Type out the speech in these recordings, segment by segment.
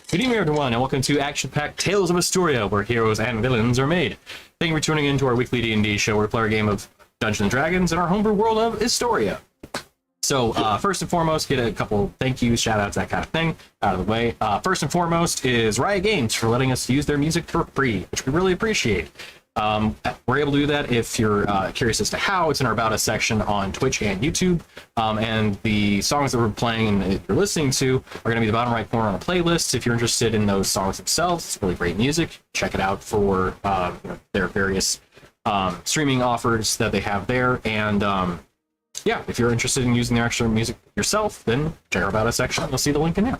Good evening, everyone, and welcome to action-packed Tales of Istoria, where heroes and villains are made. Thank you for tuning in to our weekly D&D show, where we play our game of Dungeons & Dragons in our homebrew world of Istoria. So, first and foremost, get a couple thank yous, shout-outs, that kind of thing, out of the way. First and foremost is Riot Games for letting us use their music for free, which we really appreciate. We're able to do that if you're curious as to how. It's in our About Us section on Twitch and YouTube. And the songs that we're playing and that you're listening to are going to be the bottom right corner on the playlist. If you're interested in those songs themselves, it's really great music. Check it out for their various streaming offers that they have there. And yeah, if you're interested in using their extra music yourself, then check our About Us section. You'll see the link in there.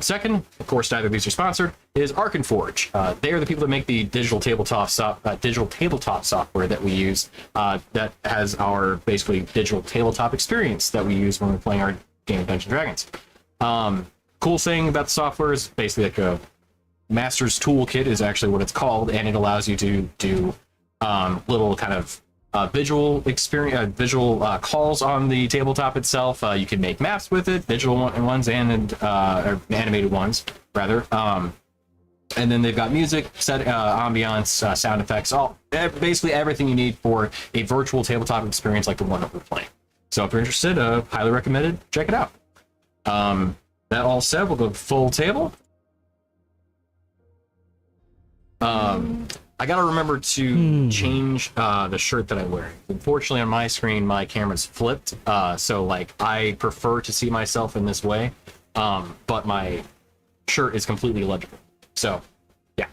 Second, of course, neither of these are sponsored, is Arkenforge. They are the people that make the digital tabletop software that we use that has our basically digital tabletop experience that we use when we're playing our game of Dungeons & Dragons. Cool thing about the software is basically like a master's toolkit is actually what it's called, and it allows you to do little kind of visual experience, visual calls on the tabletop itself. You can make maps with it, digital ones and or animated ones rather. And then they've got music, set ambiance, sound effects, basically everything you need for a virtual tabletop experience like the one that we're playing. So if you're interested, highly recommended. Check it out. That all said, we'll go full table. I gotta remember to change the shirt that I'm wearing. Unfortunately, on my screen, my camera's flipped, so like I prefer to see myself in this way, but my shirt is completely illegible. So, yeah.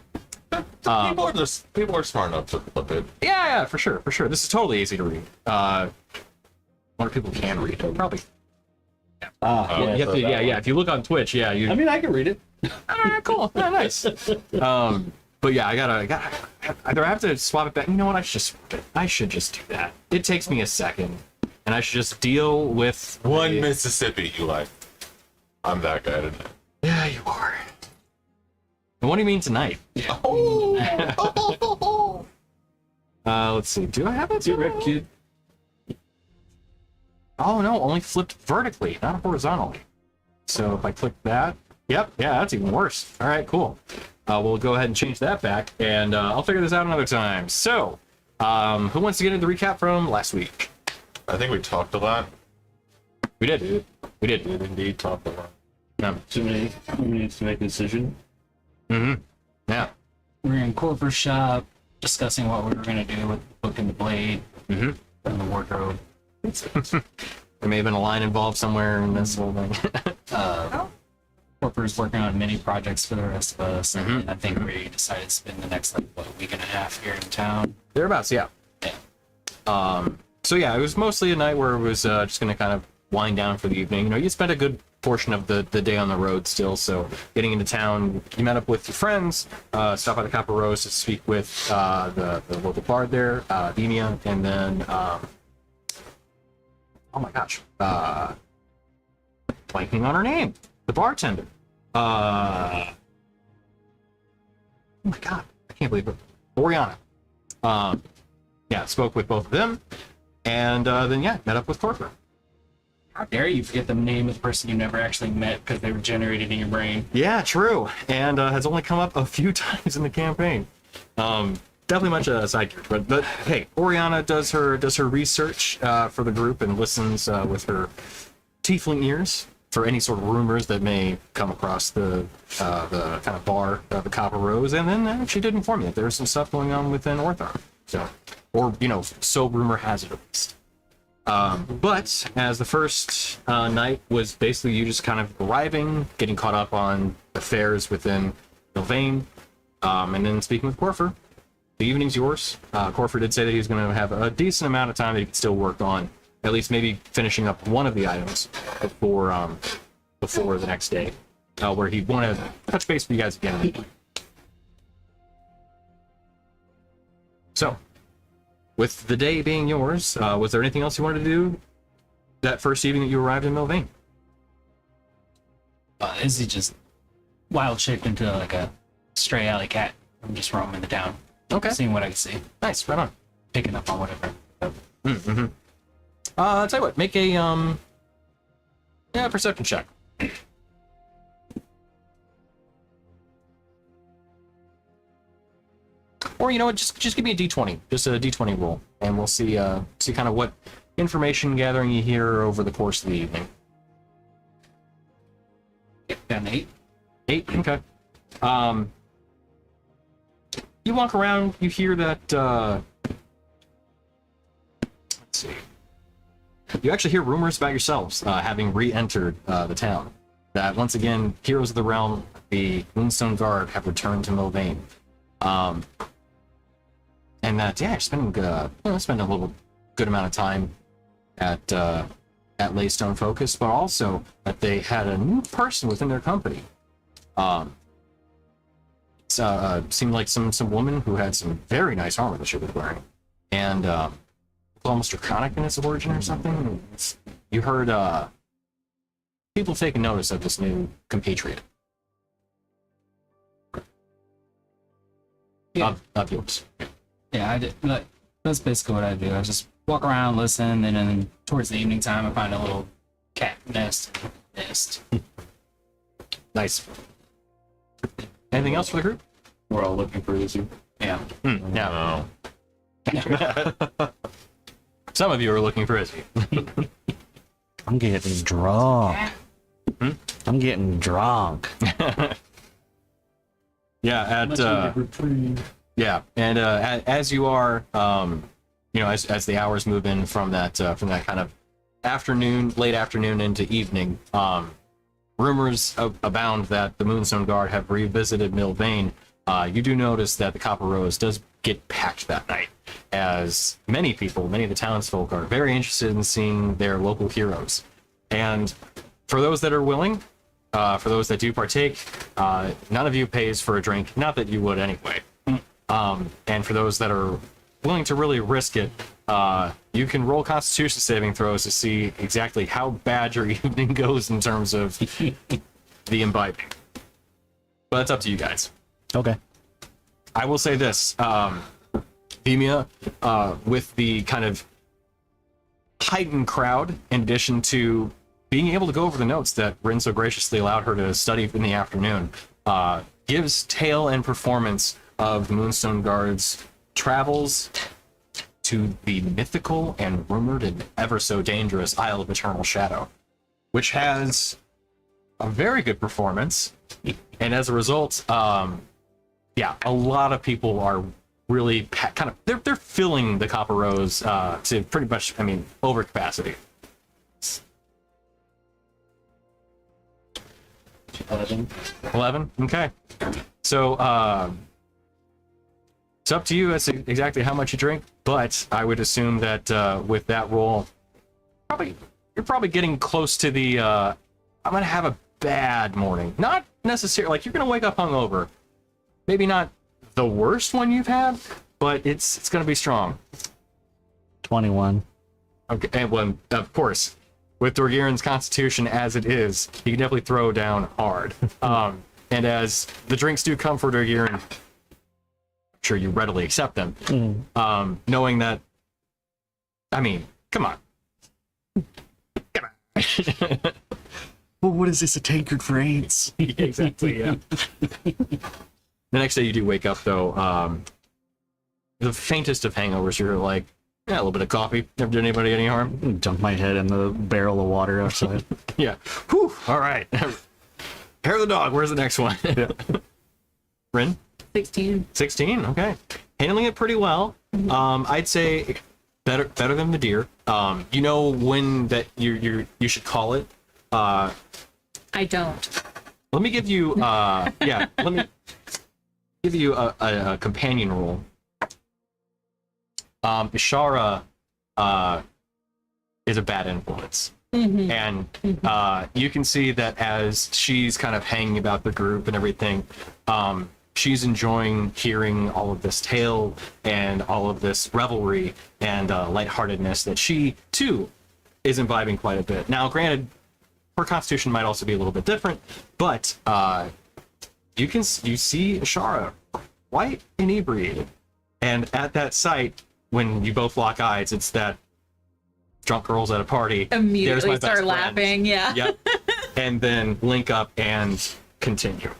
People are smart enough to flip it. Yeah, for sure. This is totally easy to read. What people can read? Probably. Yeah. If you look on Twitch, yeah, you. I mean, I can read it. Cool. Yeah, nice. But yeah, I gotta either I have to swap it back. You know what? I should just do that. It takes me a second, and I should just deal with One Mississippi, you like. I'm that guy today. Yeah, you are. And what do you mean tonight? Yeah. Let's see. Do I have it? Rip Kid. Oh no, only flipped vertically, not horizontally. So if I click that, yep, yeah, that's even worse. All right, cool. We'll go ahead and change that back, and I'll figure this out another time. So, who wants to get into the recap from last week? I think we talked a lot. We did. We did indeed talk a lot. Yeah. Too many minutes to make a decision. Mm-hmm. Yeah. We were in Corporate Shop discussing what we were going to do with the book and the blade and the wardrobe. There may have been a line involved somewhere in this whole thing. Corporate's working on many projects for the rest of us, and I think we decided to spend the next week and a half here in town. Thereabouts, yeah. So yeah, it was mostly a night where it was just going to kind of wind down for the evening. You know, you spent a good portion of the day on the road still, so getting into town, you met up with your friends, stopped by the Copper Rose to speak with the local bard there, Demia, and then, oh my gosh, blanking on her name, the bartender. Oh my god, I can't believe it. Oriana. Yeah, spoke with both of them, and then yeah, met up with Corporate. How dare you forget the name of the person you never actually met because they were generated in your brain? Yeah, true, and has only come up a few times in the campaign. Definitely much a side character, but hey, Oriana does her research for the group and listens with her tiefling ears for any sort of rumors that may come across the kind of bar, the Copper Rose, and then she did inform me that there's some stuff going on within Orthar. So, or so rumor has it at least. But as the first night was basically you just kind of arriving, getting caught up on affairs within Milvaen, and then speaking with Corfer. The evening's yours. Corfer did say that he was going to have a decent amount of time that he could still work on, at least maybe finishing up one of the items before the next day, where he wanted to touch base with you guys again. So, with the day being yours, was there anything else you wanted to do that first evening that you arrived in Milvaen? Izzy just wild shaped into like a stray alley cat. I'm just roaming the town. Okay. Seeing what I can see. Nice, right on. Picking up on whatever. I'll tell you what, make a perception check. Or you know what, just give me a d20, just a d20 roll, and we'll see kind of what information gathering you hear over the course of the evening. Got an 8. 8, okay. You walk around, you hear that, let's see. You actually hear rumors about yourselves having re-entered the town. That once again, heroes of the realm, the Moonstone Guard, have returned to Milvaen. And that, yeah, you're spending a little good amount of time at Laystone Focus, but also that they had a new person within their company. Seemed like some woman who had some very nice armor that she was wearing, and almost draconic in its origin or something. You heard people taking notice of this new compatriot. Yeah. Of yours. Yeah, I did. Like, that's basically what I do. I just walk around, listen, and then towards the evening time, I find a little cat nest. Nice. Anything else for the group? We're all looking for Izzy. Yeah. Yeah. No. Some of you are looking for Izzy. I'm getting drunk. I'm getting drunk. Yeah, yeah, and as you are, as the hours move in from that kind of late afternoon into evening, rumors abound that the Moonstone Guard have revisited Milvaen. You do notice that the Copper Rose does get packed that night, as many of the townsfolk are very interested in seeing their local heroes. And for those that are willing, for those that do partake, none of you pays for a drink, not that you would anyway. And for those that are willing to really risk it, you can roll Constitution saving throws to see exactly how bad your evening goes in terms of the imbibing. But it's up to you guys. Okay. I will say this, Vimia, with the kind of heightened crowd, in addition to being able to go over the notes that Rin so graciously allowed her to study in the afternoon, gives tale and performance of the Moonstone Guard's travels to the mythical and rumored and ever so dangerous Isle of Eternal Shadow, which has a very good performance, and as a result, a lot of people are really they're filling the Copper Rose to pretty much, over capacity. 11? Okay. So, it's up to you as to exactly how much you drink, but I would assume that with that roll, you're probably getting close to the, I'm going to have a bad morning. Not necessarily, like, you're going to wake up hungover. Maybe not the worst one you've had, but it's going to be strong. 21. Okay, and well, of course, with Dorgiran's constitution as it is, he can definitely throw down hard. And as the drinks do come for Dorgiran, I'm sure you readily accept them. Knowing that, come on. Well, what is this, a tankard for AIDS? Exactly, yeah. The next day you do wake up, though, the faintest of hangovers, you're like, yeah, a little bit of coffee. Never did anybody any harm. Dunk my head in the barrel of water outside. Yeah. Whew. All right. Hair of the dog. Where's the next one? Yeah. Rin? 16. 16. Okay. Handling it pretty well. I'd say better than the deer. You know when that you should call it. I don't. Let me give you let me give you a companion rule. Ishara is a bad influence. And you can see that as she's kind of hanging about the group and everything, she's enjoying hearing all of this tale and all of this revelry and lightheartedness that she, too, is imbibing quite a bit. Now, granted, her constitution might also be a little bit different, but you see Ishara quite inebriated. And at that sight, when you both lock eyes, it's that drunk girls at a party. Immediately start laughing, yeah. Yep. And then link up and continue.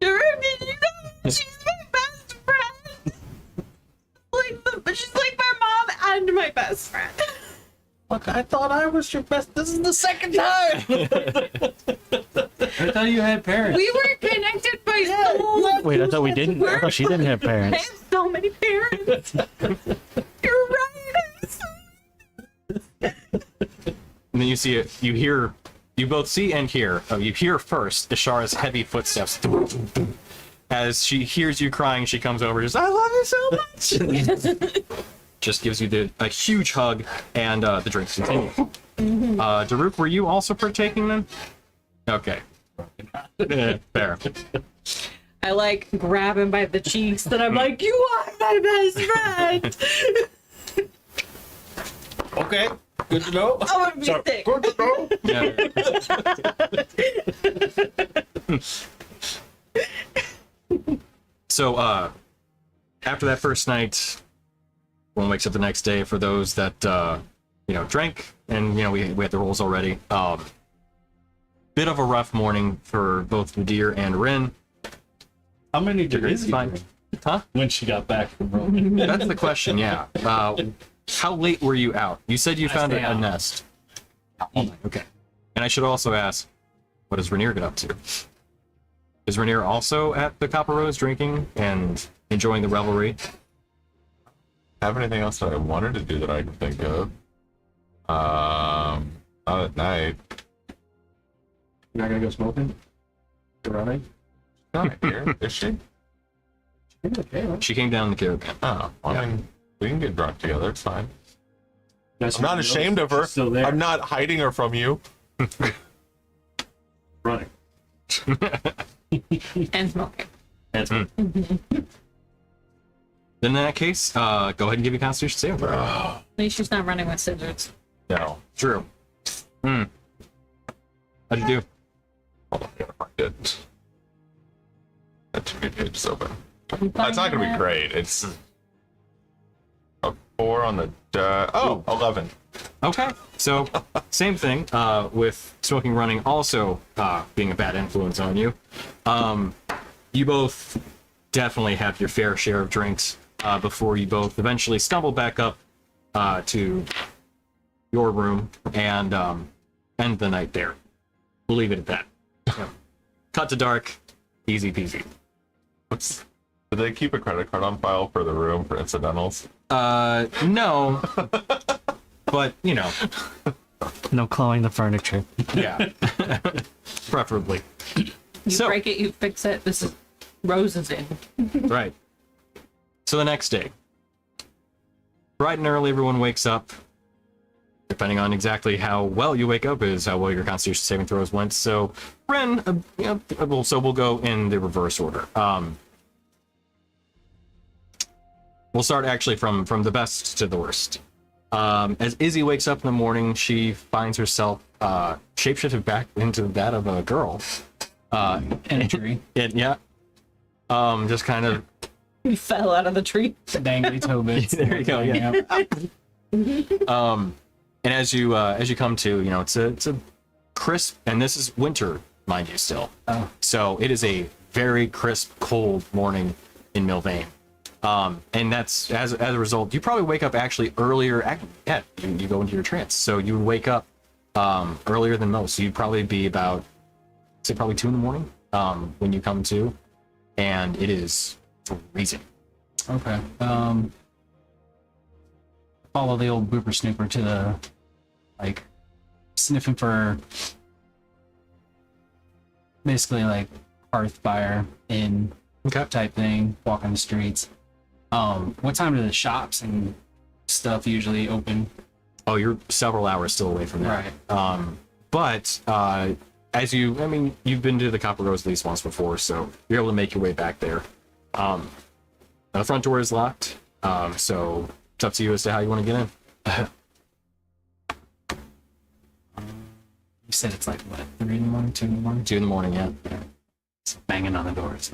She's my best friend. and my best friend. Look, I thought I was your best. This is the second time. I thought you had parents. We were connected by so Wait, I thought we didn't. I thought she didn't have I parents. have so many parents. You're right. And then you see it. You hear. You both see and hear. Oh, you hear first Ishara's heavy footsteps. As she hears you crying, she comes over. Just, I love you so much. Just gives you a huge hug, and the drinks continue. Daruk, were you also partaking then? Okay. Fair. I like grab him by the cheeks, and I'm like, "You are my best friend." Okay, good to know. I want to be sick. Good to know. Yeah. So, after that first night, one wakes up the next day. For those that drank, and we had the rolls already. Bit of a rough morning for both Nadir and Rin. How many did Izzy Fine. drink Huh? when she got back from Rome? That's the question. Yeah. How late were you out? You said you found stay a out. nest. Okay. And I should also ask, what does Rainier get up to? Is Rainier also at the Copper Rose drinking and enjoying the revelry? Have anything else that I wanted to do that I can think of? Not at night. You're not gonna go smoking? Go running? Not here, is she? Okay, well. She came down in the caravan. Oh, well, I mean, we can get drunk together. It's fine. That's I'm not what ashamed of she's her. Still there. I'm not hiding her from you. running. And smoking. And Then in that case, go ahead and give me a Constitution saving throw. At least she's not running with scissors. No. True. How'd you do? Hold on, I gotta find it. That 2 page is open. You That's not gonna be finding great. It's a 4 on the 11. Okay, so same thing with smoking running also being a bad influence on you. You both definitely have your fair share of drinks before you both eventually stumble back up to your room and end the night there. We'll leave it at that. Yeah. Cut to dark, easy peasy. Do they keep a credit card on file for the room for incidentals? No, but No clawing the furniture. yeah, preferably. You So- break it, you fix it. This is Rose's in. Right. So the next day, bright and early, everyone wakes up. Depending on exactly how well you wake up is how well your Constitution saving throws went. So, Ren, so we'll go in the reverse order. We'll start actually from the best to the worst. As Izzy wakes up in the morning, she finds herself shapeshifted back into that of a girl. In a tree. Just kind of. You fell out of the tree. Dangly toe bits. There you go, yeah. And as you come to, it's a crisp, and this is winter, mind you, still. Oh. So it is a very crisp, cold morning in Milvaen. And that's as a result, you probably wake up actually earlier. Yeah, you go into your trance, so you would wake up earlier than most. So you'd probably be about, say, probably 2 in the morning when you come to, and it is freezing. Okay. Follow the old booper snooper to the, sniffing for basically hearth fire in Okay. type thing, walking the streets. What time do the shops and stuff usually open? Oh, you're several hours still away from that. Right. But as you've been to the Copper Rose at least once before, so you're able to make your way back there. The front door is locked, so it's up to you as to how you want to get in. You said it's 3 in the morning, 2 in the morning? 2 in the morning, yeah. It's banging on the doors.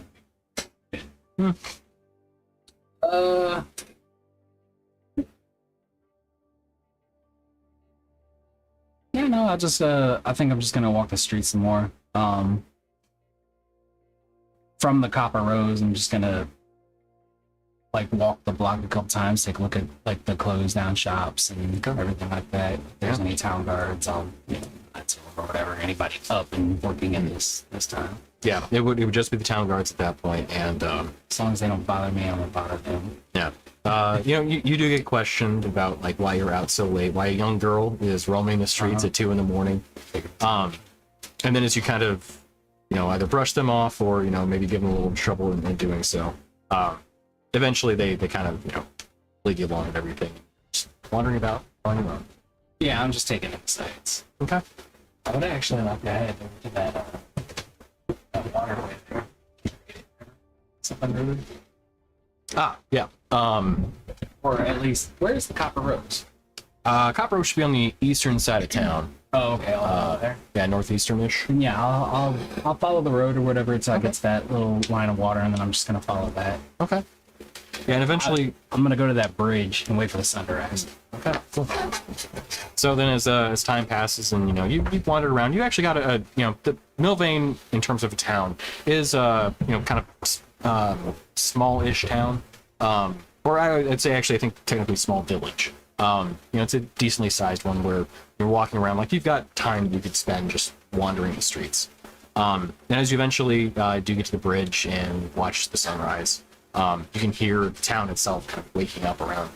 Yeah, no, I think I'm just gonna walk the streets some more. From the Copper Rose, I'm just gonna like walk the block a couple times, take a look at like the closed down shops and everything like that. If there's any town guards, I'll that's or whatever. Anybody up and working in this time. Yeah, it would just be the town guards at that point, and As long as they don't bother me, I won't bother them. yeah. You do get questioned about like why you're out so late, why a young girl is roaming the streets at 2 a.m. And then as you kind of, either brush them off or, maybe give them a little trouble in doing so, eventually they kind of, lead you along and everything. Just wandering about on your own. Yeah, I'm just taking in sights. Okay. I would actually like to head over to that waterway there. Something rude. Yeah. Or at least, where's the Copper Rose? Copper should be on the eastern side of town. Oh, okay, I'll go there. Yeah, northeastern-ish. And yeah, I'll follow the road or whatever until I get to that little line of water, and then I'm just gonna follow that. Okay. Yeah, and eventually... I'm gonna go to that bridge and wait for the sun to rise. Okay, cool. So then as time passes and, you've wandered around, you actually got the Milvaen, in terms of a town, is, kind of small-ish town. Or I'd say, actually, I think technically small village. It's a decently sized one where you're walking around, like you've got time you could spend just wandering the streets. And as you eventually do get to the bridge and watch the sunrise, you can hear the town itself kind of waking up around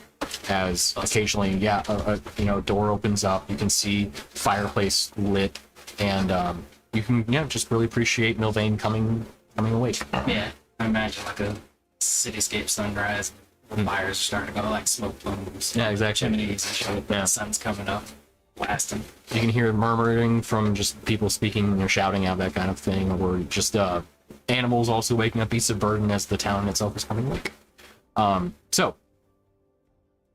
as occasionally, a door opens up. You can see fireplace lit, and you can just really appreciate Milvaen coming awake. Yeah, I imagine like a cityscape sunrise. The fires are starting to go like smoke plumes. Yeah, exactly. Chimneys and shit. Yeah. The sun's coming up, blasting. You can hear murmuring from just people speaking, shouting out, that kind of thing, or just animals also waking up, beasts of burden as the town itself is coming awake. So,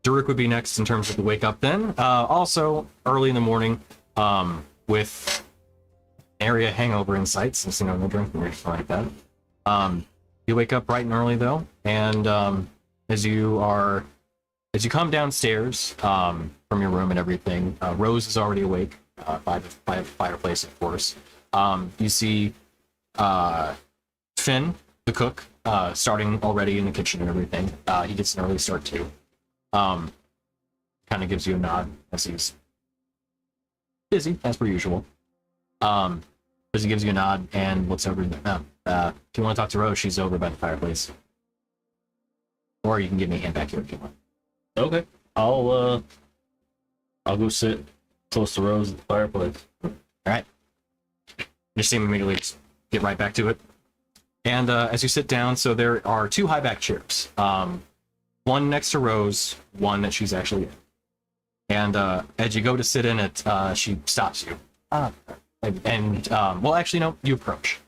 Durek would be next in terms of the wake up then. Also, early in the morning, with area hangover in sight, since, no drinking or anything like that. You wake up bright and early, though, and as you come downstairs from your room and everything, Rose is already awake by the fireplace, of course. You see Finn, the cook, starting already in the kitchen and everything. He gets an early start too. Kind of gives you a nod as he's busy, as per usual. As he gives you a nod and looks over. If you want to talk to Rose, she's over by the fireplace. Or you can give me a hand back here if you want. Okay. I'll go sit close to Rose at the fireplace. Alright. Just see him immediately get right back to it. And as you sit down, so there are 2 high back chairs. One next to Rose, one that she's actually in. And as you go to sit in it, she stops you. Well, actually, no, you approach.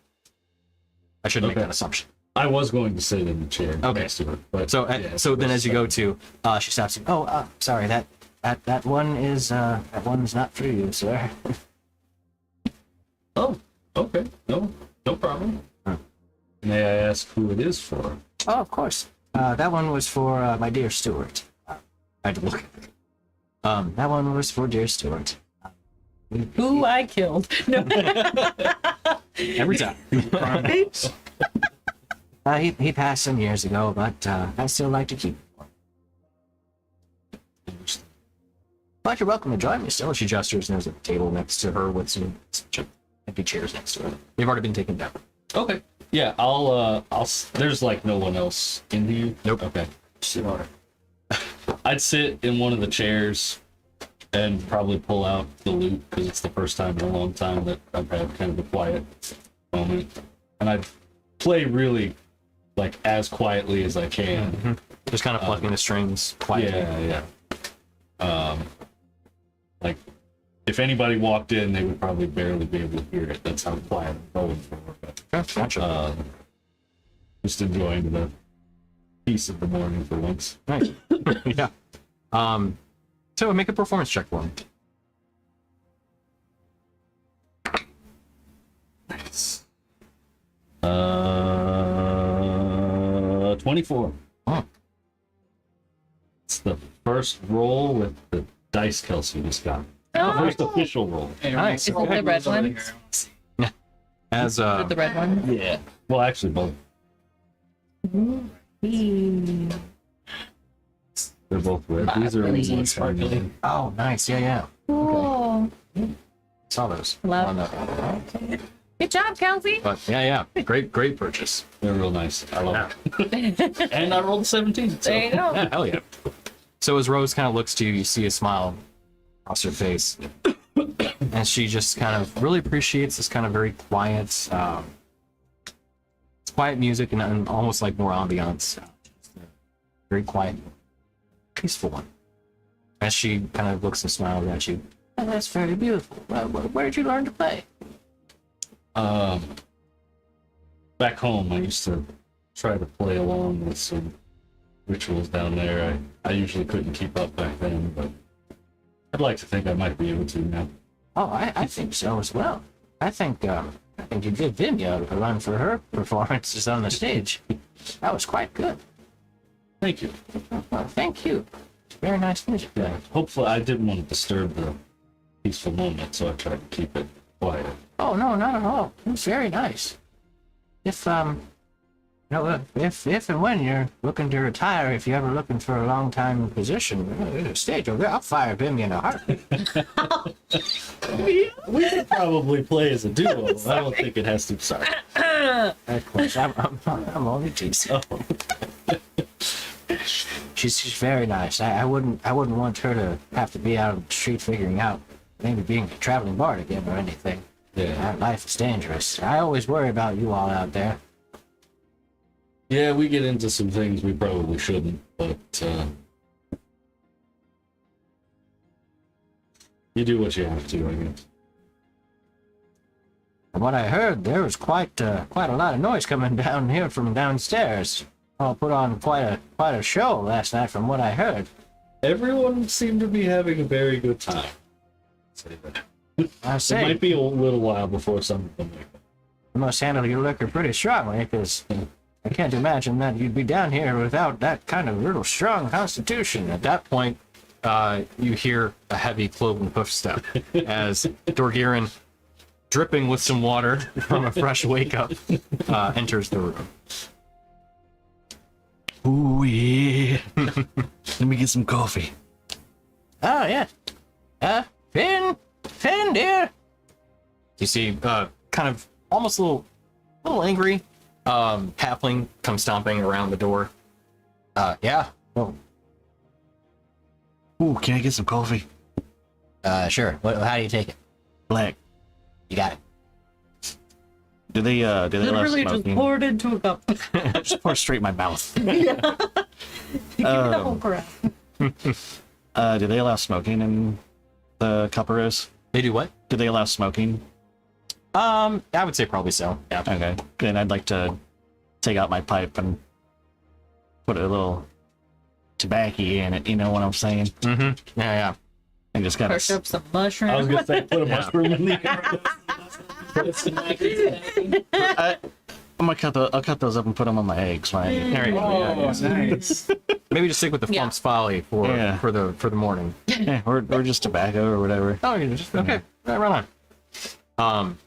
I shouldn't make that assumption. I was going to sit in the chair Okay. next to her, but So, yeah, so then as you go to, she stops you. Oh, sorry, that one is, that one's not for you, sir. Oh, okay, no problem. May I ask who it is for? Oh, of course. That one was for my dear Stuart. I had to look at it. That one was for dear Stuart. Who I killed. No. Every time. He passed some years ago, but I still like to keep him. But you're welcome to join me still. She gestures, and there's a table next to her with some empty chairs next to it. They've already been taken down. Okay. Yeah, I'll. There's like no one else in here. Nope. Okay. Sit on it. I'd sit in one of the chairs and probably pull out the loot because it's the first time in a long time that I've had kind of a quiet moment, and I'd play really like as quietly as I can. Mm-hmm. Just kind of plucking the strings quietly. Yeah. Like if anybody walked in, they would probably barely be able to hear it. That's how quiet I'm going for. But, Gotcha. just enjoying the peace of the morning for once. Nice. Yeah. So make a performance check for me. Nice. 24. Oh. It's the first roll with the dice Kelsey just got. Oh. First official roll. Nice. Is it the red one? As Is it the red one? Yeah. Well, actually, both. They're both red. These are Really really sparkly. sparkly. Oh, nice. Yeah, yeah. Cool. Saw those. Love. On the- Good job, Kelsey. But yeah. Great purchase. They're real nice. I love it. And I rolled a 17. So. There you go. Yeah, hell yeah. So as Rose kind of looks to you, you see a smile across her face. And she just kind of really appreciates this kind of very quiet, it's quiet music and almost like more ambiance. Just a very quiet, peaceful one. As she kind of looks and smiles at you. Oh, that's very beautiful. Where did you learn to play? Back home, I used to try to play along with some rituals down there. I usually couldn't keep up back then, but I'd like to think I might be able to now. Oh, I think so as well. I think you did Vinya a run for her performances on the stage. That was quite good. Thank you. Well, thank you. Very nice music playing. Hopefully, I didn't want to disturb the peaceful moment, so I tried to keep it quiet. Oh no, not at all. It was very nice. If if and when you're looking to retire, if you're ever looking for a long time position, there's a stage over there. I'll fire Bimmy in a heartbeat. We could probably play as a duo. I don't think it has to. Sorry. Of course, I'm only teasing. She's very nice. I wouldn't want her to have to be out on the street figuring out maybe being a traveling bard again or anything. Yeah. Life is dangerous. I always worry about you all out there. Yeah, we get into some things we probably shouldn't, but you do what you have to, I guess. From what I heard, there was quite a lot of noise coming down here from downstairs. I'll put on quite a show last night, from what I heard. Everyone seemed to be having a very good time. Say that. I It say, might be a little while before some of them wake up. you must handle your liquor pretty strongly, because I can't imagine that you'd be down here without that kind of little strong constitution. At that point, you hear a heavy cloven hoof step as Dorgirin, dripping with some water from a fresh wake-up, enters the room. Ooh, yeah. Let me get some coffee. Oh, yeah. Finn, dear. You see, kind of almost a little angry, halfling comes stomping around the door. Yeah. Oh, Ooh, can I get some coffee? sure. How do you take it? Black. You got it. Do they allow Literally just smoking? poured into a cup. Just pour straight in my mouth. Give me the whole crap. Do they allow smoking in the cupperos? They do what? Do they allow smoking? I would say probably so. Yeah. Okay. Then I'd like to take out my pipe and put a little tobacco in it, you know what I'm saying? Mm-hmm. Yeah. And just kind Crush of... up some mushrooms. I was gonna say put a Yeah. mushroom in the I'll cut those up and put them on my eggs, right? There you go. Yeah, yeah. nice. Maybe just stick with the Yeah. Funk's Folly for Yeah. for the morning. Yeah, or just tobacco or whatever. Oh, you just okay. Right on.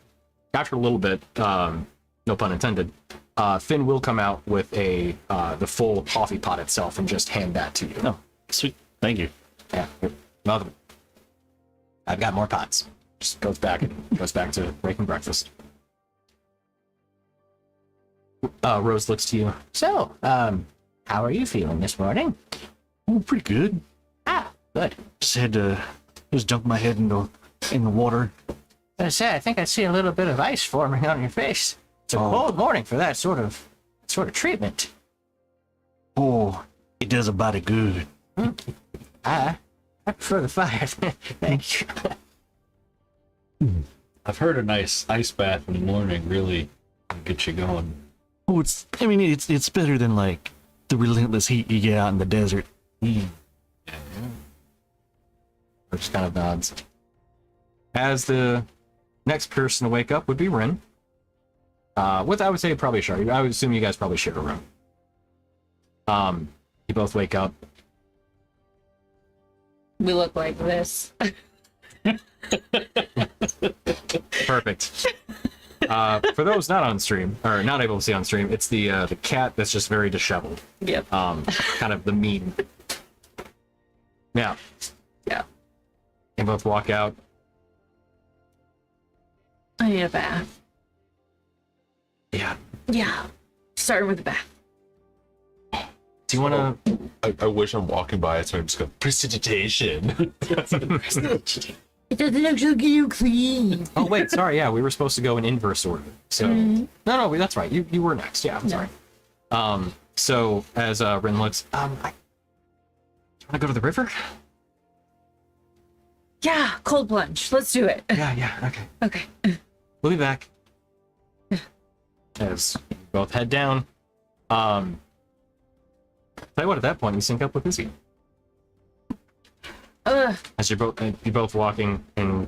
After a little bit, no pun intended, Finn will come out with the full coffee pot itself and just hand that to you. Oh, sweet. Thank you. Yeah, here, another one. I've got more pots. Just goes back to making breakfast. Rose looks to you. So, how are you feeling this morning? Oh, pretty good. Ah, good. Just had to dunk my head in the water. I say, I think I see a little bit of ice forming on your face. It's a Oh. cold morning for that sort of treatment. Oh, it does a body good. I prefer the fire. Thank you. I've heard a nice ice bath in the morning really get you going. Oh, it's better than like the relentless heat you get out in the desert. Or just kind of nods. As the next person to wake up would be Rin. With I would say probably share. I would assume you guys probably share a room. You both wake up. We look like this. Perfect. For those not on stream or not able to see on stream, it's the cat that's just very disheveled. Yep. Kind of the mean Yeah. Yeah. You both walk out. I need a bath. Yeah. Yeah. Starting with the bath. Do you want to? I wish I'm walking by it, so I'm just going prestidigitation. It doesn't actually get you clean. Oh wait, sorry. Yeah, we were supposed to go in inverse order. So no, that's right. You were next. Yeah, I'm sorry. So as Rin looks, do you want to go to the river? Yeah, cold plunge. Let's do it. Yeah. Okay. Okay. We'll be back. As you both head down. Tell you what, at that point, you sync up with Izzy. As you're both walking, and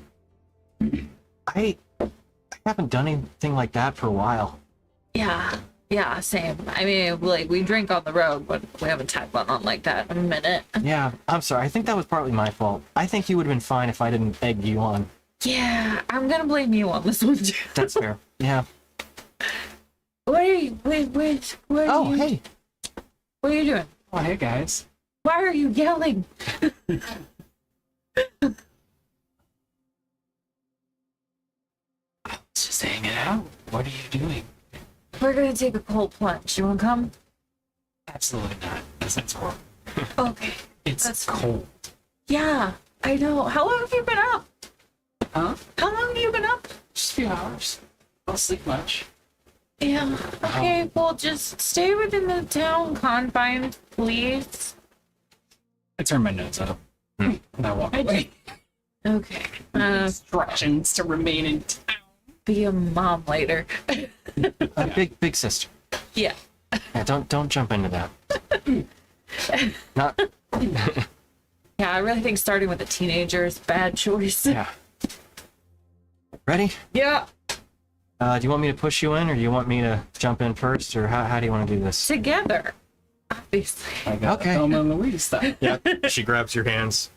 I haven't done anything like that for a while. Yeah, same. I mean, like, we drink on the road, but we haven't tied one on like that in a minute. Yeah, I'm sorry. I think that was partly my fault. I think you would have been fine if I didn't egg you on. Yeah, I'm gonna blame you on this one too. That's fair. Yeah. What are you? Wait. What are you? Hey. What are you doing? Oh, hey guys. Why are you yelling? Just hanging out. What are you doing? We're gonna take a cold plunge. You wanna come? Absolutely not. This is horrible. Okay. It's That's cold. Yeah, I know. How long have you been up? Huh? How long have you been up? Just a few hours. Don't sleep much. Yeah. Okay, well, just stay within the town confines, please. I turn my nose up. And I walk away. Okay. Instructions to remain in town. Be a mom later. Big sister. Yeah. Yeah, don't jump into that. Not. Yeah, I really think starting with a teenager is a bad choice. Yeah. Ready? Yeah. Do you want me to push you in, or do you want me to jump in first, or how do you want to do this? Together. Obviously. I got Okay. Thelma and Louise stuff. Yeah. She grabs your hands.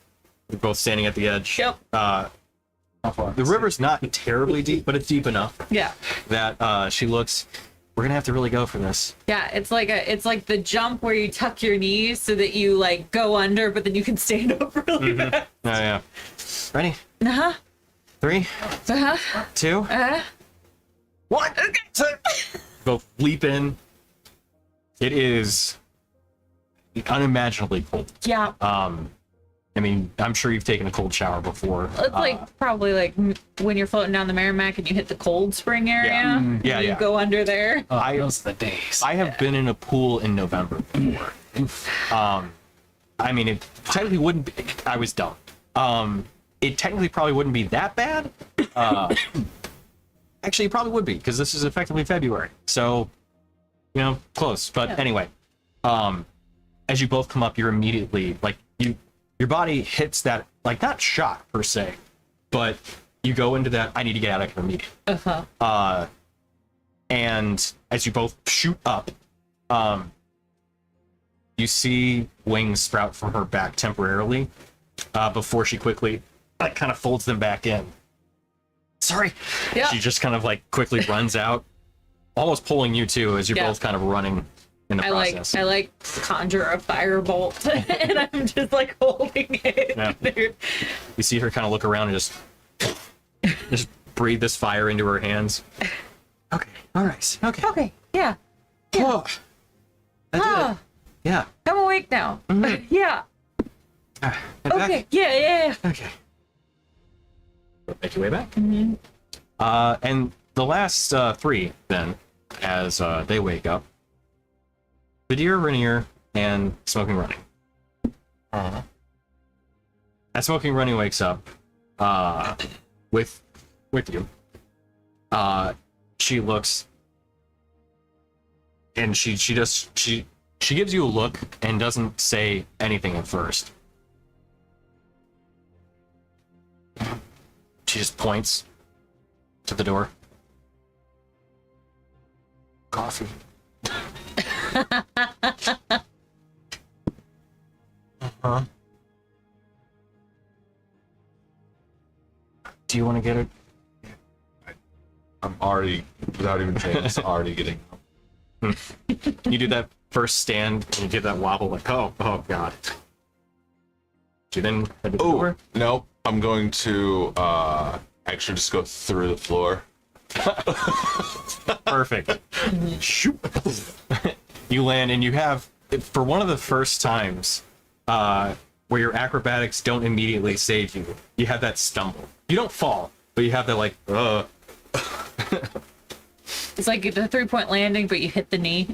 You're both standing at the edge. Yep. The river's not terribly deep, but it's deep enough Yeah. that she looks. We're gonna have to really go for this. Yeah, it's like the jump where you tuck your knees so that you like go under, but then you can stand up really fast. Oh yeah. Ready? Uh-huh. 3, Uh-huh. 2, Uh-huh. 1. Both leap in. It is unimaginably cold. Yeah. I mean, I'm sure you've taken a cold shower before. It's like probably like when you're floating down the Merrimack and you hit the cold spring area. Yeah. and Yeah, you yeah. go under there. Oh, those are the days. I have been in a pool in November before. I mean, it technically wouldn't be. I was dumb. It technically probably wouldn't be that bad. Actually, it probably would be, because this is effectively February. So, close. But Yeah. anyway, as you both come up, you're immediately, like, your body hits that, like, not shock per se, but you go into that, I need to get out of here immediately. Uh-huh. And as you both shoot up, you see wings sprout from her back temporarily, before she quickly kind of folds them back in. Sorry. Yeah. She just kind of like quickly runs out, almost pulling you too, as you're Yeah. both kind of running in the process. I like conjure a firebolt and I'm just like holding it. Yeah. There. You see her kind of look around and just breathe this fire into her hands. Okay. All right. Okay. Okay. Yeah. Oh, I did it. Ah, Yeah. I'm awake now. Yeah. Head back. Okay. Yeah. Okay. Make your way back. And the last 3 then, as they wake up, Vidir, Rainier, and Smoking Running. As Smoking Running wakes up, with you, she looks, and she gives you a look and doesn't say anything at first. She just points to the door. Coffee. Uh-huh. Do you want to get it? I'm already, without even saying this, already getting up. You do that first stand and you get that wobble, like, oh god. Do you then head to the Oh, door? nope. I'm going to actually just go through the floor. Perfect. Shoot. You land, and you have, for one of the first times where your acrobatics don't immediately save you, you have that stumble. You don't fall, but you have that, like, It's like a 3-point landing, but you hit the knee.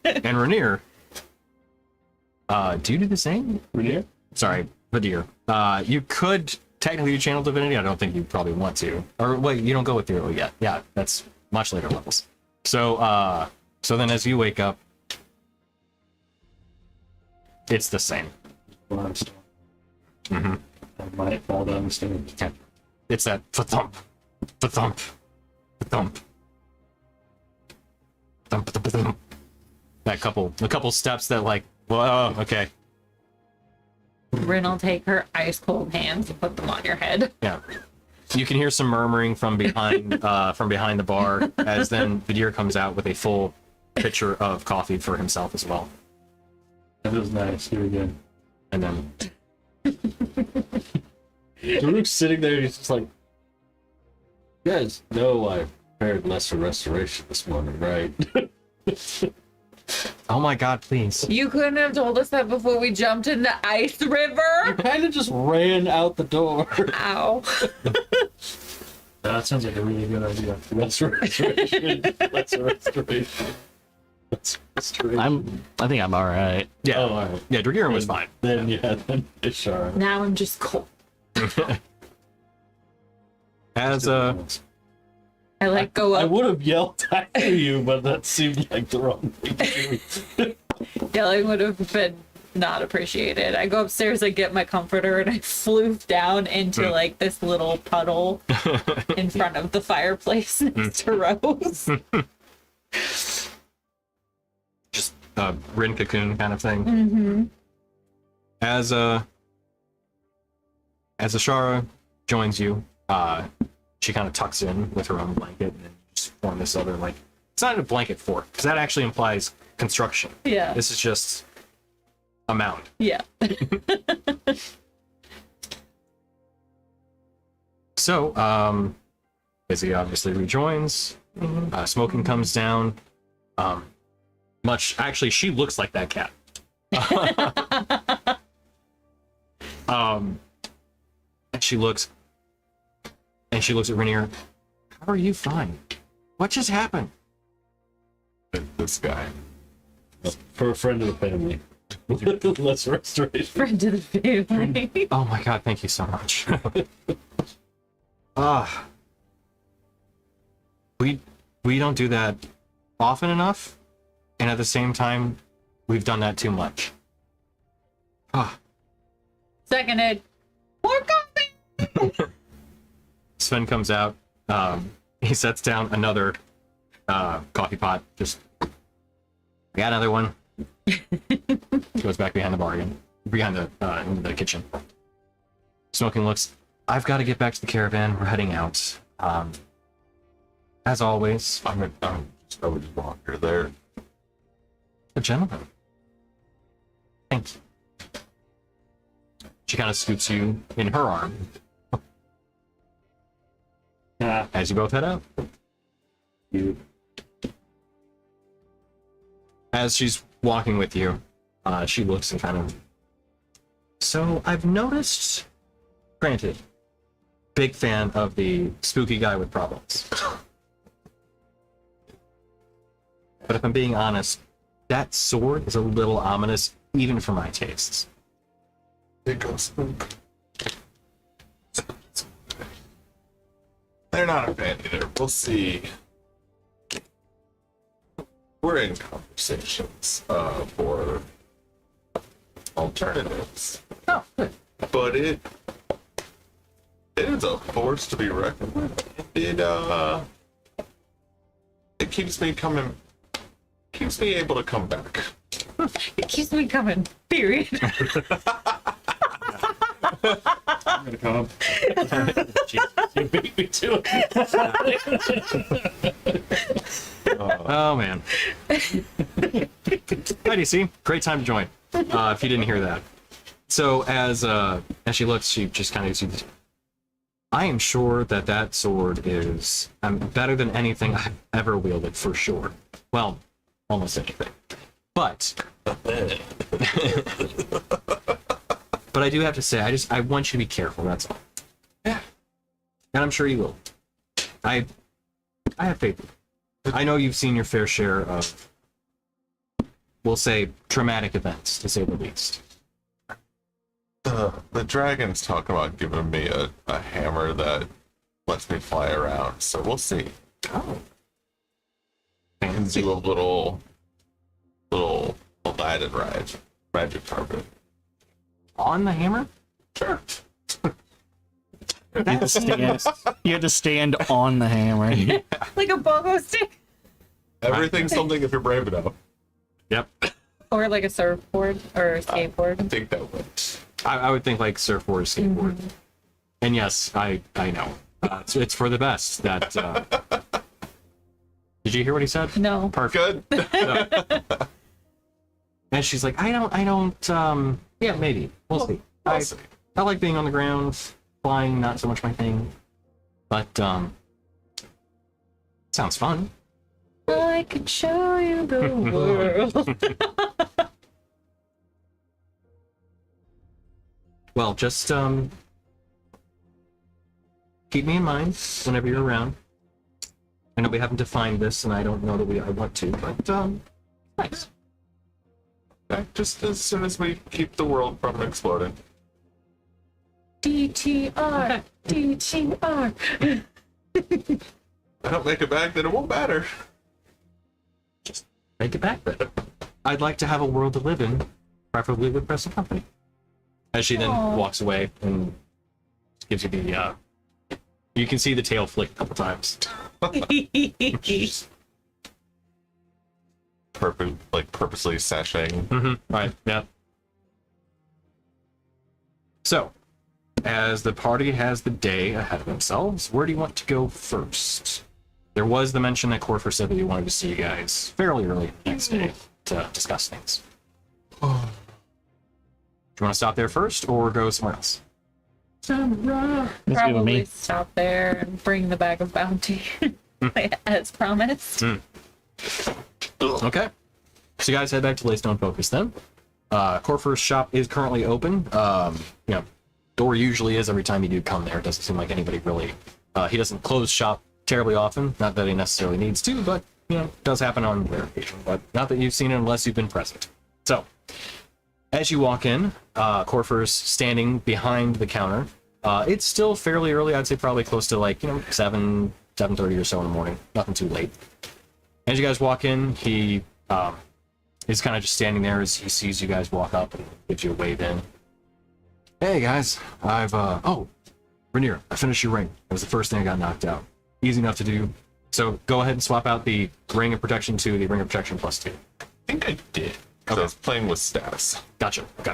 And Rainier, do you do the same? Rainier? Sorry, Vadir. You could technically do Channel Divinity. I don't think you probably want to. Or wait, you don't go with Zero yet. Yeah, that's much later levels. So, so then as you wake up, it's the same. I might fall down the stairs. Yeah. It's that thump, thump, thump, thump. That a couple steps that like, whoa, okay, Rin will take her ice cold hands and put them on your head. yeah. You can hear some murmuring from behind the bar as then Vadir comes out with a full pitcher of coffee for himself as well, That was nice. Here again. and then Daruk's sitting there. He's just like, "You guys know I prepared lesser restoration this morning, right?" oh my god, please. You couldn't have told us that before we jumped in the ice river. Kind of just ran out the door. Ow. That sounds like a really good idea. Lesser restoration. Lesser restoration. Lesser restoration. I think I'm all right. Yeah, Oh, all right. yeah. Dragirin was fine. Then then it's all right. Now I'm just cold. As I like go I up. would have yelled after you, but that seemed like the wrong thing to do. Yelling would have been not appreciated. I go upstairs, I get my comforter, and I floof down into like this little puddle in front of the fireplace next to Rose. just Rin cocoon kind of thing. As Ashara joins you, she kind of tucks in with her own blanket and then just form this other, like, it's not a blanket fort because that actually implies construction. Yeah. This is just a mound. Yeah. So Izzy obviously rejoins. Smoking comes down. Actually, she looks like that cat. And she looks at Rainier. How are you fine? What just happened? This guy. For a friend of the family. Lesser restoration. Friend of the family. Oh my god, thank you so much. We don't do that often enough, and at the same time, we've done that too much. Seconded. More coffee. Sven comes out. He sets down another coffee pot. Just, I got another one. Goes back behind the bar again, behind into the kitchen. Smoking looks. I've got to get back to the caravan. We're heading out. As always, I would just walk her there. a gentleman. Thank you. She kind of scoots you in her arm as you both head out. You. As she's walking with you, she looks and kind of. So I've noticed. Granted, big fan of the spooky guy with problems. But if I'm being honest, that sword is a little ominous, even for my tastes. It goes spook. They're not a fan either. We'll see. We're in conversations for alternatives. Oh, good. But it is a force to be reckoned with. It keeps me able to come back. It keeps me coming. Period. I'm gonna come. You beat me to it. Oh man. Hi, DC. Great time to join. If you didn't hear that. So as she looks, she just kind of sees. I am sure that sword is better than anything I've ever wielded, for sure. Well, almost anything. But but I do have to say, I want you to be careful. That's all. Yeah. And I'm sure you will. I have faith in you. I know you've seen your fair share of, we'll say, traumatic events, to say the least. The dragon's talking about giving me a hammer that lets me fly around, so we'll see. Oh. And do a little Aladdin ride. Magic carpet. On the hammer? Sure. You had to stand on the hammer. Like a bongo stick. Everything's something if you're brave enough. Yep. Or like a surfboard or a skateboard. I think that works. I would think like surfboard, skateboard. And yes, I know. It's for the best that... Did you hear what he said? No. Perfect. Good. No. And she's like, I don't, yeah, maybe. We'll see. We'll see. I like being on the ground, flying, not so much my thing. But, sounds fun. I could show you the world. Well, just, keep me in mind whenever you're around. I know we haven't defined this, and I don't know that I want to, but, thanks. Yeah, just as soon as we keep the world from exploding. DTR. DTR. I don't make it back, then it won't matter. Make it back then. I'd like to have a world to live in, preferably with present company. As she then walks away and gives you the, you can see the tail flick a couple times. Purposely sashaying. Mm-hmm. Right, yeah. So, as the party has the day ahead of themselves, where do you want to go first? There was the mention that Corfer said that he wanted to see you guys fairly early the next day to discuss things. Do you want to stop there first, or go somewhere else? It's good with Probably me. stop there and bring the bag of bounty as promised. Okay. So you guys head back to Laystone Focus then. Corfer's shop is currently open. Door usually is every time you do come there. It doesn't seem like anybody really... he doesn't close shop terribly often. Not that he necessarily needs to, but, it does happen on rare occasion. But not that you've seen it unless you've been present. So, as you walk in, Corfer's standing behind the counter. It's still fairly early. I'd say probably close to 7:30 or so in the morning. Nothing too late. As you guys walk in, he is kind of just standing there as he sees you guys walk up and gives you a wave in. Hey guys, Rainier, I finished your ring. It was the first thing I got knocked out. Easy enough to do. So go ahead and swap out the Ring of Protection to the Ring of Protection +2. I think I did. Because I was playing with status. Gotcha. Okay.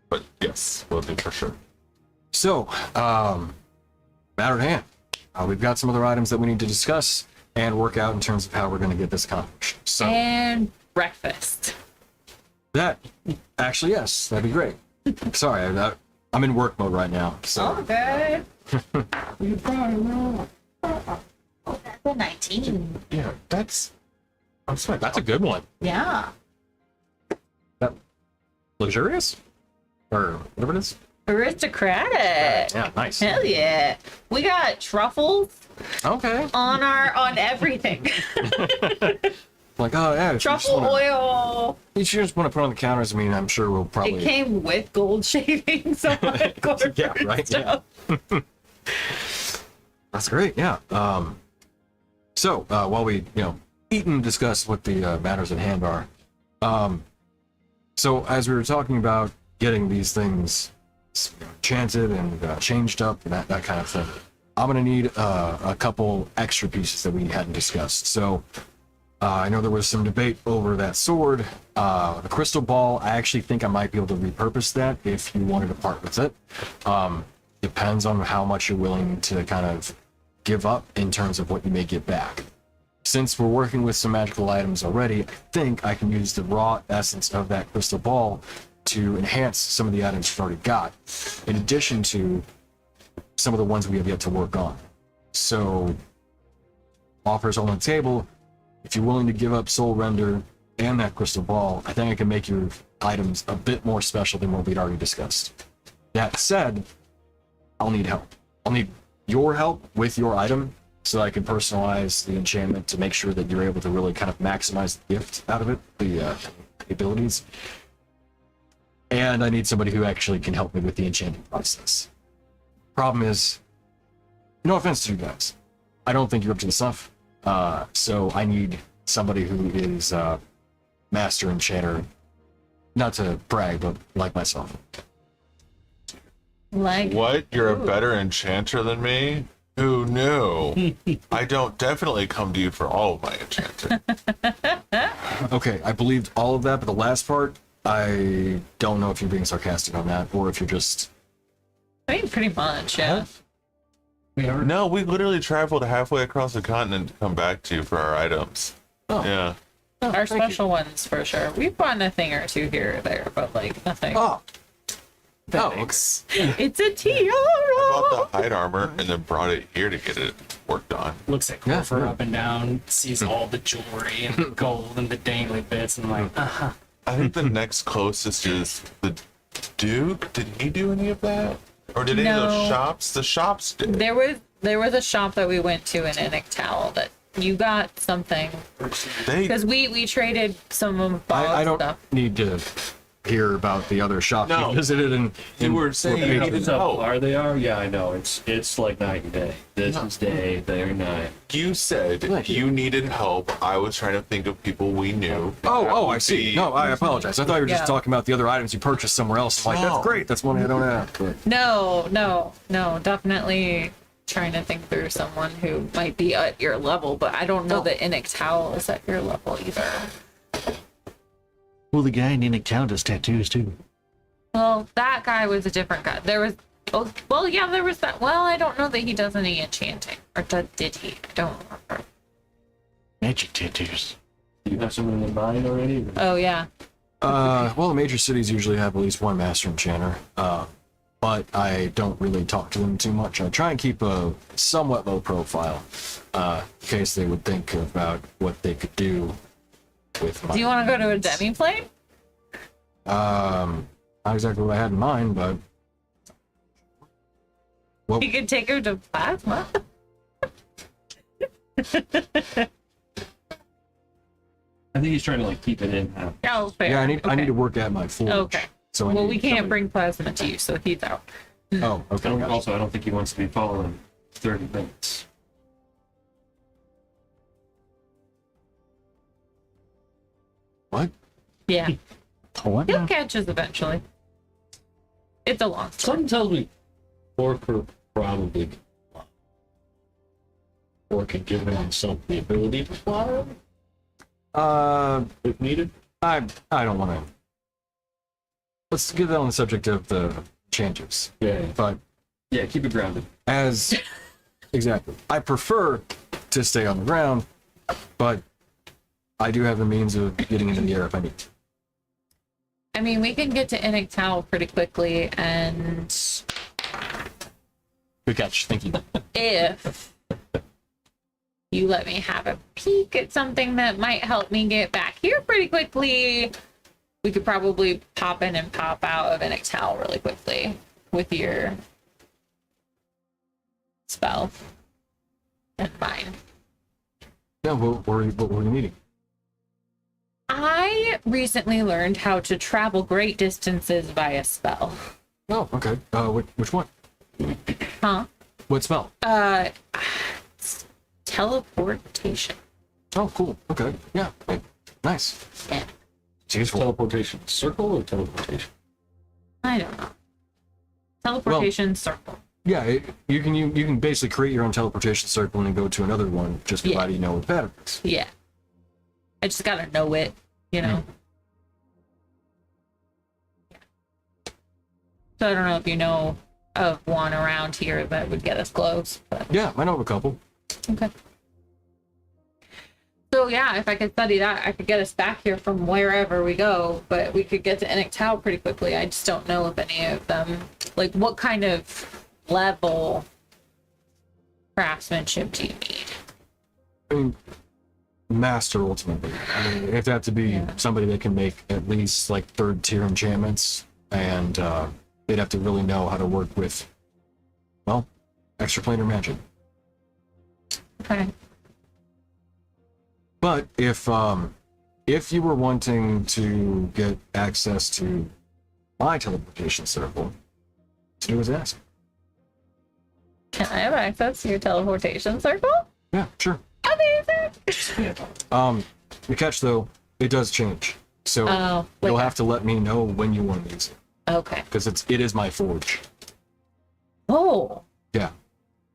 But yes, we'll do for sure. So, matter at hand. We've got some other items that we need to discuss and work out in terms of how we're going to get this accomplished. So And breakfast. that, actually, yes, that'd be great. Sorry, I'm in work mode right now. So Okay. You probably know. That's a 19. Yeah, that's... I'm sorry. that's a good one. Yeah. That luxurious, or whatever it is. Aristocratic. Yeah, nice. Hell yeah. We got truffles Okay. on everything. Like, oh yeah. if you just Truffle wanna- oil. If you just want to put on the counters, I mean, I'm sure we'll It probably. came with gold shavings on my Yeah, right, yeah. stuff. That's great. Yeah. So while we eat and discuss what the matters at hand are, so as we were talking about getting these things enchanted and changed up and that kind of thing, I'm gonna need a couple extra pieces that we hadn't discussed. So I know there was some debate over that sword. The crystal ball, I actually think I might be able to repurpose that if you wanted to part with it. Depends on how much you're willing to kind of give up in terms of what you may get back. since we're working with some magical items already, I think I can use the raw essence of that crystal ball to enhance some of the items we've already got, in addition to some of the ones we have yet to work on. So, offers on the table. If you're willing to give up Soul Render and that crystal ball, I think I can make your items a bit more special than what we'd already discussed. That said, I'll need help. I'll need your help with your item so I can personalize the enchantment to make sure that you're able to really kind of maximize the gift out of it, the abilities. And I need somebody who actually can help me with the enchanting process. Problem is, no offense to you guys, I don't think you're up to the snuff. So I need somebody who is master enchanter, not to brag, but like myself. Like What? You're a better enchanter than me? Who knew? I don't definitely come to you for all of my enchanting. Okay, I believed all of that, but the last part, I don't know if you're being sarcastic on that or if you're just... I mean, pretty much, yeah. No, we literally traveled halfway across the continent to come back to you for our items. Oh. Yeah. Our special ones for sure. We've bought a thing or two here or there, but like nothing. Oh! Thanks. It's a tiara. I bought the hide armor and then brought it here to get it worked on. Looks at Yeah, Corfer yeah. up and down, sees all the jewelry and the gold and the dangly bits, and like, I think the next closest is the Duke. Did he do any of that? Or did any of those No. shops? The shops did. There was a shop that we went to in Inictal that you got something They because we traded some of Bob's I don't stuff. need to hear about the other shop No. you visited and You were saying you patrons. needed help. Are they are? Yeah, I know. It's like night and day. This is day, they're night. You said Thank you. you needed help. I was trying to think of people we knew. Oh, That I see. would be- No, I apologize. I thought you were just Yeah. talking about the other items you purchased somewhere else. I'm like, No. that's great. That's money I don't have. But No. Definitely trying to think through someone who might be at your level, but I don't know that Inictal is at your level either. Well, the guy in Inictal does tattoos too. Well, that guy was a different guy. There was, well, yeah, there was that. Well, I don't know that he does any enchanting, or did he? I don't remember. Magic tattoos. Do you have someone in mind already? Oh yeah, well, the major cities usually have at least one master enchanter, but I don't really talk to them too much. I try and keep a somewhat low profile, in case they would think about what they could do with my... do you want to go to a demi-plane? Not exactly what I had in mind, but... Well, You could take her to plasma. I think he's trying to like keep it in half. Oh, fair. yeah, I need Okay. to work at my forge. Okay. So I Well, need we can't somebody- bring plasma to you, so he's out. Oh, okay. gotcha. Also, I don't think he wants to be following 30 minutes. What? Yeah, What he'll now? catch us eventually. It's a long story. Something tells me Orker probably can fly. Or can give him himself the ability to fly if needed. I don't want to... Let's get on the subject of the changes. Yeah. But Yeah, keep it grounded. as... Exactly. I prefer to stay on the ground, but I do have the means of getting into the air if I need to. I mean, we can get to Inictal pretty quickly, and Good catch. Thank you. if you let me have a peek at something that might help me get back here pretty quickly, we could probably pop in and pop out of Inictal really quickly with your spell and mine. Yeah, what were you needing? I recently learned how to travel great distances via spell. Oh, okay. Which one? Huh? What spell? It's teleportation. Oh, cool. Okay. Yeah. Hey, nice. Yeah. It's useful. Teleportation circle or teleportation? I don't know. Teleportation circle. Yeah, you can basically create your own teleportation circle and then go to another one, just Yeah. provided you know what the pattern is. Yeah. I just gotta know it, you know? So I don't know if you know of one around here that would get us close. But Yeah, I know of a couple. okay. So yeah, if I could study that, I could get us back here from wherever we go, but we could get to Inuktau pretty quickly. I just don't know if any of them, like, what kind of level craftsmanship do you need? I mean, master ultimately. I mean, it'd have to be somebody that can make at least like 3rd tier enchantments, and they'd have to really know how to work with, well, extraplanar magic. Okay. But if you were wanting to get access to my teleportation circle, to do is ask. Can I have access to your teleportation circle? Yeah, sure. Amazing. The catch though, it does change. So Oh, you'll like- have to let me know when you want to use it, Okay. because it is my forge. Oh, Yeah,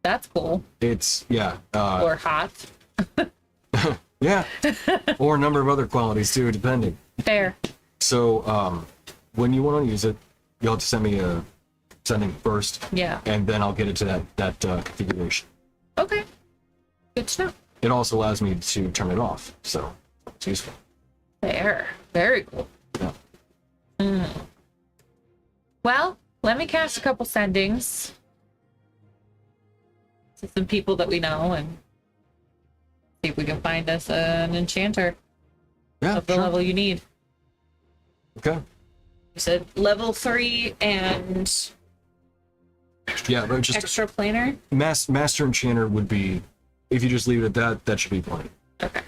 that's cool. it's Or hot. yeah, or a number of other qualities too, depending. Fair. So when you want to use it, you'll have to send me a sending first, Yeah. and then I'll get it to that configuration. Okay. Good to know. It also allows me to turn it off, so it's useful. Fair. Very cool. Yeah. Well, let me cast a couple sendings to some people that we know and see if we can find us an enchanter Yeah, of the sure. level you need. Okay. You said level 3 and Yeah, but just extra planar? master enchanter would be, if you just leave it at that, that should be plenty. Okay.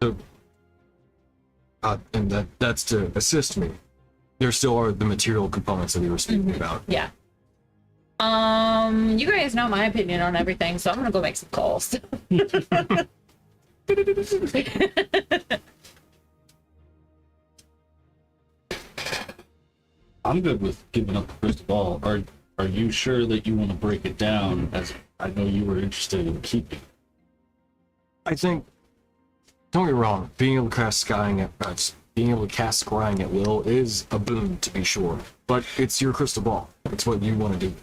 So, and that's to assist me. There still are the material components that we were speaking about. Yeah. You guys know my opinion on everything, so I'm gonna go make some calls. I'm good with giving up the crystal ball. Are you sure that you want to break it down? As I know you were interested in keeping. I think, don't get me wrong, being able to cast scrying at will is a boon, to be sure. But it's your crystal ball. It's what you want to do.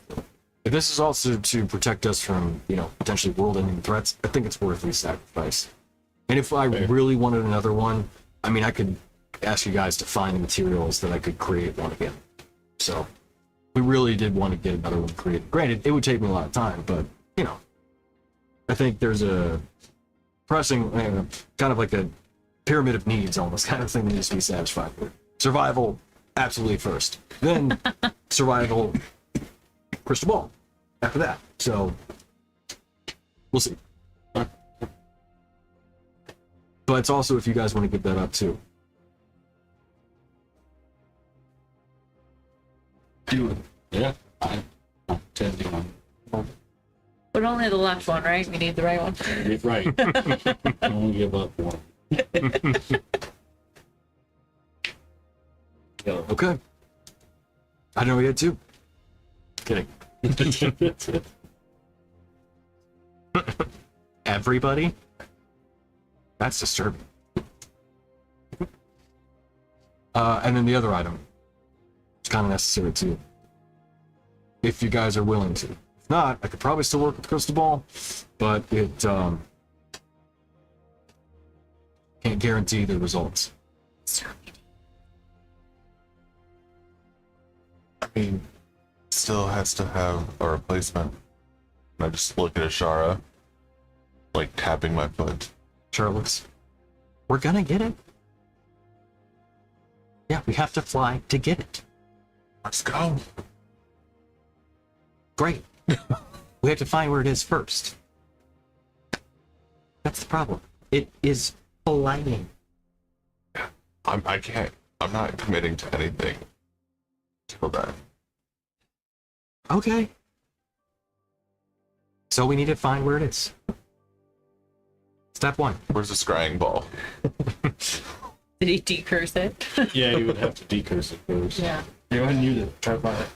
If this is also to protect us from, potentially world-ending threats, I think it's worth the sacrifice. And if I really wanted another one, I mean, I could ask you guys to find the materials that I could create one again. So, we really did want to get another one created. Granted, it would take me a lot of time, but, I think there's a pressing, kind of like a pyramid of needs almost kind of thing that needs to be satisfied with. Survival, absolutely first. Then, survival, crystal ball after that. So, we'll see. But it's also if you guys want to give that up too. Do it. Yeah. I'm intending on. But only the last one, right? We need the right one. You're right. Don't give up one. Yo, Okay. I know we had two. Kidding. Everybody? That's disturbing. And then the other item. It's kind of necessary too. If you guys are willing to. If not, I could probably still work with Crystal Ball, but it can't guarantee the results. I mean, still has to have a replacement. I just look at Ashara, like tapping my foot. Charlotte, we're gonna get it. Yeah, we have to fly to get it. Let's go. Great. We have to find where it is first. That's the problem. It is flying. I can't. I'm not committing to anything till then. Okay. So we need to find where it is. Step one. Where's the scrying ball? Did he decurse it? Yeah, you would have to decurse it first. Yeah. you and you to try to find it.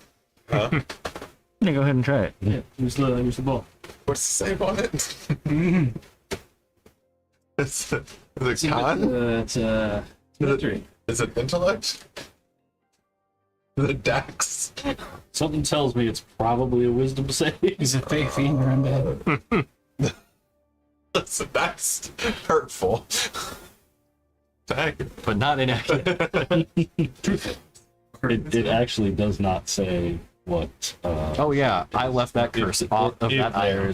Huh? Yeah, go ahead and try it. Yeah, use the ball. What's the save on it? is it con? It's victory. Is it intellect? Is it dex? Something tells me it's probably a wisdom save. He's a fake fiend or undead. Listen, that's hurtful. Dang. But not inaccurate. It actually does not say what. Oh yeah, I left that curse off of that iron.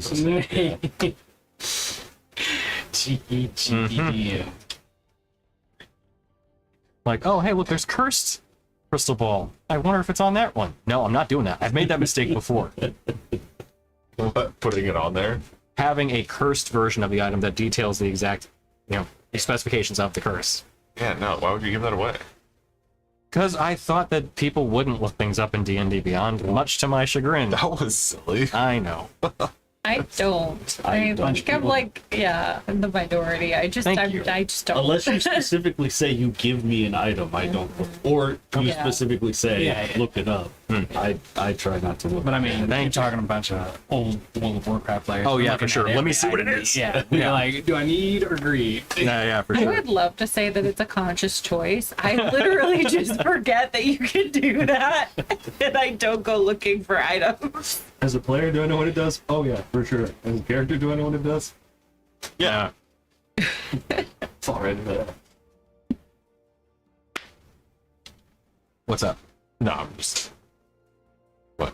Like, oh hey, look, there's cursed crystal ball. I wonder if it's on that one. No, I'm not doing that. I've made that mistake before. What, putting it on there? Having a cursed version of the item that details the exact, specifications of the curse. Yeah, no. Why would you give that away? Because I thought that people wouldn't look things up in D&D Beyond, much to my chagrin. That was silly. I know. I don't. I bunch think I'm people- like, in the minority. I just Thank you. just don't. Unless you specifically say you give me an item, I don't. Or you Yeah. specifically say Yeah, yeah. look it up. I try not to look. But I mean, Thank you're you. talking a bunch of old World of Warcraft players. Oh, They're yeah, looking for sure. at Let me every see what it item. is. Yeah, yeah. Like, do I need or greed? Yeah, for I sure. would love to say that it's a conscious choice. I literally just forget that you can do that, and I don't go looking for items. As a player, do I know what it does? Oh yeah, for sure. As a character, do I know what it does? Yeah. It's already there. What's up? No, I'm just. What?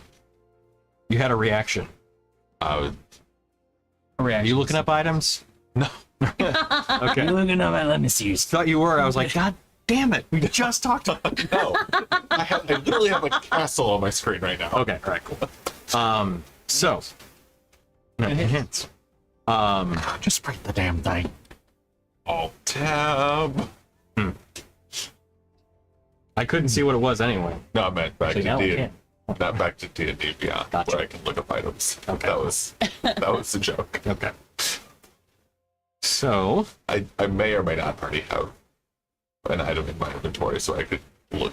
You had a reaction. I would. Are you looking up items? No. Okay. You're looking up. Let me see. Thought you were. I was like, God damn it. We just talked about. No. I literally have a castle on my screen right now. Okay, all right, cool. So. No, hints. Just write the damn thing. Alt tab. I couldn't see what it was anyway. No, I meant back Actually, now I to can. D&D. Not back to D&D Beyond, Gotcha. where I can look up items. Okay. That was the joke. Okay. So, I may or may not already have an item in my inventory, so I could read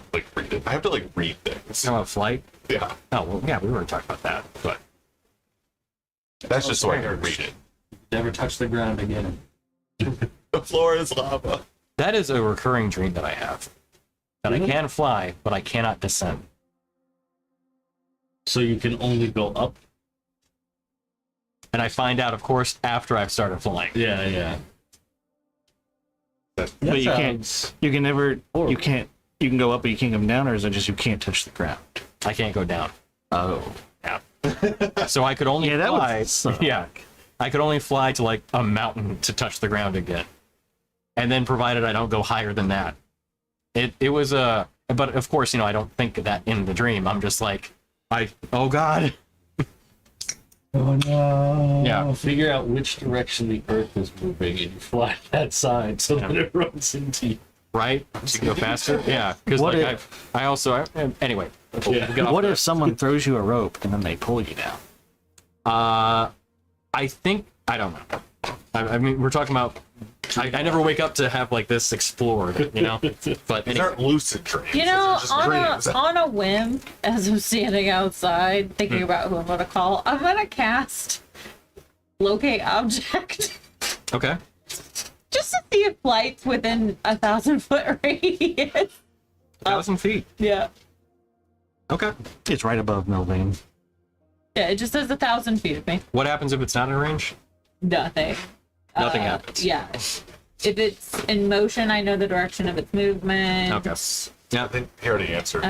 it. I have to read things. how about flight? Yeah, Oh, well, yeah, we were talking about that, but that's just so I can read it. Never touch the ground again. The floor is lava. that is a recurring dream that I have. That I can fly, but I cannot descend. So you can only go up. And I find out, of course, after I've started flying. Yeah, yeah. But you can't. You can never. You can't. You can go up, but you can't come down, or is it just you can't touch the ground? I can't go down. Oh. Yeah. So I could only Yeah, that would fly. suck. Yeah. I could only fly to a mountain to touch the ground again. And then provided I don't go higher than that. It was but of course, I don't think of that in the dream. I'm just like, oh God. Oh no. Yeah. Figure out which direction the Earth is moving and you fly that side so that it runs into you. Right? To go faster? Yeah. Because What anyway. Yeah. Get off What that. if someone throws you a rope and then they pull you down? I think I don't know. I mean, we're talking about. I never wake up to have this explored, But These anyway, aren't lucid dreams. You know, These are just dreams. on a whim, as I'm standing outside thinking about who I'm gonna call, I'm gonna cast locate object okay. just to see if flight's within 1,000-foot radius. 1,000 feet. Yeah, Okay. It's right above Milvaen. yeah. It just says 1,000 feet of me. What happens if it's not in range? Nothing. Nothing happens. Yeah. If it's in motion, I know the direction of its movement. Okay. Yeah. I think he already answered.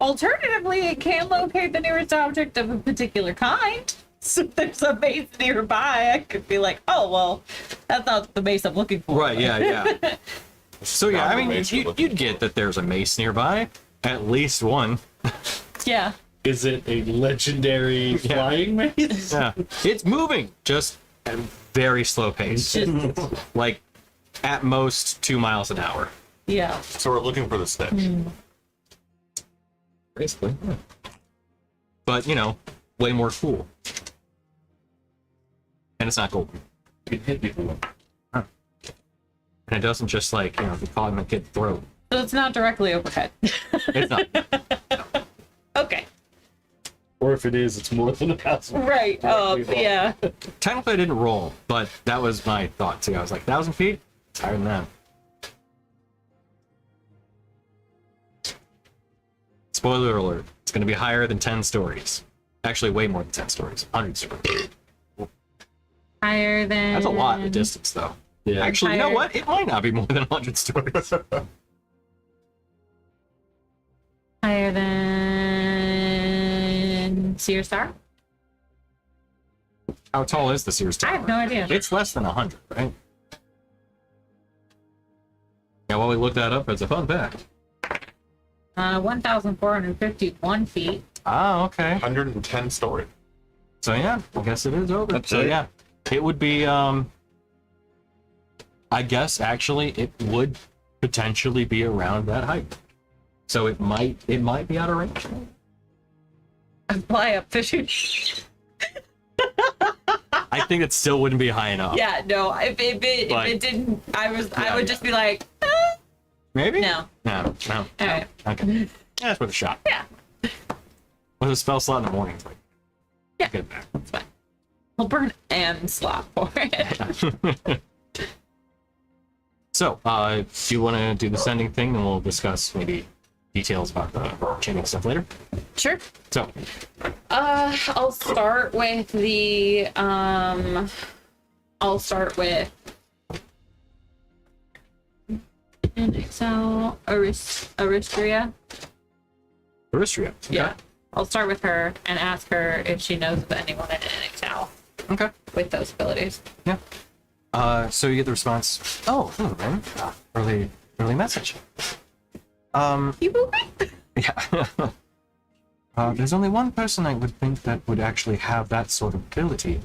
Alternatively, it can locate the nearest object of a particular kind. So if there's a base nearby, I could be like, oh, well, that's not the base I'm looking for. Right. Yeah. So yeah, Not I the mean, mace you're looking you'd get that there's a mace nearby, at least one. Yeah. Is it a legendary flying maze? Yeah. It's moving, just at a very slow pace, Just, at most 2 miles an hour. yeah. So we're looking for the snitch. Basically. Yeah. But way more cool. And it's not golden. You can hit people. And it doesn't just you call him a kid throat. So it's not directly overhead. It's not. Okay. Or if it is, it's more than 1,000. Right. Yeah. Technically, I didn't roll, but that was my thought too. I was like, 1,000 feet? It's higher than that. Spoiler alert. It's going to be higher than 10 stories. Actually, way more than 10 stories. 100 stories. Higher than. That's a lot of distance, though. Yeah. Actually, you know Higher. what? It might not be more than 100 stories. Higher than Sears Tower? How tall is the Sears Tower? I have no idea. It's less than 100, right? Yeah, while we look that up, it's a fun fact. 1,451 feet. Ah, okay. 110 story. So yeah, I guess it is over. That's so it? yeah, it would be. I guess actually it would potentially be around that height. So it might be out of range. Fly up fishing. I think it still wouldn't be high enough. Yeah, no. If it didn't, I would just be like, Maybe. no. No. All right. Okay. Yeah, that's worth a shot. Yeah. With a spell slot in the morning, it's like. Yeah. Good back. It's fine. We'll burn and slot for it. So, do you want to do the sending thing, and we'll discuss maybe details about the chaining stuff later? Sure. So, I'll start with the in Excel Aristria. Aristria. Yeah. I'll start with her and ask her if she knows of anyone in Excel Okay. with those abilities. Yeah. So you get the response. Oh, hello, man. Early message. You moving? Yeah. There's only one person I would think that would actually have that sort of ability.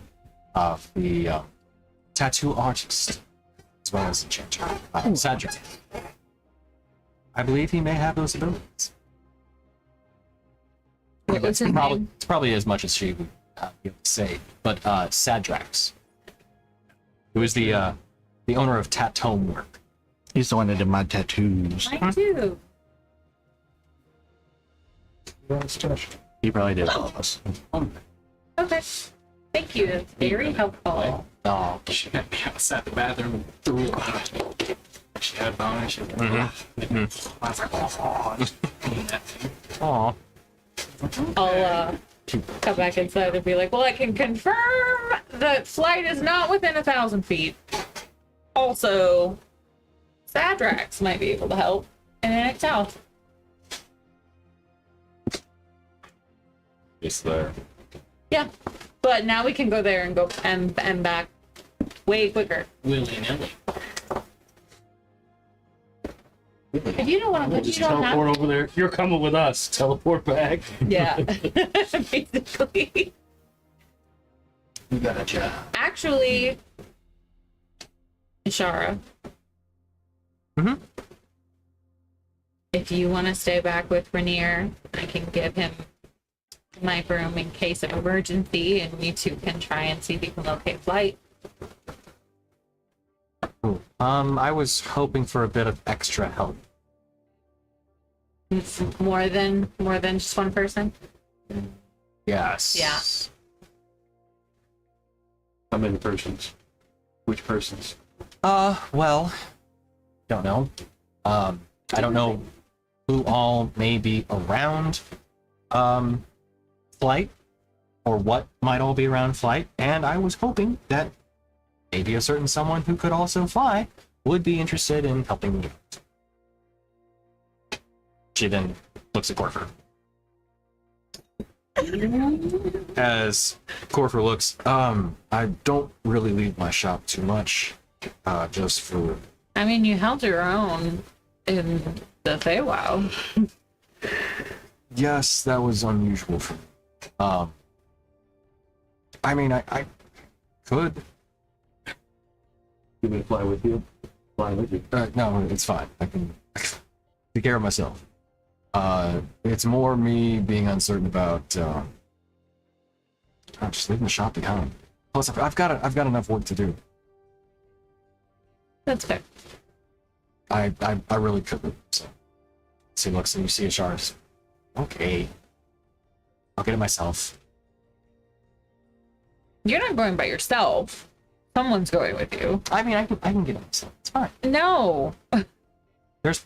The tattoo artist, as well as the enchanter, Sadra. I believe he may have those abilities. What was his name? It's probably as much as she would be able to say. But Sadrax, who is the owner of Tat Homework. He's the one that did my tattoos. Mine too. He probably did all of us. Okay. Thank you. That's very helpful. Oh, She had me outside the bathroom and threw it. She had a bonus. She was like, I was like, oh, that thing. aw. I'll come back inside and be like, well, I can confirm that flight is not within 1,000 feet. Also, Sadrax might be able to help in an Excel. It's there. Yeah, but now we can go there and go and back way quicker. Willy-nilly. If you don't want to, We'll but you just don't teleport have. over there. You're coming with us. Teleport back. Yeah, basically. You got a job. Actually, Ishara. Mhm. If you want to stay back with Rainier, I can give him my room in case of emergency, and you two can try and see if you can locate flight. Ooh. I was hoping for a bit of extra help. It's more than just one person. Yes. Yeah. How many persons? Which persons? Well, don't know. I don't know who all may be around flight, or what might all be around flight, and I was hoping that maybe a certain someone who could also fly would be interested in helping me. She then looks at Corfer. As Corfer looks, I don't really leave my shop too much, just for... I mean, you held your own in the Feywild. Yes, that was unusual for me. I mean, I could. You may fly with you. Fly with you. No, it's fine. I can take care of myself. It's more me being uncertain about, just leaving the shop behind. Plus, I've got enough work to do. That's fair. I really couldn't. So So he looks and you see Ashara's. Okay. I'll get it myself. You're not going by yourself. Someone's going with you. I mean, I can get it myself. It's fine. No. There's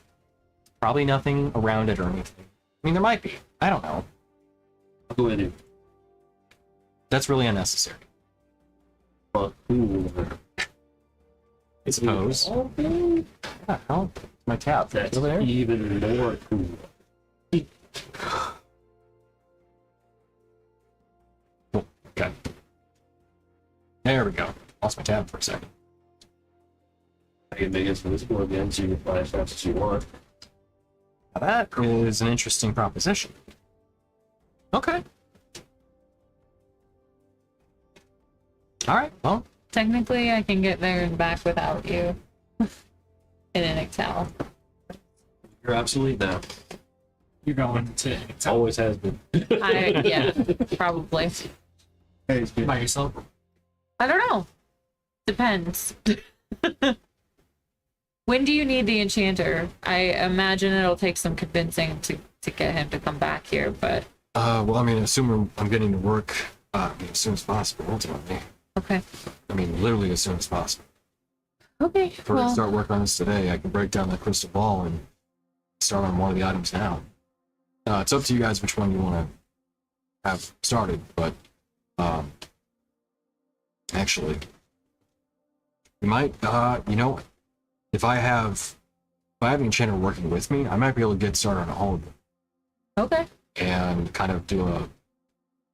probably nothing around it or anything. I mean, there might be. I don't know. I'll go with you. That's really unnecessary. But cool. I suppose. Okay. Yeah, hell, my tab. That's Over there. even more cool. Cool. Okay. There we go. Lost my tab for a second. I can make it visible again so you can fly as fast as you want. Now that is an interesting proposition. Okay. All right. Well, Technically, I can get there and back without you. In an Excel. You're absolutely down. You're going to Always has been. Yeah, probably. by yourself. I don't know. Depends. When do you need the enchanter? I imagine it'll take some convincing to get him to come back here, but well, I mean, assuming I'm getting to work as soon as possible, ultimately. okay. I mean, literally as soon as possible. Okay. If we're going to start work on this today, I can break down that crystal ball and start on one of the items now. It's up to you guys which one you want to have started, but actually, you might, you know, if I have an enchanter working with me, I might be able to get started on all of them Okay. and kind of do a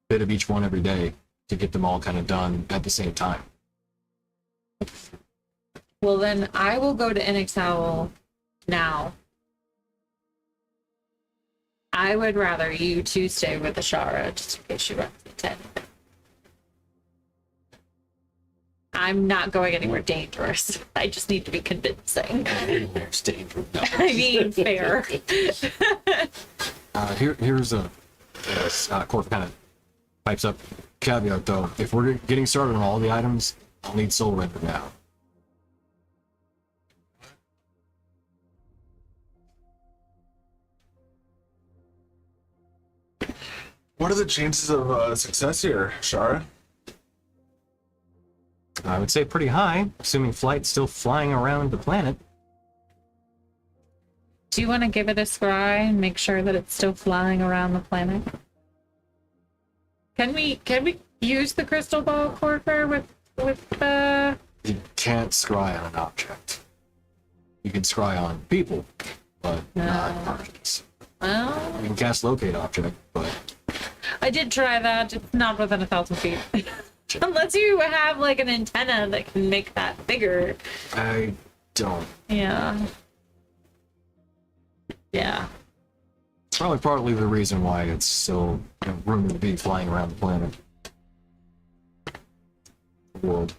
bit of each one every day to get them all kind of done at the same time. Well, then I will go to Inexowl now. I would rather you two stay with Ashara just in case she runs into anything. I'm not going anywhere dangerous. I just need to be convincing. There's danger. No. I mean, fair. Here's a Corp kind of pipes up caveat though. If we're getting started on all the items, I'll need soul render now. What are the chances of success here, Shara? I would say pretty high, assuming flight's still flying around the planet. Do you want to give it a scry and make sure that it's still flying around the planet? Can we use the crystal ball, Corker, with the? You can't scry on an object. You can scry on people, but not objects. Well, You can cast locate object, but I did try that. It's not within 1,000 feet. Unless you have like an antenna that can make that bigger. I don't. Yeah. Yeah. Probably partly the reason why it's still rumored to be flying around the planet. World.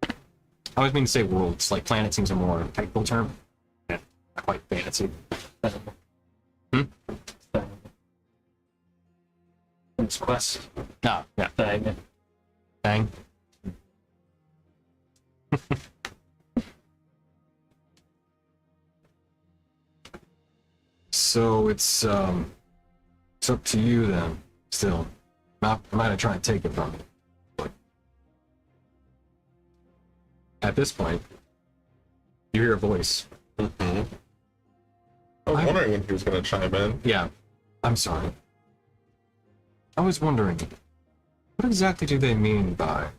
I always mean to say world. It's like planet seems a more technical term. Yeah, not quite fancy. It's quest. Nah, yeah. Thing. Bang. So it's up to you then. Still, I'm not gonna try and take it from you, but at this point, you hear a voice. I was wondering when he was going to chime in. Yeah, I'm sorry. I was wondering, what exactly do they mean by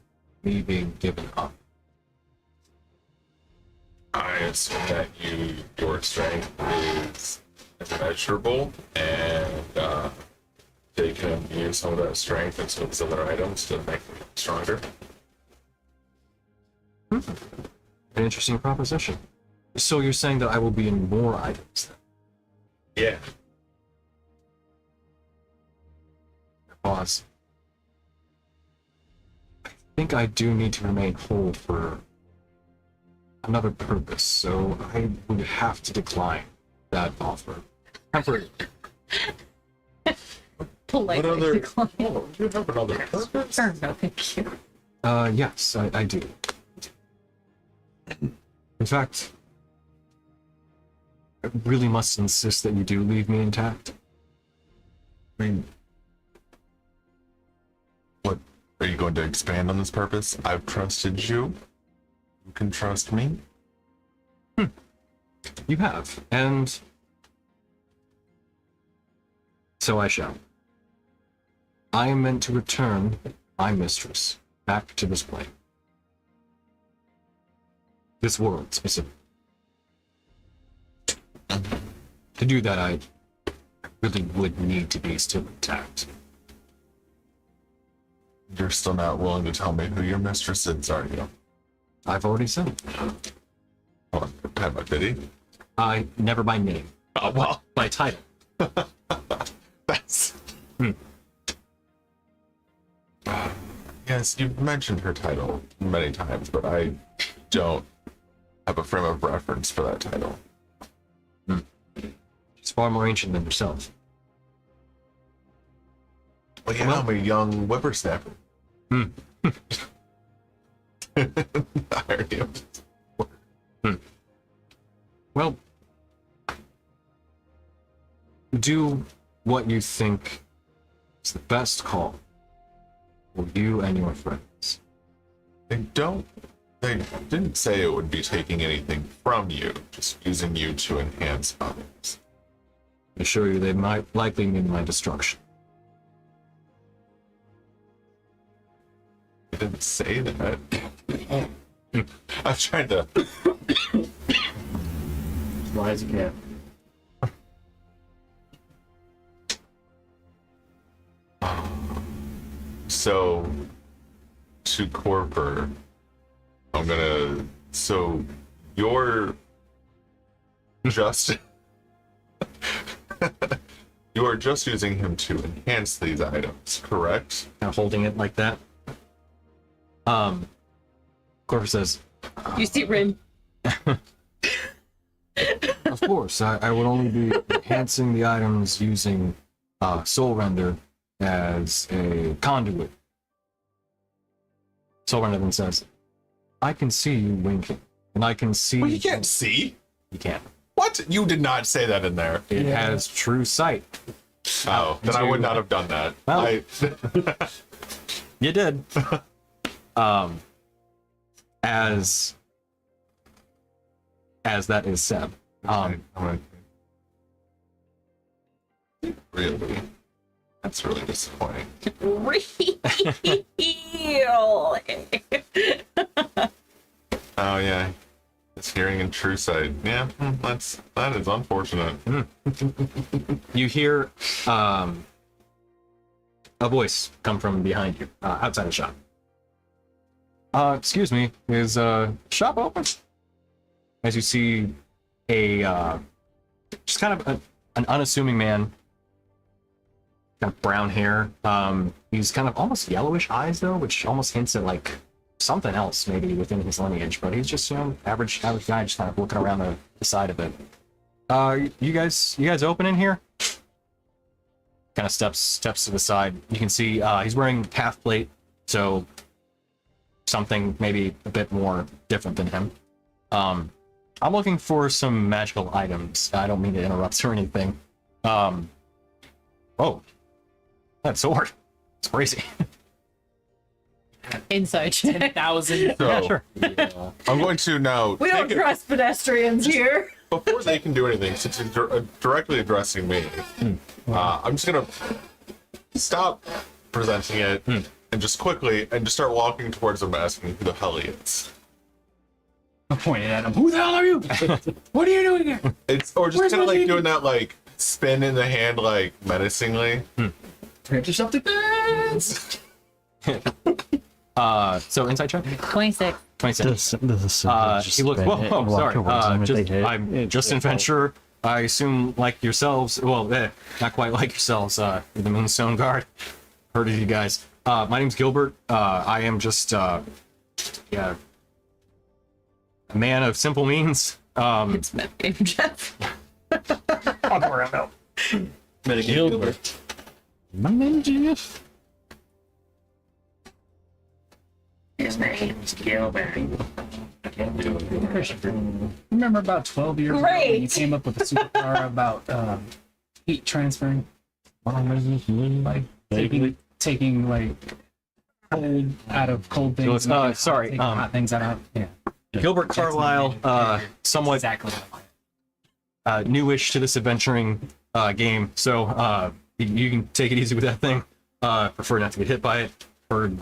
me being given up? I assume that your strength is immeasurable, and they can use some of that strength and some of these other items to make them stronger. An interesting proposition. So you're saying that I will be in more items then? Yeah. Pause. I think I do need to remain whole for another purpose, so I would have to decline that offer. Temporarily. Politely What other? decline. Oh, you have another purpose? Or no, thank you. Yes, I do. In fact, I really must insist that you do leave me intact. I mean, what are you going to expand on this purpose? I've trusted you. You can trust me. You have, and so I shall. I am meant to return my mistress back to this plane. This world, specifically. To do that, I really would need to be still intact. You're still not willing to tell me who your mistress is, are you? I've already said. Hold on, pat my pity. I never by name. Oh, well, By title. that's... Yes, you've mentioned her title many times, but I don't have a frame of reference for that title. She's far more ancient than yourself. Well, yeah, I'm a young whippersnapper. Irony of Well, do what you think is the best call for you and your friends. They didn't say it would be taking anything from you, just using you to enhance others. I assure you they might likely mean my destruction. They didn't say that. I'm trying to... Why is it cat? So, to Corper, I'm gonna... So, you're just... You are just using him to enhance these items, correct? Kind of holding it like that. Corver says, You see Rin. of course, I would only be enhancing the items using Soul Render as a conduit. Soul Render then says, I can see you winking, and I can see... Well, you can't see. You can't. What? You did not say that in there. It has true sight. Oh, then I would not have done that. Well- You did. As that is said. Really? That's really disappointing. Really? Oh yeah, it's hearing and true sight. Yeah, that is unfortunate. You hear a voice come from behind you, outside the shop. Excuse me, is shop open? As you see a just kind of an unassuming man, got brown hair. He's kind of almost yellowish eyes though, which almost hints at like something else maybe within his lineage. But he's just average guy, just kind of looking around the side of it. You guys open in here? Kind of steps to the side. You can see he's wearing half plate, so something maybe a bit more different than him. I'm looking for some magical items. I don't mean to interrupt or anything. Oh, that sword. It's crazy. Inside check. 10,000. So, Yeah, sure. I'm going to now We don't take it trust pedestrians here. before they can do anything, since it's directly addressing me. I'm just gonna stop presenting it and just quickly and just start walking towards him, asking who the hell he is. I pointed at him. Who the hell are you? What are you doing here? It's or just Where's kind of my like lady? doing that like spin in the hand like menacingly. Grab yourself to dance. So inside check. 26. 26. He He looks. Whoa, sorry. I'm just adventurer. I assume like yourselves. Well, not quite like yourselves. You're the Moonstone Guard. Heard of you guys. My name's Gilbert. I am just a man of simple means. It's metagame, Jeff. I'll go around now. Gilbert. My name Jeff. His name's Gilbert. can't do it. Remember about 12 years ago when you Great. came up with a superpower about heat transferring? Like taking like cold out of cold things. So, and making sorry, taking hot things out of yeah. Gilbert Carlisle, somewhat Exactly. newish to this adventuring game, so you can take it easy with that thing. Prefer not to get hit by it. Heard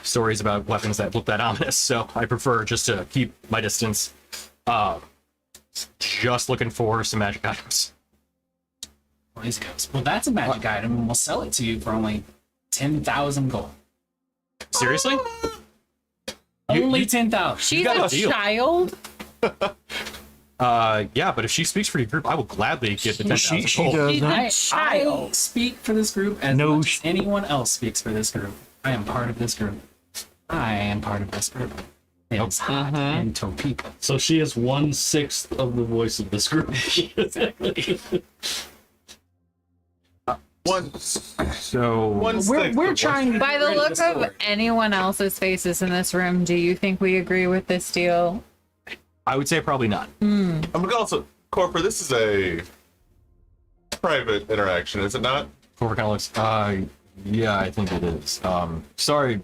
stories about weapons that look that ominous, so I prefer just to keep my distance. Just looking for some magic items. Always goes. Well, that's a magic item, and we'll sell it to you for only 10,000 gold. Seriously? Only 10,000. She's got a a deal. child. Yeah, but if she speaks for your group, I will gladly give the 10,000 she gold. does. She's a I child. speak for this group as No, much as anyone else speaks for this group. I am part of this group. I am part of this group. It's hot and Topeka. So she is 1/6 of the voice of this group. So We're trying to By get the rid look this of sword. anyone else's faces in this room, do you think we agree with this deal? I would say probably not. I'm gonna also, Corporate, this is a private interaction, is it not? Corver kind of looks. Yeah, I think it is. Sorry,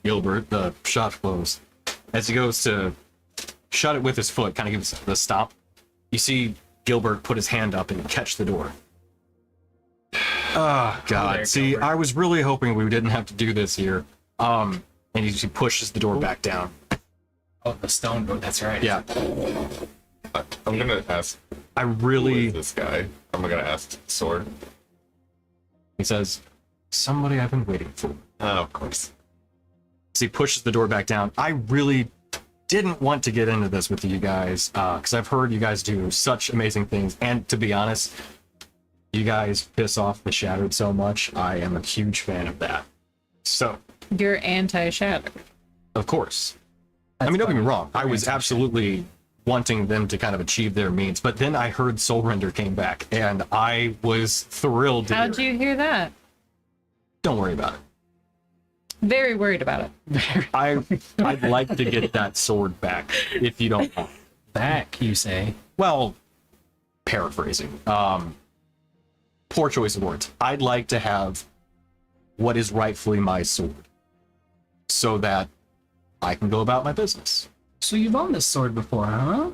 Gilbert. The shop's closed. As he goes to shut it with his foot, kind of gives the stop. You see Gilbert put his hand up and catch the door. Oh God! there, See, Gilbert. I was really hoping we didn't have to do this here. And he pushes the door back down. Oh, the stone door. That's right. Yeah, I'm gonna ask, I who really. is this guy? I'm gonna ask Sword. He says, "Somebody I've been waiting for." Oh, of course. As he pushes the door back down, I really didn't want to get into this with you guys because I've heard you guys do such amazing things, and to be honest, you guys piss off the Shattered so much. I am a huge fan of that. So, You're anti-shattered. of course, I mean, don't get me wrong. I was absolutely wanting them to kind of achieve their means, but then I heard Soul Render came back, and I was thrilled to How'd hear it. you hear that? Don't worry about it. Very worried about it. I'd like to get that sword back, if you don't mind. Back, you say? Well, paraphrasing. Poor choice of words. I'd like to have what is rightfully my sword, so that I can go about my business So you've owned this sword before, huh?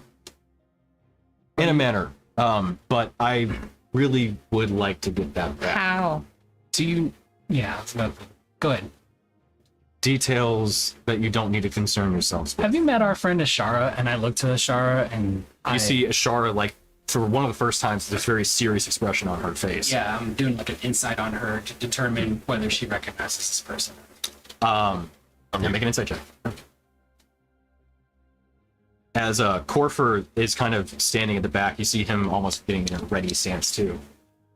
in a manner. But I really would like to get that back. How? Do you? Yeah, I was about to. Go ahead. Details that you don't need to concern yourselves with. Have you met our friend Ashara? And I look to Ashara, and You see Ashara, like, for one of the first times, this very serious expression on her face. Yeah, I'm doing like an insight on her to determine whether she recognizes this person. Yeah, make an insight check. As Corfer is kind of standing at the back, you see him almost getting in a ready stance too.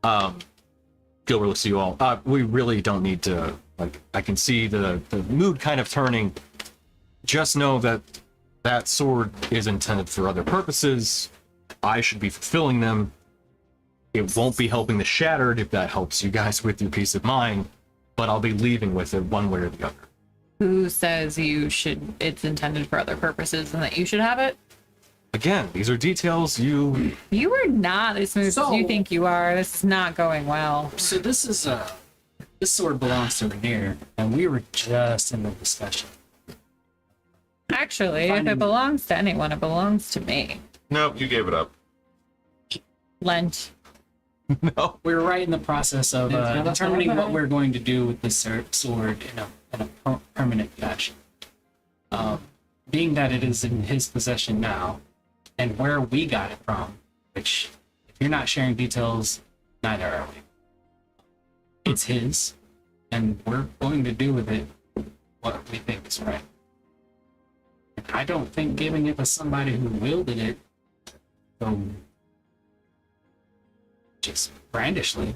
Gilbert looks at you all. We really don't need to, like, I can see the mood kind of turning. Just know that that sword is intended for other purposes. I should be fulfilling them. It won't be helping the Shattered if that helps you guys with your peace of mind, but I'll be leaving with it one way or the other. Who says it's intended for other purposes and that you should have it? Again, these are details you... You are not as smooth as So- you think you are. This is not going well. So this is this sword belongs to Rainier, and we were just in the discussion. Actually, if it belongs to anyone, it belongs to me. Nope, you gave it up. Lent. We were right in the process of determining what we're going to do with this sword in a permanent fashion. Being that it is in his possession now, and where we got it from, which, if you're not sharing details, neither are we. It's his, and we're going to do with it what we think is right. And I don't think giving it to somebody who wielded it so just brandishly.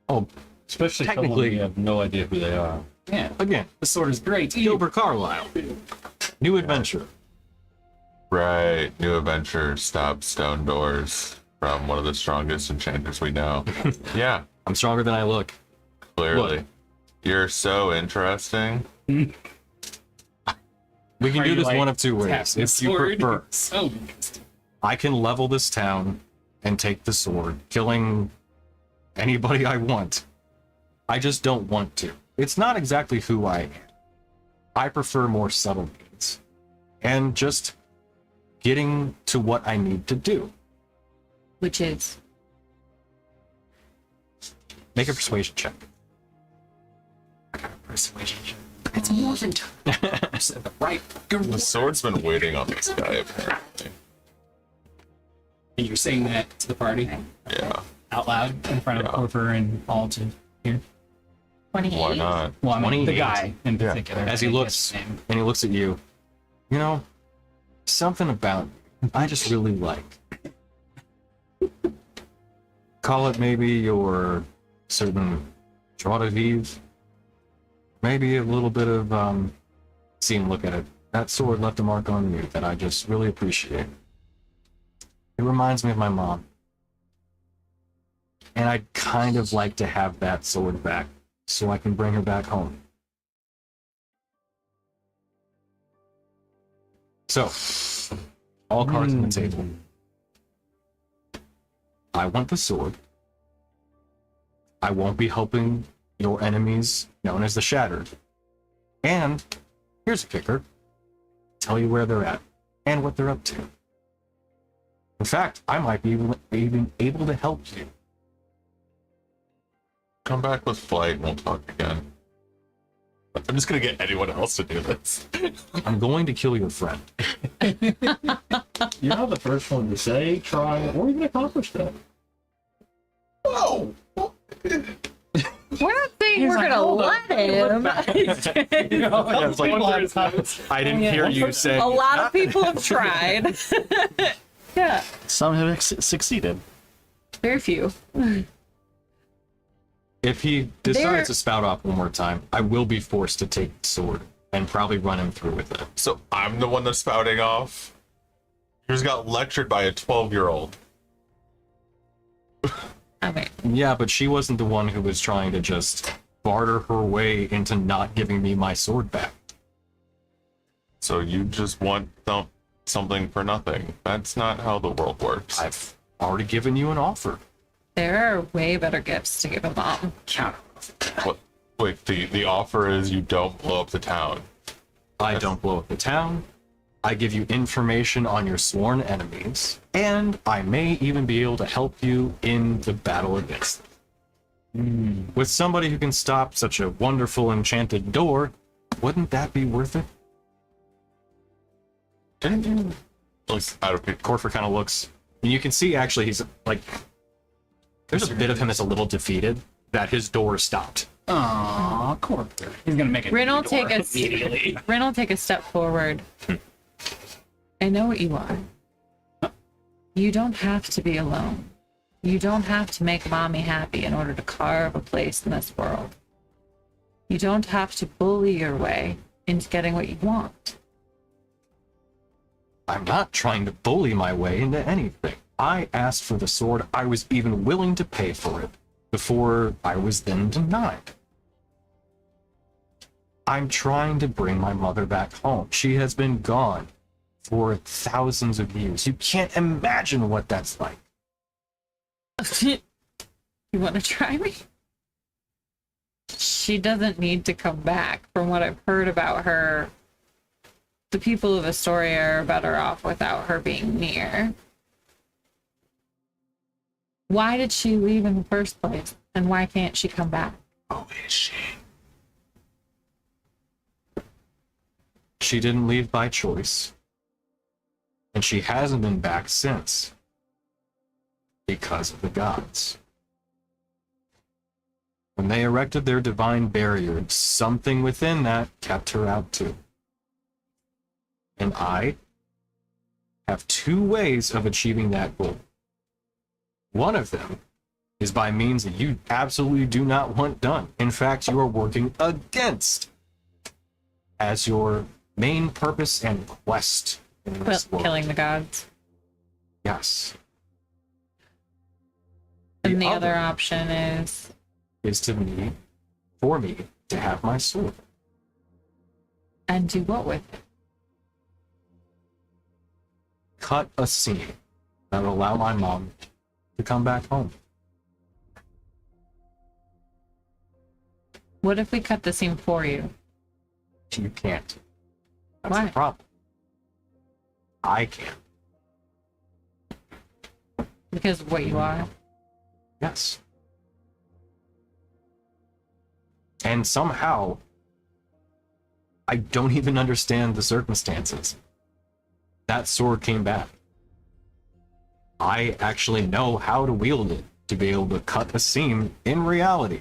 Oh, Especially someone Technically- we have no idea who they are. Yeah, again, the sword is great. Gilbert Carlisle. New adventure. Right, new adventure, stop stone doors from one of the strongest enchanters we know. Yeah, I'm stronger than I look. clearly. Look. You're so interesting. We can Are do you, this like, one of two ways. tapping the If you sword? prefer, So interesting. I can level this town and take the sword, killing anybody I want. I just don't want to. It's not exactly who I am. I prefer more subtle means. And just getting to what I need to do. Which is Make a persuasion check. Persuasion. It's morphin time. Said the right fucking The word. sword's been waiting on this guy, apparently. And you're saying that to the party Yeah, out loud in front of Yeah. Corver and all to hear. 28. why not? Well, I mean, the 28. guy in Yeah. particular. As he I looks guess his name. and he looks at you, you know, something about you I just really like. Call it maybe your certain joie de vivre. Maybe a little bit of see him look at it. That sword left a mark on you that I just really appreciate. It reminds me of my mom. And I'd kind of like to have that sword back so I can bring her back home. So, all cards on the table. I want the sword. I won't be helping your enemies, known as the Shattered. And here's a kicker. Tell you where they're at and what they're up to. In fact, I might be even able to help you. Come back with flight and we'll talk again. I'm just gonna get anyone else to do this. I'm going to kill your friend. You're not the first one to say, try, or even accomplish that. Oh! We're not saying we're like, gonna hold let on. him. Yeah, it's like, I didn't hear you say. A lot of people have tried. Yeah, Some have succeeded. very few. If he decides There- to spout off one more time, I will be forced to take the sword and probably run him through with it. So I'm the one that's spouting off? He just got lectured by a 12-year-old. I mean, Yeah, but she wasn't the one who was trying to just barter her way into not giving me my sword back. So you just want something for nothing. That's not how the world works. I've already given you an offer. there are way better gifts to give a mom. Counter. What? Wait, the offer is you don't blow up the town. I don't blow up the town. I give you information on your sworn enemies, and I may even be able to help you in the battle against them. With somebody who can stop such a wonderful enchanted door, wouldn't that be worth it? Looks out of it. Corfer kind of looks, and you can see actually he's like, there's a bit of him that's a little defeated that his door stopped. Aww, Corver. He's gonna make it. Rin will take a immediately. Rin will take a step forward. I know what you are. You don't have to be alone. You don't have to make mommy happy in order to carve a place in this world. You don't have to bully your way into getting what you want. I'm not trying to bully my way into anything. I asked for the sword. I was even willing to pay for it before I was then denied. I'm trying to bring my mother back home. She has been gone for thousands of years. You can't imagine what that's like. You want to try me? She doesn't need to come back. From what I've heard about her, the people of Istoria are better off without her being near. Why did she leave in the first place? And why can't she come back? Oh, is she? She didn't leave by choice. And she hasn't been back since. Because of the gods. When they erected their divine barrier, something within that kept her out too. And I have two ways of achieving that goal. One of them is by means that you absolutely do not want done. In fact, you are working against as your main purpose and quest in this world. Killing the gods. Yes. And the other option is for me to have my sword. and do what with it? cut a seam that will allow my mom to come back home. What if we cut the seam for you? You can't. That's Why? the problem. I can't. Because of what you are. Yes. And somehow, I don't even understand the circumstances. That sword came back. I actually know how to wield it to be able to cut a seam in reality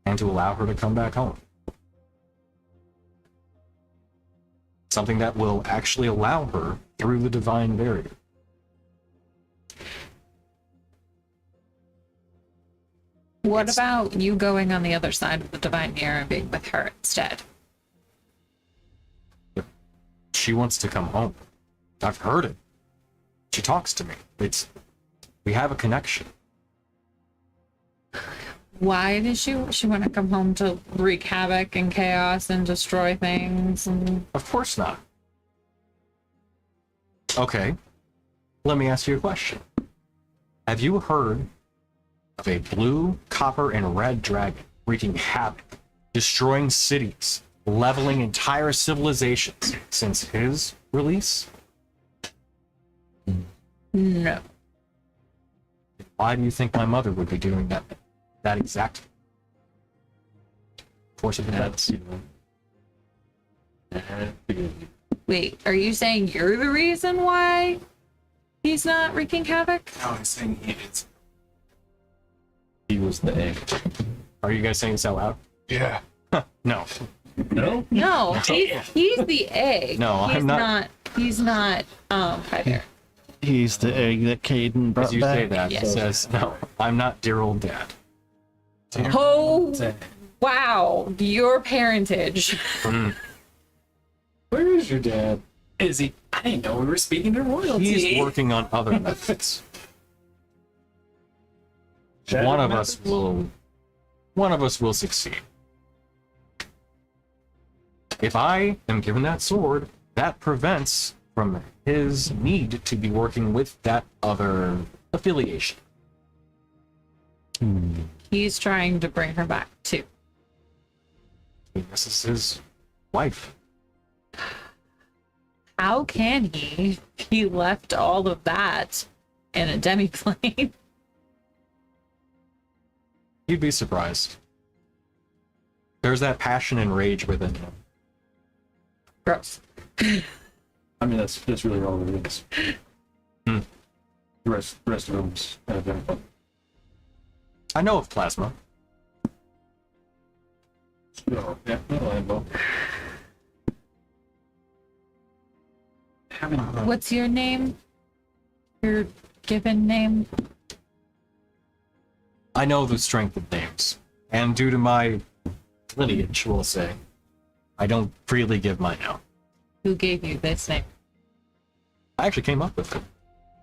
and to allow her to come back home. Something that will actually allow her through the divine barrier. What about you going on the other side of the divine mirror and being with her instead? She wants to come home. I've heard it. She talks to me. We have a connection. Why does she want to come home to wreak havoc and chaos and destroy things? And Of course not. Okay. Let me ask you a question. Have you heard of a blue, copper, and red dragon wreaking havoc, destroying cities, leveling entire civilizations since his release? no. Why do you think my mother would be doing that exact force of events? Wait, are you saying you're the reason why he's not wreaking havoc? No, I'm saying it's He was the egg. Are you guys saying this out loud? Yeah. No. No? No, he's the egg. No, he's I'm not- He's not. Hi there. He's the egg that Caden brought As you back. say that, Yes. it says, no, I'm not dear old dad. Oh, wow, your parentage. Where is your dad? is he? I didn't know we were speaking to royalty. He's working on other methods. One of us will succeed. If I am given that sword, that prevents from his need to be working with that other affiliation. He's trying to bring her back too. This is his wife. How can he? He left all of that in a demiplane. You'd be surprised. There's that passion and rage within him. Gross. I mean, that's really all it is. Hmm. The rest of them's kind of been I know of plasma. no, yeah, no Lambo. What's your name? Your given name? I know the strength of names, and due to my lineage, we'll say, I don't freely give mine out. Who gave you this name? I actually came up with it.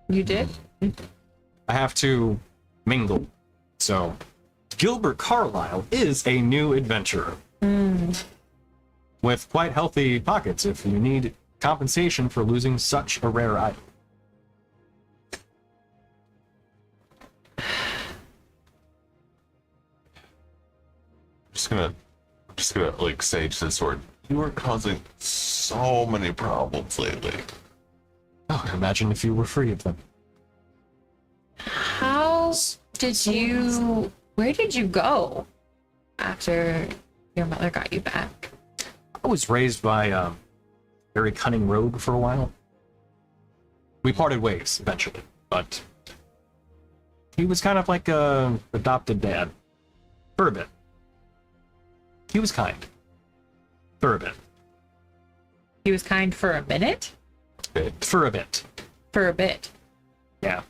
You did? I have to mingle. So, Gilbert Carlyle is a new adventurer. With quite healthy pockets if you need compensation for losing such a rare item. I'm just gonna like sage this sword. You are causing so many problems lately. Oh, imagine if you were free of them. How did you... Where did you go after your mother got you back? I was raised by a very cunning rogue for a while. We parted ways eventually, but he was kind of like a adopted dad for a bit. He was kind for a bit. He was kind for a minute? For a bit. For a bit. Yeah.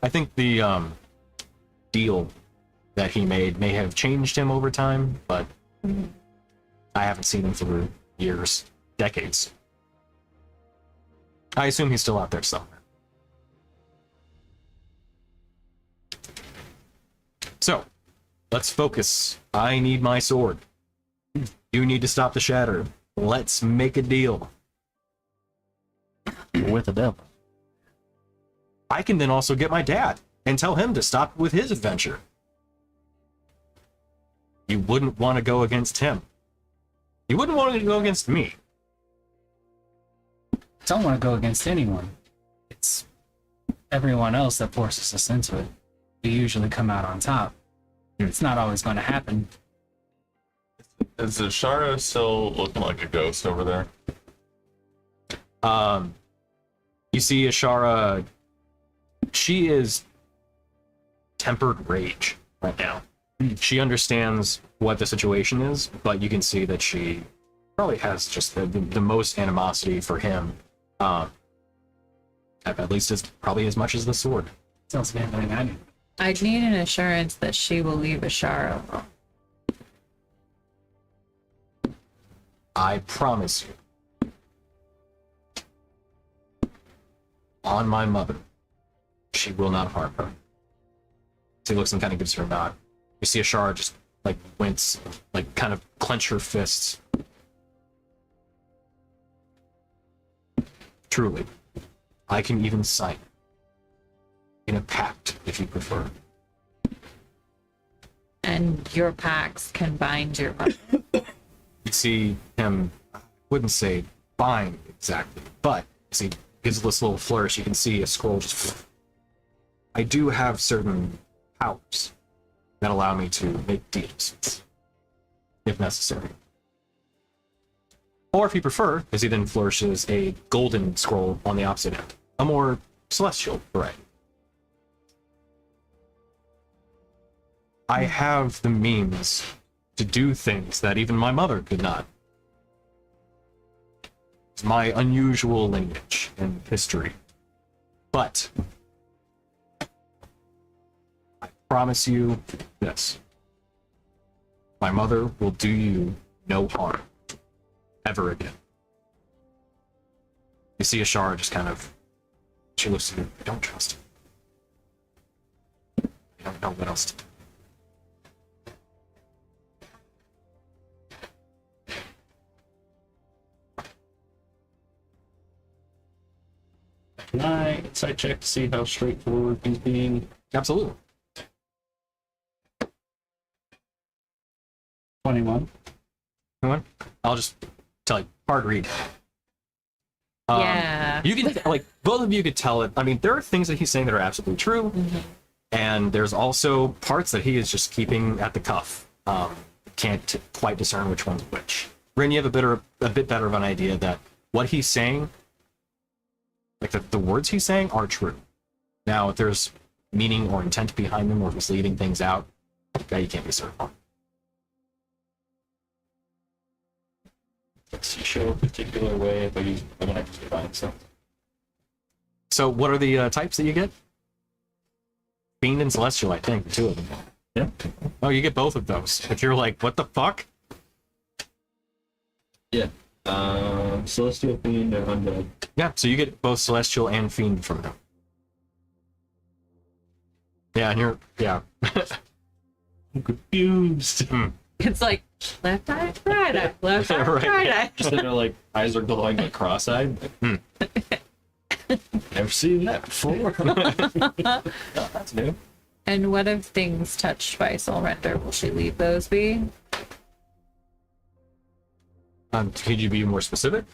I think the deal that he made may have changed him over time, but I haven't seen him for years, decades. I assume he's still out there somewhere. So, let's focus. I need my sword. You need to stop the shatter. Let's make a deal. With the devil. I can then also get my dad and tell him to stop with his adventure. You wouldn't want to go against him. You wouldn't want to go against me. Don't want to go against anyone. It's everyone else that forces us into it. We usually come out on top. It's not always going to happen. Is Ashara still looking like a ghost over there? You see Ashara, she is tempered rage right now. She understands what the situation is, but you can see that she probably has just the most animosity for him. At least as probably as much as the sword. Sounds like everything I do. I need an assurance that she will leave Ashara alone. I promise you. On my mother, she will not harm her. She looks and kind of gives her a nod. You see Ashara just like wince, like kind of clench her fists. Truly, I can even sign in a pact if you prefer. And your pacts can bind your mother. You see him, I wouldn't say bind exactly, but as he gives this little flourish, you can see a scroll just. I do have certain powers that allow me to make deals, if necessary. Or if you prefer, as he then flourishes a golden scroll on the opposite end, a more celestial variety. I have the means to do things that even my mother could not. It's my unusual lineage and history. But I promise you this. My mother will do you no harm. Ever again. You see Ashara just kind of, she looks at you, I don't trust him. I don't know what else to do. Can I insight check to see how straightforward he's being? Absolutely. 21. Come on. I'll just tell you, hard read. Yeah. You can, like, both of you could tell it. I mean, there are things that he's saying that are absolutely true, and there's also parts that he is just keeping at the cuff. Can't quite discern which one's which. Rin, you have a bit better of an idea that what he's saying, like the words he's saying, are true. Now, if there's meaning or intent behind them, or if he's leaving things out, that you can't be certain on. Let's show a particular way, but I'm gonna have to find something. So, what are the types that you get? Fiend and Celestial, I think, the two of them. Yeah. Oh, you get both of those. If you're like, what the fuck? Yeah. Celestial Fiend and Undead. Yeah, so you get both Celestial and Fiend from them. Yeah, and you're, yeah. I'm confused. It's like left eye, right eye, left eye, Right. right eye. Just that their like eyes are glowing like cross-eyed. Never seen that before. Oh, that's new. And what if things touched by Soul Render? Will she leave those be? Could you be more specific?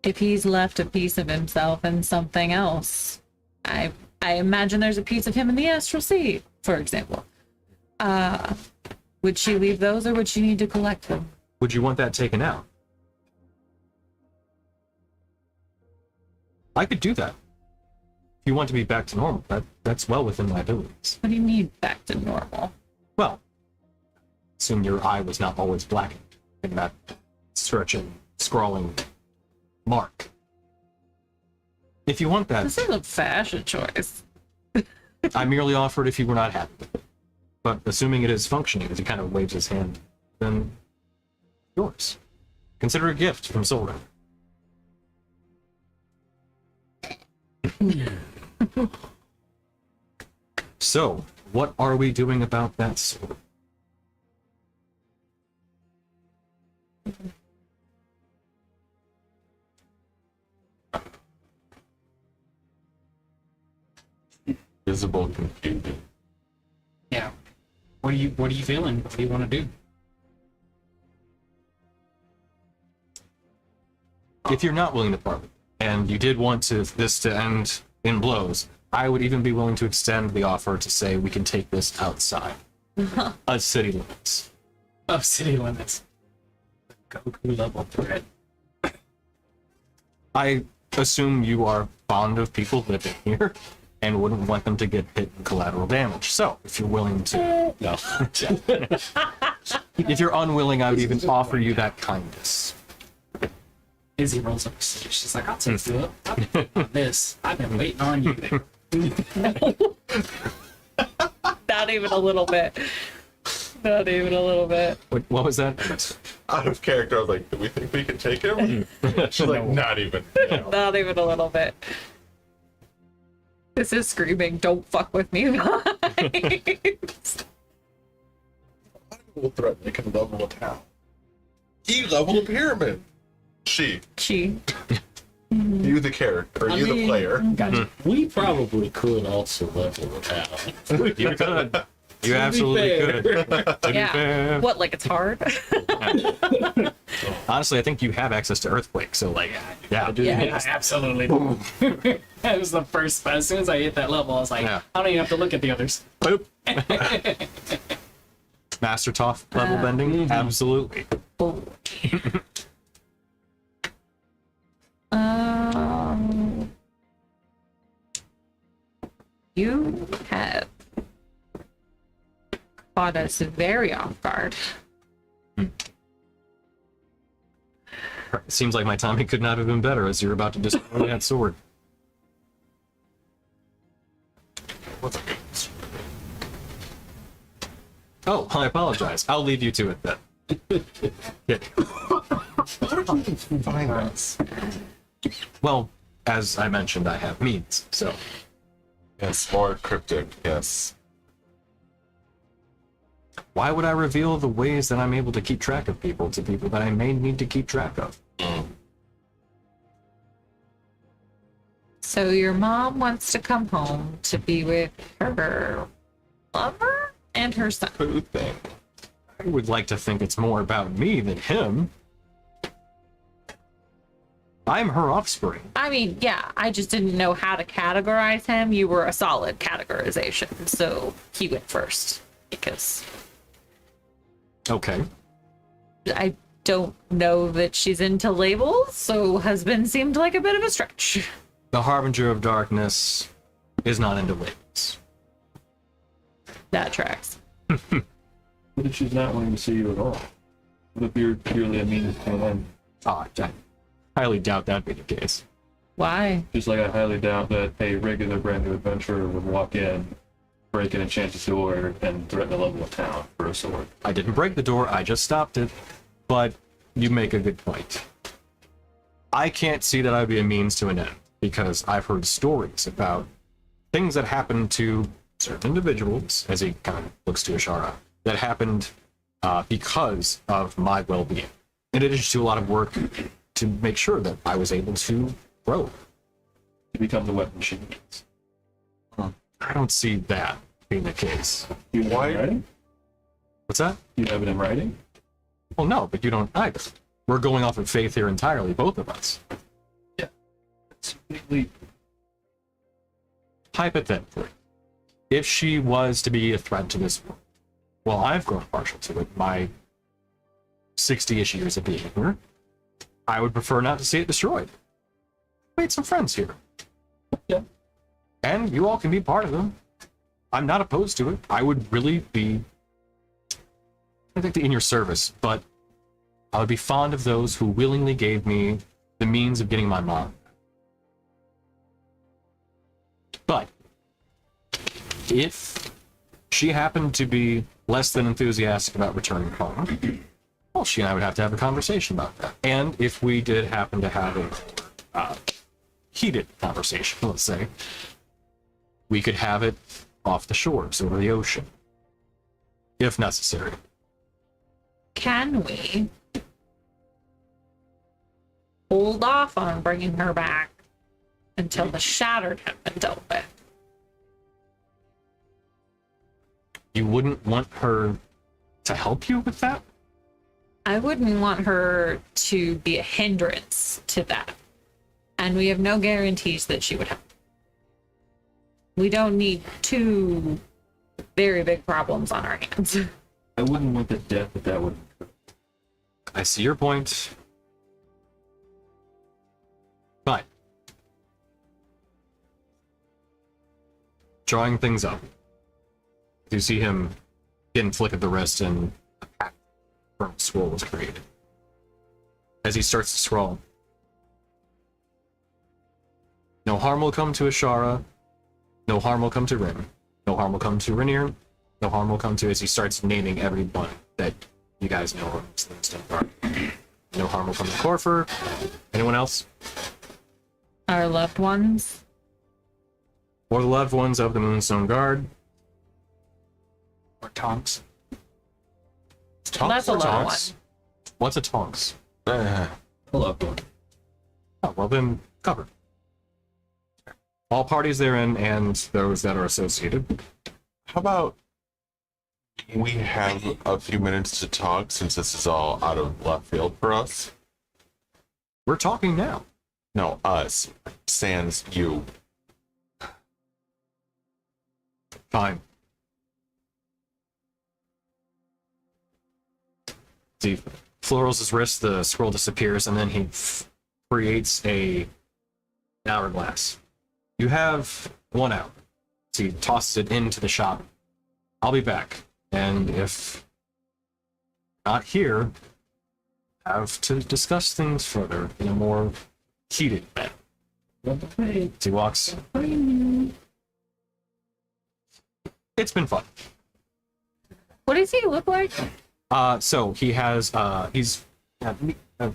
If he's left a piece of himself in something else, I imagine there's a piece of him in the Astral Sea, for example. Would she leave those, or would she need to collect them? Would you want that taken out? I could do that. If you want to be back to normal, that's well within my abilities. What do you mean back to normal? Well, assume your eye was not always blackened in that stretching, scrawling mark. If you want that, This is a fashion choice. I merely offered if you were not happy with it. But assuming it is functioning, as he kind of waves his hand, then yours. Consider a gift from Soul Render. So, what are we doing about that sword? visible confusion. Yeah. What are you feeling? What do you want to do? If you're not willing to part with it, and you did want this to end in blows, I would even be willing to extend the offer to say we can take this outside of city limits. Of city limits. Goku level threat. I assume you are fond of people living here and wouldn't want them to get hit in collateral damage. So, if you're willing to... No. If you're unwilling, I would even offer you that kindness. Izzy rolls up her sleeves. She's like, I'll take you up. I've been waiting on this. I've been waiting on you. Not even a little bit. Not even a little bit. What was that? Out of character, I was like, do we think we can take him? She's like, not even. Not even a little bit. This is screaming, don't fuck with me vibes. We'll threaten they can level a town. He leveled a pyramid. She. You the character, or you the player. Gotcha. We probably could also level it out. You could. You absolutely fair. could. To be Yeah. fair. What, like it's hard? Honestly, I think you have access to Earthquake, so like, yeah. Yeah. Absolutely. That was the first. As soon as I hit that level, I was like, Yeah. I don't even have to look at the others. Boop. Master Toff level bending? Absolutely. You have caught us very off guard. It seems like my timing could not have been better as you're about to destroy that sword. Oh, I apologize. I'll leave you to it then. Yeah. Find us. Well, as I mentioned, I have means, so. Yes, more cryptic, yes. Why would I reveal the ways that I'm able to keep track of people to people that I may need to keep track of? So your mom wants to come home to be with her lover and her son. Who thing? I would like to think it's more about me than him. I'm her offspring. I mean, yeah, I just didn't know how to categorize him. You were a solid categorization, so he went first because Okay. I don't know that she's into labels, so husband seemed like a bit of a stretch. The Harbinger of Darkness is not into labels. That tracks. What if she's not wanting to see you at all? What if you're purely a means to an end? I highly doubt that'd be the case. Why? Just like I highly doubt that a regular brand new adventurer would walk in, break an enchanted door, and threaten to level a town for a sword. I didn't break the door, I just stopped it. But you make a good point. I can't see that I'd be a means to an end, because I've heard stories about things that happened to certain individuals, as he kind of looks to Ashara, that happened because of my well-being. In addition to a lot of work to make sure that I was able to grow. To become the weapon she needs. I don't see that being the case. You have Why? it in writing? What's that? You have it in writing? Well, no, but you don't either. We're going off of faith here entirely, both of us. It's completely... Hypothetically, if she was to be a threat to this world, well, I've grown partial to it, my 60-ish years of being here, I would prefer not to see it destroyed. Made some friends here. Yeah. And you all can be part of them. I'm not opposed to it. I would really be, I think, in your service, but I would be fond of those who willingly gave me the means of getting my mom. But if she happened to be less than enthusiastic about returning home, well, she and I would have to have a conversation about that. And if we did happen to have a heated conversation, let's say, we could have it off the shores over the ocean, if necessary. Can we hold off on bringing her back until the Shattered have been dealt with? You wouldn't want her to help you with that? I wouldn't want her to be a hindrance to that. And we have no guarantees that she would help. We don't need two very big problems on our hands. I wouldn't want the death that would. I see your point. But drawing things up. You see him getting flick of the wrist and a pact from scroll was created. As he starts to scroll. No harm will come to Ashara. No harm will come to Rim. No harm will come to Rainier. No harm will come to, as he starts naming everyone that you guys know of the Moonstone Guard. No harm will come to Corfer. Anyone else? Our loved ones. Or the loved ones of the Moonstone Guard. Or Tonks. That's a loved one. What's a Tonks? Hello. Oh, well then, covered. All parties therein and those that are associated. How about we have a few minutes to talk since this is all out of left field for us? We're talking now. No, us. Sans you. Fine. He florals his wrist, the scroll disappears, and then he creates an hourglass. You have 1 hour. So he tosses it into the shop. I'll be back. And if not here, have to discuss things further in a more heated manner. As he walks. It's been fun. What does he look like? So he has he's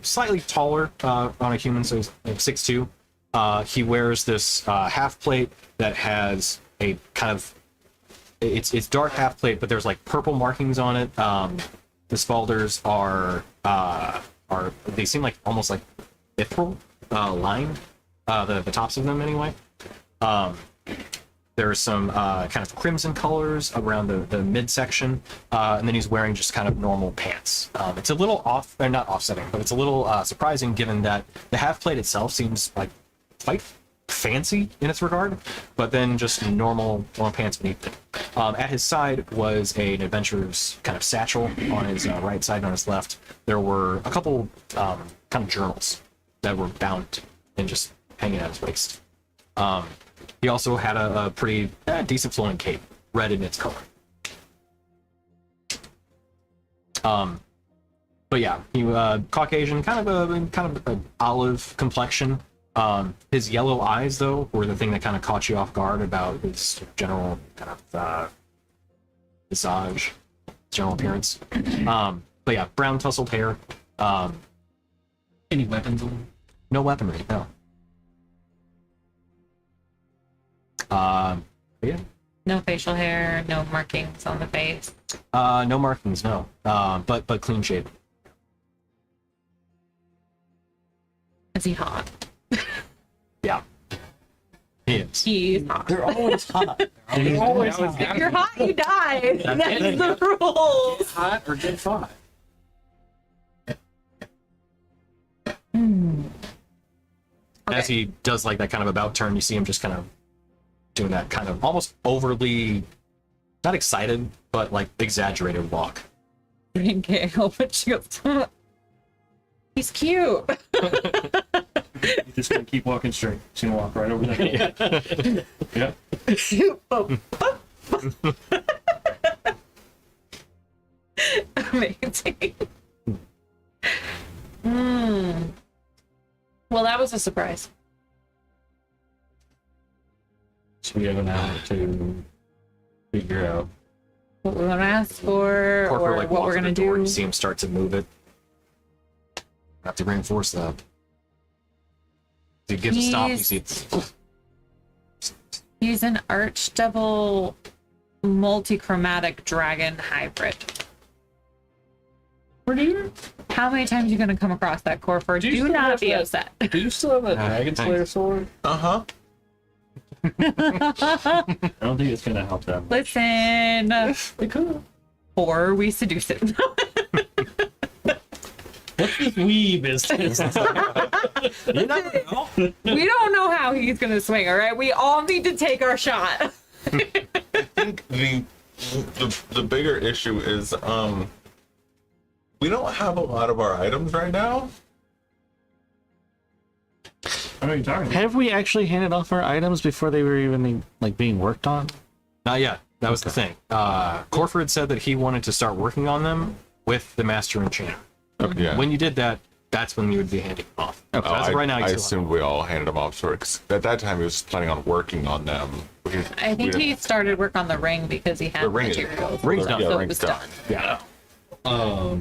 slightly taller on a human, so he's like 6'2". He wears this half plate that has a kind of it's dark half plate, but there's like purple markings on it. The spalders are they seem like almost like ethereal lined, the tops of them anyway. There's some kind of crimson colors around the midsection, and then he's wearing just kind of normal pants. It's a little off, or not offsetting, but it's a little surprising given that the half plate itself seems like quite fancy in its regard, but then just normal pants beneath it. At his side was an adventurer's kind of satchel on his right side, and on his left there were a couple kind of journals that were bound and just hanging at his waist. He also had a pretty decent flowing cape, red in its color. But yeah, he Caucasian, kind of an olive complexion. His yellow eyes, though, were the thing that kind of caught you off guard about his general kind of visage, general appearance. But yeah, brown tousled hair. Any weapons on him? No weaponry, no. Yeah. No facial hair, no markings on the face. No markings, no. But clean shaven. Is he hot? Yeah. He is. He's hot. They're always hot. They're always hot. If you're hot, you die. That's the rules. Hot or get fought. As he does like that kind of about turn, you see him just kind of doing that kind of almost overly, not excited, but like exaggerated walk. Can't help it. She goes, he's cute. You're just gonna keep walking straight. She's gonna walk right over there. Yeah. Amazing. Well, that was a surprise. So we have an hour to figure out. What we're gonna ask for, Corker, or like, what walks we're to gonna the door, do. You see him start to move it. Have to reinforce that. He gives a stop. You see it's He's an archdevil multi-chromatic dragon hybrid. How many times are you gonna come across that, Corfer? Do you Do still not have be that- upset. Do you still have that Dragon Slayer sword? Uh-huh. I don't think it's gonna help them. Listen, It could. or we seduce him. What's this wee business? You never know. We don't know how he's gonna swing. All right, we all need to take our shot. I think the bigger issue is we don't have a lot of our items right now. What are you talking about? Have we actually handed off our items before they were even like being worked on? Not yet. That was the thing. Corford said that he wanted to start working on them with the Master Enchanter. Yeah. When you did that, that's when you would be handing them off. Okay. As of right now, you I still assumed we all handed them off, because at that time he was planning on working on them. I think he started work on the ring because he had The ring is materials. Ring's done. Yeah, So it ring's was done. done. Yeah.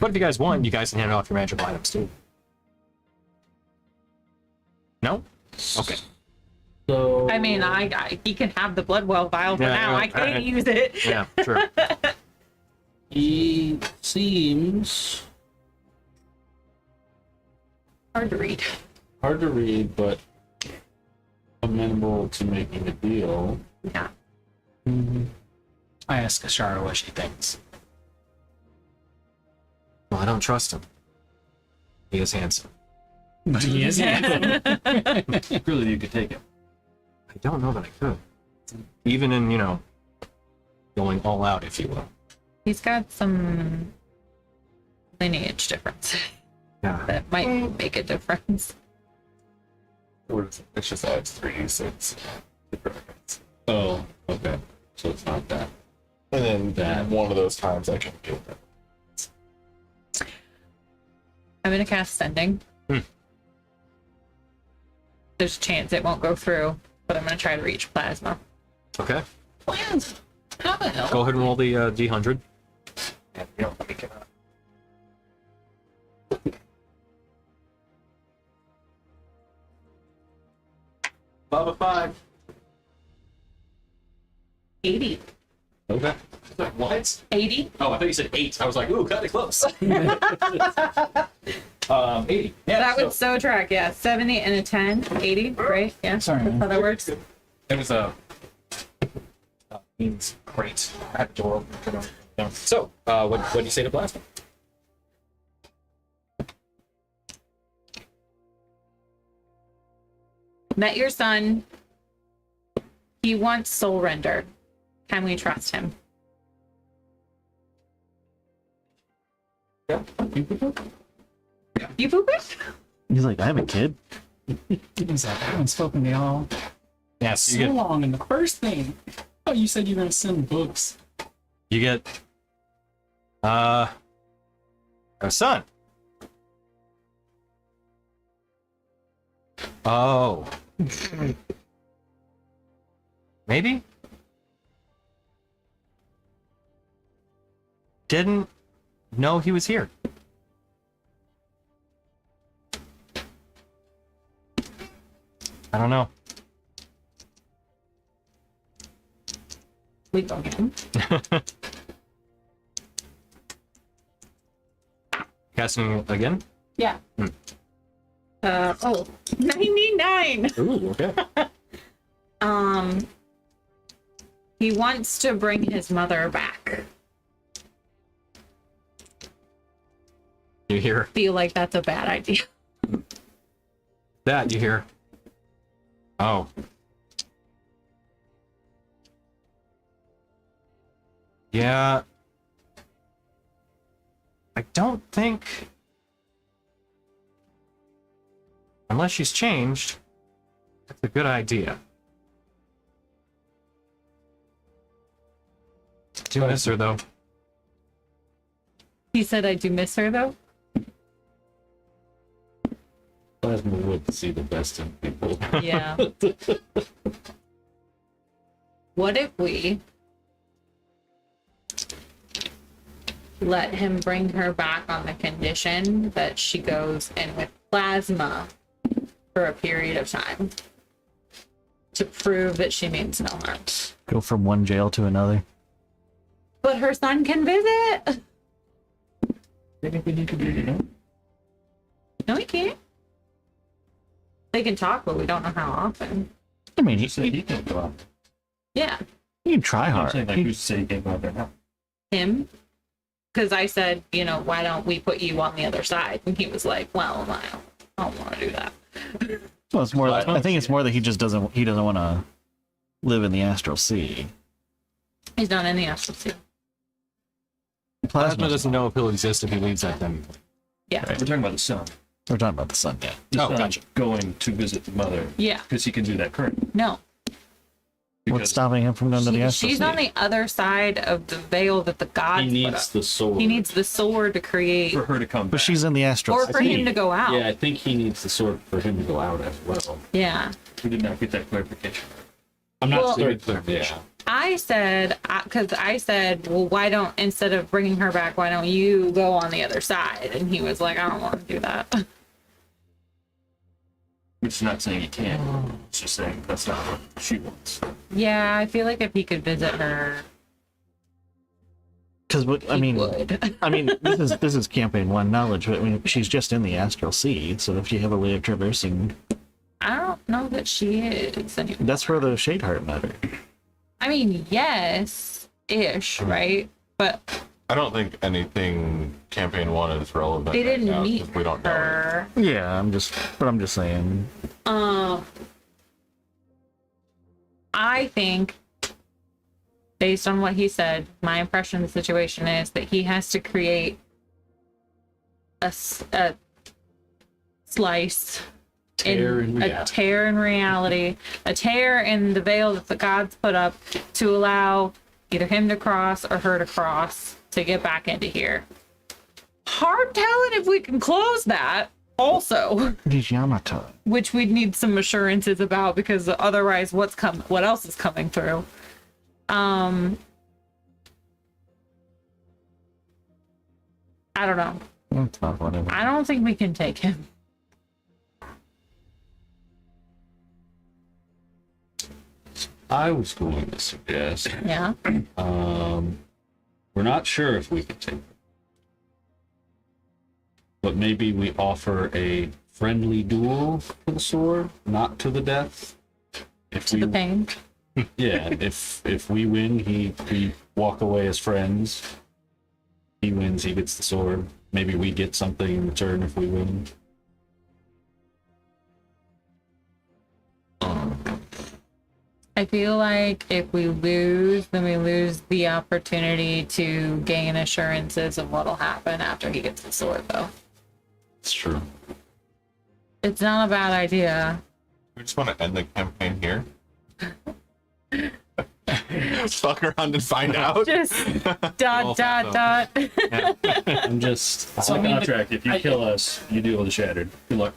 But if you guys want, you guys can hand off your magical items too. No? Okay. So I mean, he can have the blood well vial for Yeah, now. yeah, I can't alright. use it. Yeah, sure. he seems Hard to read. hard to read, but amenable to making a deal. Yeah. I ask Ashara what she thinks. Well, I don't trust him. He is handsome. But he is handsome. Really, you could take it. I don't know that I could. Even in, going all out, if you will. He's got some lineage difference Yeah. that might make a difference. It just adds 3d6 to dragons. Oh, okay. So it's not that. And then That. one of those times I can kill them. I'm gonna cast sending. There's a chance it won't go through, but I'm gonna try to reach plasma. Okay. Plans? How the hell? Go ahead and roll the D100. And, let me get up. Above a 5. 80. Okay. What? 80? Oh, I thought you said 8. I was like, ooh, kind of close. 80. Yeah, That would so track, yeah. 70 and a 10. 80, right? Yeah. Sorry, That's man. how that works. It was means great. I had the door open. So, what do you say to Plasma? Met your son. He wants soul render. Can we trust him? Yeah. You poop it? He's like, I have a kid. He's like, I haven't spoken to y'all Yes, so long. And the first thing, oh, you said you were gonna send books. you get a son. Oh. Maybe? Didn't know he was here. I don't know. We go him. Casting again? Yeah. 99. Ooh, okay. He wants to bring his mother back. You hear Feel like that's a bad idea. that, you hear. Oh. Yeah. I don't think. Unless she's changed, that's a good idea. Do miss her though. He said I do miss her though. Plasma would see the best in people. Yeah. What if we let him bring her back on the condition that she goes in with plasma for a period of time to prove that she means no harm? Go from one jail to another. But her son can visit. Technically, you could do it, No, he can't. They can talk, but we don't know how often. I mean, Just say he can't go out. Yeah, he can try I'm hard. saying, like, who's to say he can't go out there now? him. Because I said, why don't we put you on the other side? And he was like, well, I don't want to do that. Well, it's more. I think it's more that he just doesn't. He doesn't want to live in the astral sea. He's not in the astral sea. Plasma doesn't know if he'll exist if he leaves that then. Yeah. We're talking about the son. We're talking about the sun. Yeah. The Oh, son gotcha. going to visit the mother. Yeah. Because he can do that currently. No. What's Because stopping him from going to the astral She's sea? on the other side of the veil that the gods He put needs up. the sword. He needs the sword to create, for her to come But back. she's in the astral or sea. for him to go out. Yeah, I think he needs the sword for him to go out as well. Yeah. We did not get that clarification. I'm not Well- sure. Yeah. I said, well, why don't, instead of bringing her back, why don't you go on the other side? And he was like, I don't want to do that. Which is not saying he can't. It's just saying that's not what she wants. Yeah, I feel like if he could visit her, Because he would. I mean, this is campaign one knowledge. But I mean, she's just in the astral sea. So if you have a way of traversing, I don't know that she is anymore. that's where the shade heart matter. I mean, yes, ish, right? But I don't think anything campaign 1 is relevant. they right didn't now, meet 'cause we don't know. her. Yeah, I'm just saying. I think, based on what he said, my impression of the situation is that he has to create a slice, Tear in a reality. tear in reality, a tear in the veil that the gods put up to allow either him to cross or her to cross to get back into here. Hard telling if we can close that also, These Yamato. which we'd need some assurances about, because otherwise what else is coming through? I don't know. That's not whatever. I don't think we can take him. I was going to suggest, Yeah. we're not sure if we can take it, but maybe we offer a friendly duel for the sword, not to the death. If To the pain. Yeah, if we win, we walk away as friends. He wins, he gets the sword. Maybe we get something in return if we win. I feel like if we lose, then we lose the opportunity to gain assurances of what'll happen after he gets the sword, though. It's true. It's not a bad idea. We just want to end the campaign here. Fuck around and find out. Just dot. I'm just It's So, a I mean, contract. If you kill us, you deal with the shattered. Good luck.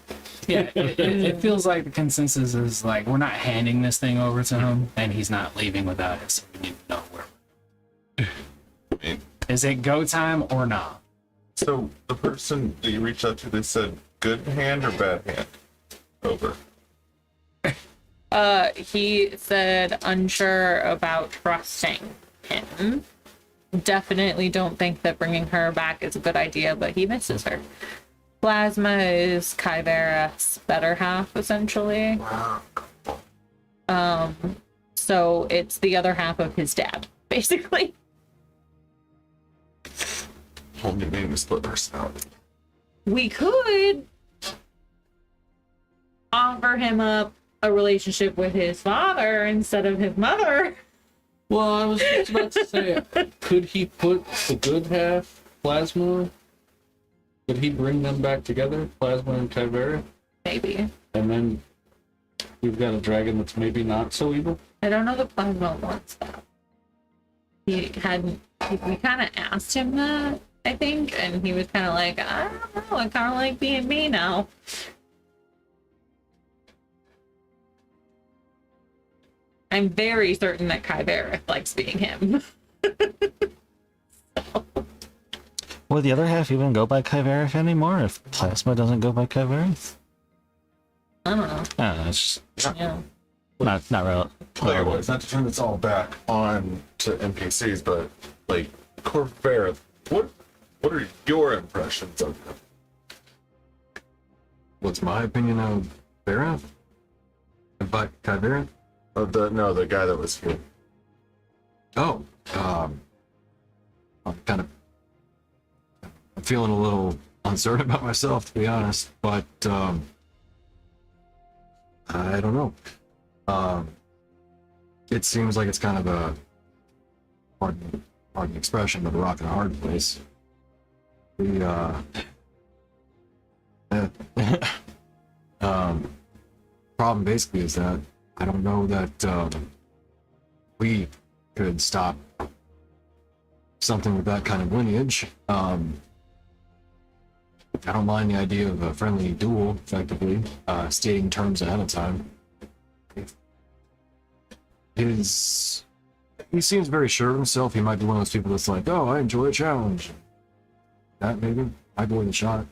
Yeah, it feels like the consensus is like we're not handing this thing over to him, and he's not leaving without it. So we need to know where. I mean, Is it go time or not? so the person that you reached out to, they said good hand or bad hand? Over. He said unsure about trusting him. Definitely don't think that bringing her back is a good idea, but he misses her. Plasma is Kyvera's better half, essentially. So it's the other half of his dad, basically. Whole new name is split personality. We could offer him up a relationship with his father instead of his mother. Well, I was just about to say, could he put the good half, Plasma? Could he bring them back together, Plasma and Kyvera? Maybe. And then we've got a dragon that's maybe not so evil? I don't know that Plasma wants that. We kind of asked him that, I think, and he was kind of like, I don't know, I kind of like being me now. I'm very certain that Kyvera likes being him. Will the other half even go by Kyverith anymore if Plasma doesn't go by Kyverith? I don't know. I don't know. It's just Yeah. not real. Player wise, not to turn this all back on to NPCs, but like Corvair, what are your impressions of him? What's my opinion of Bareth? About Kyvera? The guy that was here. Oh, I'm feeling a little uncertain about myself, to be honest, but I don't know. It seems like it's kind of a pardon the expression, but a rock and a hard place. Problem basically is that I don't know that we could stop something with that kind of lineage. I don't mind the idea of a friendly duel, effectively, stating terms ahead of time. He seems very sure of himself. He might be one of those people that's like, oh, I enjoy a challenge. That maybe might be worth a shot.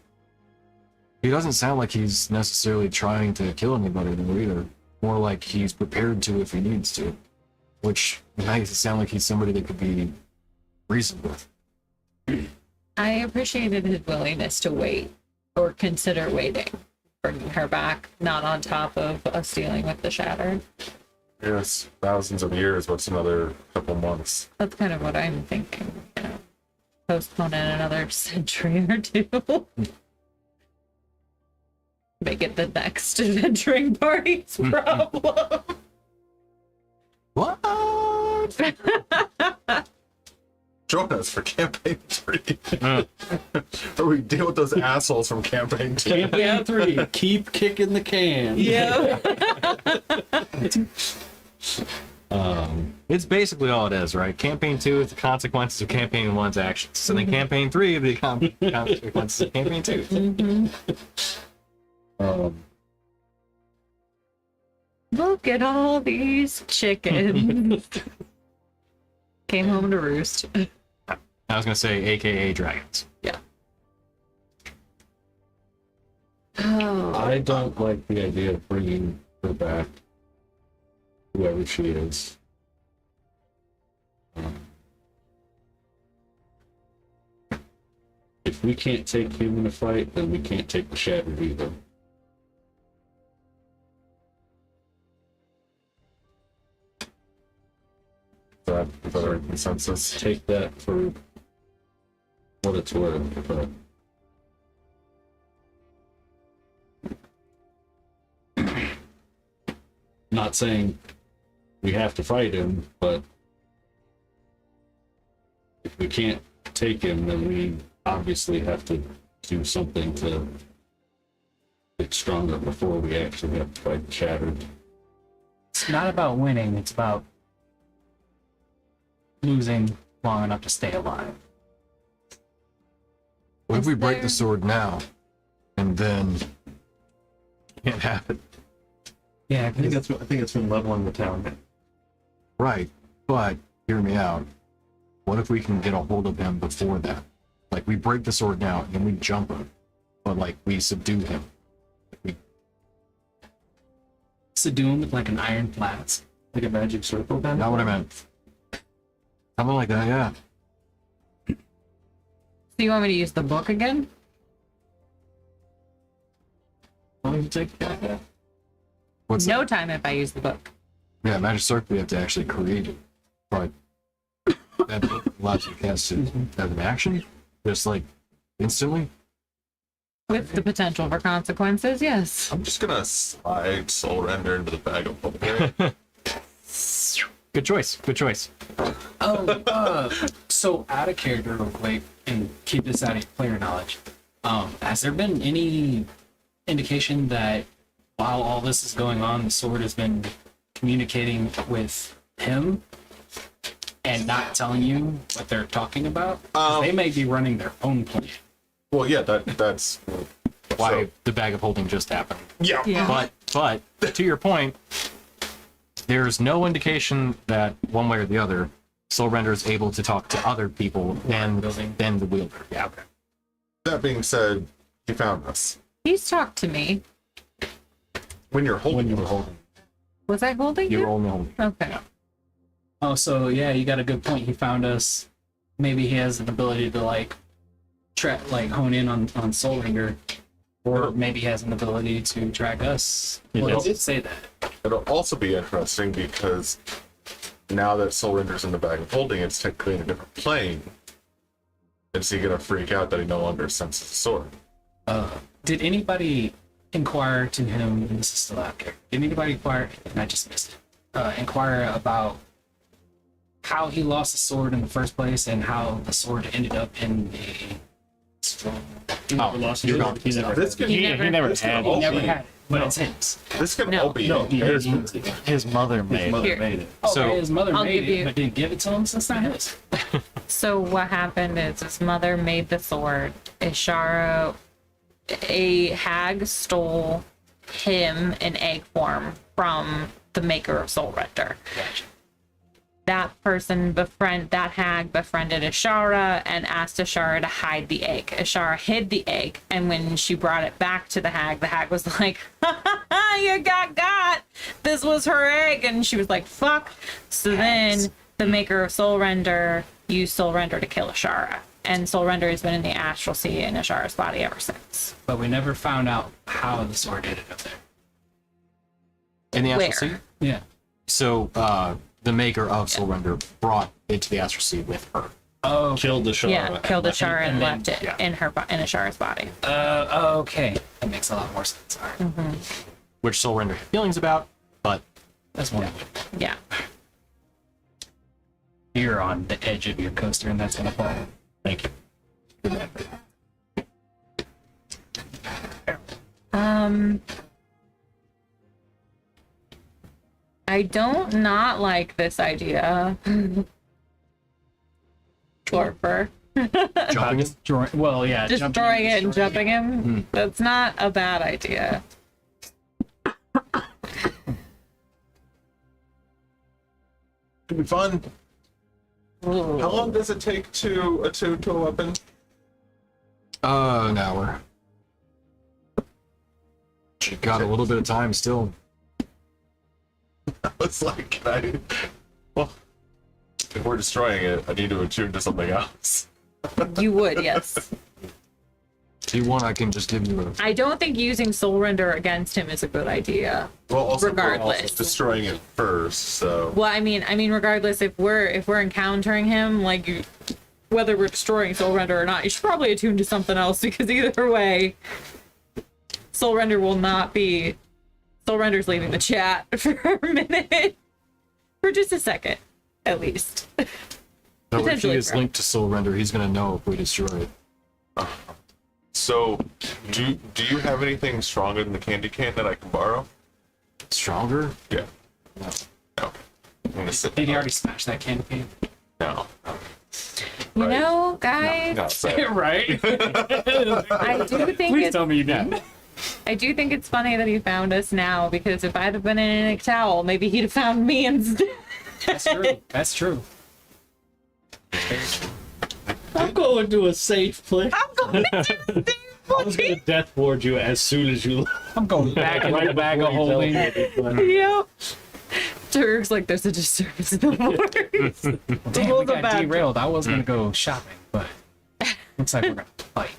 He doesn't sound like he's necessarily trying to kill anybody though either. More like he's prepared to if he needs to, which makes it sound like he's somebody that could be reasoned with. I appreciated his willingness to wait or consider waiting, bringing her back, not on top of us dealing with the Shattered. Yes, thousands of years. What's another couple months? That's kind of what I'm thinking. You know, postpone it another century or two. Make it the next adventuring party's problem. What? Join us for campaign 3. Or we deal with those assholes from campaign 2. Campaign 3, keep kicking the can. Yeah. It's basically all it is, right? Campaign 2 is the consequences of Campaign 1's actions. And then Campaign 3 is the consequences of Campaign 2. Look at all these chickens. Came home to roost. I was going to say AKA dragons. Yeah. Oh. I don't like the idea of bringing her back, whoever she is. If we can't take him in a fight, then we can't take the Shattered either. Is that our consensus? Take that for what it's worth, but not saying we have to fight him, but if we can't take him, then we obviously have to do something to get stronger before we actually have to fight the Shattered. It's not about winning, it's about losing long enough to stay alive. What if we break there- the sword now, and then can't have it? Yeah, I think it's from leveling the town. Right, but hear me out. What if we can get a hold of him before that? Like, we break the sword now, and we jump him, but like we subdue him. subdue him with like an iron flask. Like a magic circle then? Not what I meant. Something like that, yeah. So you want me to use the book again? How long does it take? Yeah. What's No that? time if I use the book. Yeah, magic circle, we have to actually create it. But that allows you to cast it as an action, just like instantly. With the potential for consequences, yes. I'm just gonna slide Soul Render into the bag of holding. Good choice. Good choice. So out of character real quick, and keep this out of player knowledge. Has there been any indication that while all this is going on, the sword has been communicating with him and not telling you what they're talking about? 'Cause they may be running their own plan. Well, yeah, that's Why so- the bag of holding just happened. yeah. Yeah. But to your point, there's no indication that one way or the other, Soul Render is able to talk to other people than the wielder. Yeah. Okay. That being said, he found us He's talked to me. when you're holding. When you were holding, Was I holding you him? were only holding. Okay. Oh, so yeah, you got a good point. He found us. Maybe he has an ability to like hone in on Soul Ringer, or maybe he has an ability to track us. He Well, does. he did say that. it'll also be interesting because now that Soul Render's in the bag of holding, it's technically in a different plane. Is he gonna freak out that he no longer senses the sword? Did anybody inquire to him, and this is still out there, did anybody inquire, and I just missed it, inquire about how he lost the sword in the first place and how the sword ended up in a strong... He never lost his sword. He never This can He He never- never this can had. all He never be- had it, but it's his. This can No. all be No, he his. His mother made. His mother Here. made it. Okay, So, his mother I'll made give it, you- but didn't give it to him, so it's not his. So what happened is his mother made the sword. Ishara, a hag stole him in egg form from the maker of Soul Render. That hag befriended Ishara and asked Ishara to hide the egg. Ishara hid the egg, and when she brought it back to the hag was like, "Ha ha ha! You got! This was her egg," and she was like, "Fuck!" So then the maker of Soul Render used Soul Render to kill Ishara, and Soul Render has been in the astral sea in Ishara's body ever since. But we never found out how the sword ended up there. In the Astral Where? Sea? Yeah. So, the maker of Soul Render brought it to the Astral Sea with her. Oh, Killed the Shara. Yeah, killed Ishara and and then- left it yeah. in Ishara's body. okay. That makes a lot more sense. All right. Which Soul Render had feelings about, but That's one. Yeah. You're on the edge of your coaster, and that's gonna fall. Thank you. I don't not like this idea. Torpor. jumping in. Well, yeah. Destroying it and jumping him. That's not a bad idea. Could be fun. How long does it take to attune to a weapon? An hour. She got a little bit of time still. I was like, can I? Well, if we're destroying it, I need to attune to something else. You would, yes. If you want, I can just give you a. I don't think using Soul Render against him is a good idea. Well, also, we're Regardless. also destroying it first, so. Well, I mean, regardless, if we're encountering him, whether we're destroying Soul Render or not, you should probably attune to something else, because either way, Soul Render will not be. Soul Render's leaving the chat for a minute, for just a second, at least. No, if he potentially is for- linked to Soul Render, he's gonna know if we destroy it. So, do you have anything stronger than the candy cane that I can borrow? Stronger? Yeah. No. No. I'm gonna sit Did he down. already smash that candy cane? No. You Right. know, guys, Not so. Right. I do think Please it's tell me you didn't. I do think it's funny that he found us now, because if I'd have been in an towel, maybe he'd have found me instead. That's true. That's true. I'm going to a safe place. I'm going to I was going to death ward you as soon as you I'm going back in the bag of holding. Yep. Turk's like, there's a disturbance in the waters. Damn, we Hold the got back. derailed. I was gonna go shopping, but looks like we're gonna fight.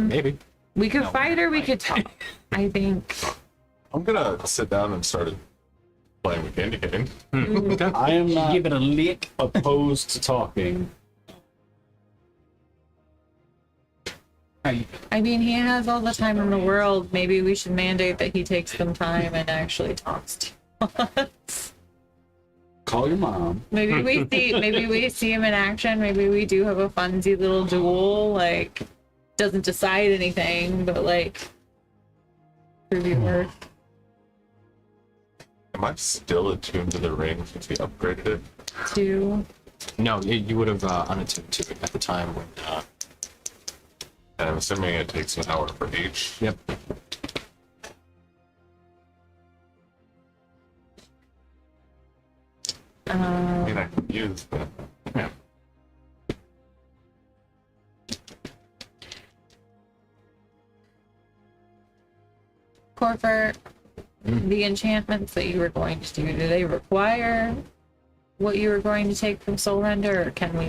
Maybe. We could fight or we could talk. I think. I'm gonna sit down and start playing with candy cane. I am not Give it a lick. opposed to talking. How you I mean, he has all the time in the world. Maybe we should mandate that he takes some time and actually talks to us. Call your mom. Maybe we see him in action. Maybe we do have a funsy little duel. Doesn't decide anything, but reviewer. Am I still attuned to the ring since we upgraded it? Do No, you would have unattuned to it at the time when. And I'm assuming it takes an hour for each. Yep. I mean, I can use, but Yeah. Corfer, the enchantments that you were going to do they require what you were going to take from Soul Render, or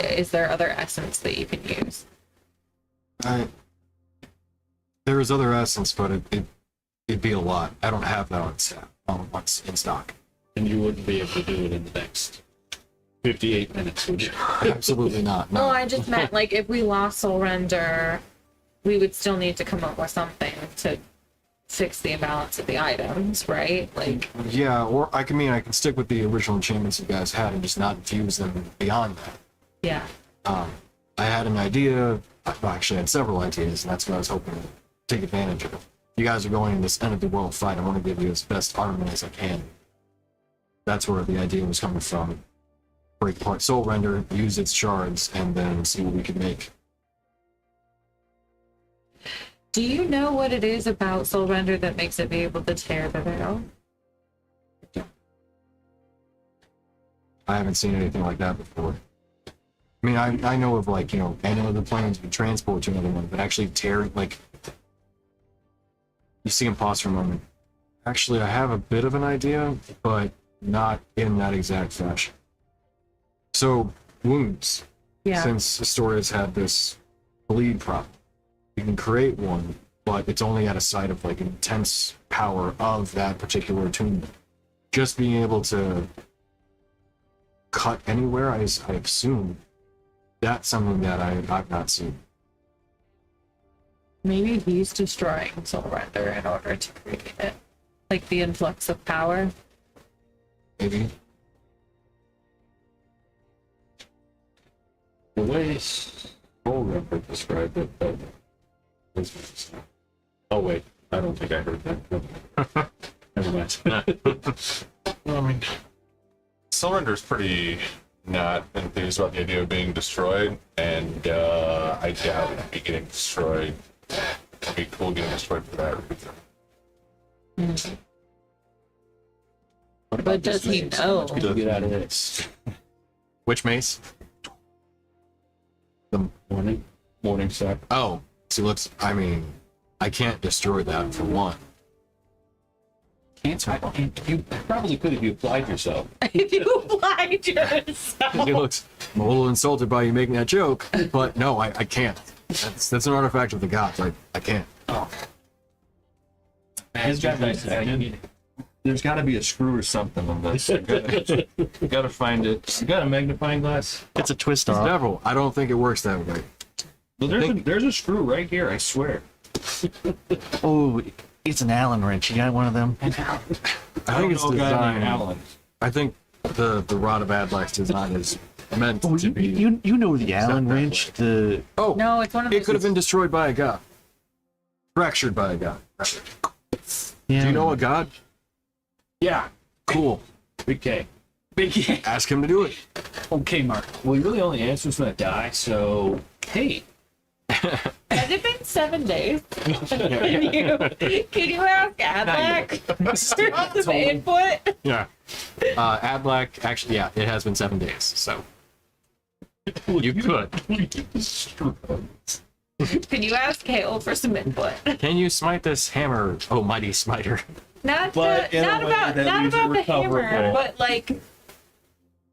is there other essence that you can use? There is other essence, but It'd be a lot. I don't have that in stock. And you wouldn't be able to do it in the next 58 minutes, would you? Absolutely not. No, No. I just meant like if we lost Soul Render, we would still need to come up with something to fix the imbalance of the items, right? Like, Yeah, or I can stick with the original enchantments you guys had and just not infuse them beyond that. yeah. I had an idea. Well, actually, I had several ideas, and that's what I was hoping to take advantage of. You guys are going in this end of the world fight. I want to give you as best armament as I can. That's where the idea was coming from. Break apart Soul Render, use its shards, and then see what we can make. Do you know what it is about Soul Render that makes it be able to tear the veil? I haven't seen anything like that before. I mean, I know of, like, you know, any of the planes would transport to another one, but actually tear, like, you see him pause for a moment. Actually, I have a bit of an idea, but not in that exact fashion. So, wounds. Yeah. Since Istoria's had this bleed problem, you can create one, but it's only at a site of, like, intense power of that particular attunement. Just being able to cut anywhere, I assume, that's something that I've not seen. Maybe he's destroying Soul Render in order to create it. Like the influx of power. Maybe. The way Soul Render described it, that was... Oh, wait. I don't think I heard that. Never mind. Well, I mean, Soul Render's pretty not enthused about the idea of being destroyed, and I doubt it'd be getting destroyed. It'd be cool getting destroyed for that reason. But does he know? To get out of this. Which mace? The Morning sack. oh, see, let's. I mean, I can't destroy that for one. Cancer. You probably could if you applied yourself. If you applied yourself. He looks a little insulted by you making that joke, but no, I can't. That's an artifact of the gods. I can't. His got there's got to be a screw or something on this. You gotta find it. You got a magnifying glass? It's a twist off. Several. I don't think it works that way. Well, there's a screw right here. I swear. Oh, it's an Allen wrench. You got one of them? I think it's know a guy named designed. Allen. I think the rod of Adlax design is meant Oh, to be. you know the Allen that wrench. way. The Oh, No, it's one of it those. could have been destroyed by a god. Fractured by a god. yeah. Do you know a god? Yeah. Cool. Big K. Big Ask him to do it. okay, Mark. Well, he really only answers when I die, so hey. Has it been 7 days? Can you ask Adlac for some input? Yeah. Adlac, actually, yeah, it has been 7 days, so. You could. Can you ask Kale for some input? Can you smite this hammer, oh mighty smiter? Not But in a not way about that not leaves it about the hammer, recoverable. but like,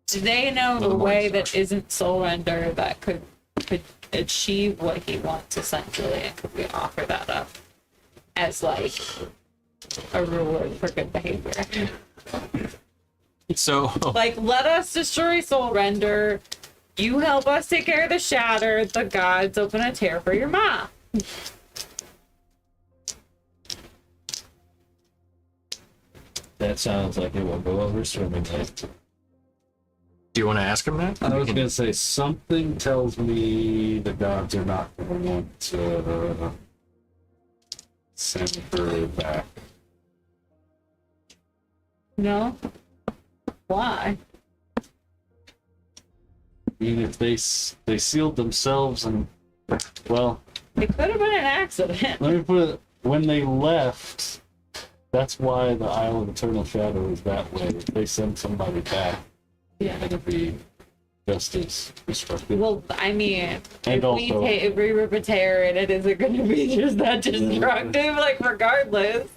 do they know the way that isn't Soul Render that could achieve what he wants essentially, and could we offer that up as like a reward for good behavior? So, Like, let us destroy Soul Render. You help us take care of the Shatter. The gods open a tear for your mom. That sounds like it will go over swimmingly. do you want to ask him that? I was gonna say something tells me the gods are not gonna want to send her back. No? Why? I mean, if they sealed themselves and well, It could have been an accident. let me put it. When they left, that's why the Isle of Eternal Shadow is that way. If they send somebody back, Yeah. it'll be just as destructive. Well, I mean, And also- if we rip a tear and it isn't going to be just that destructive, like, regardless.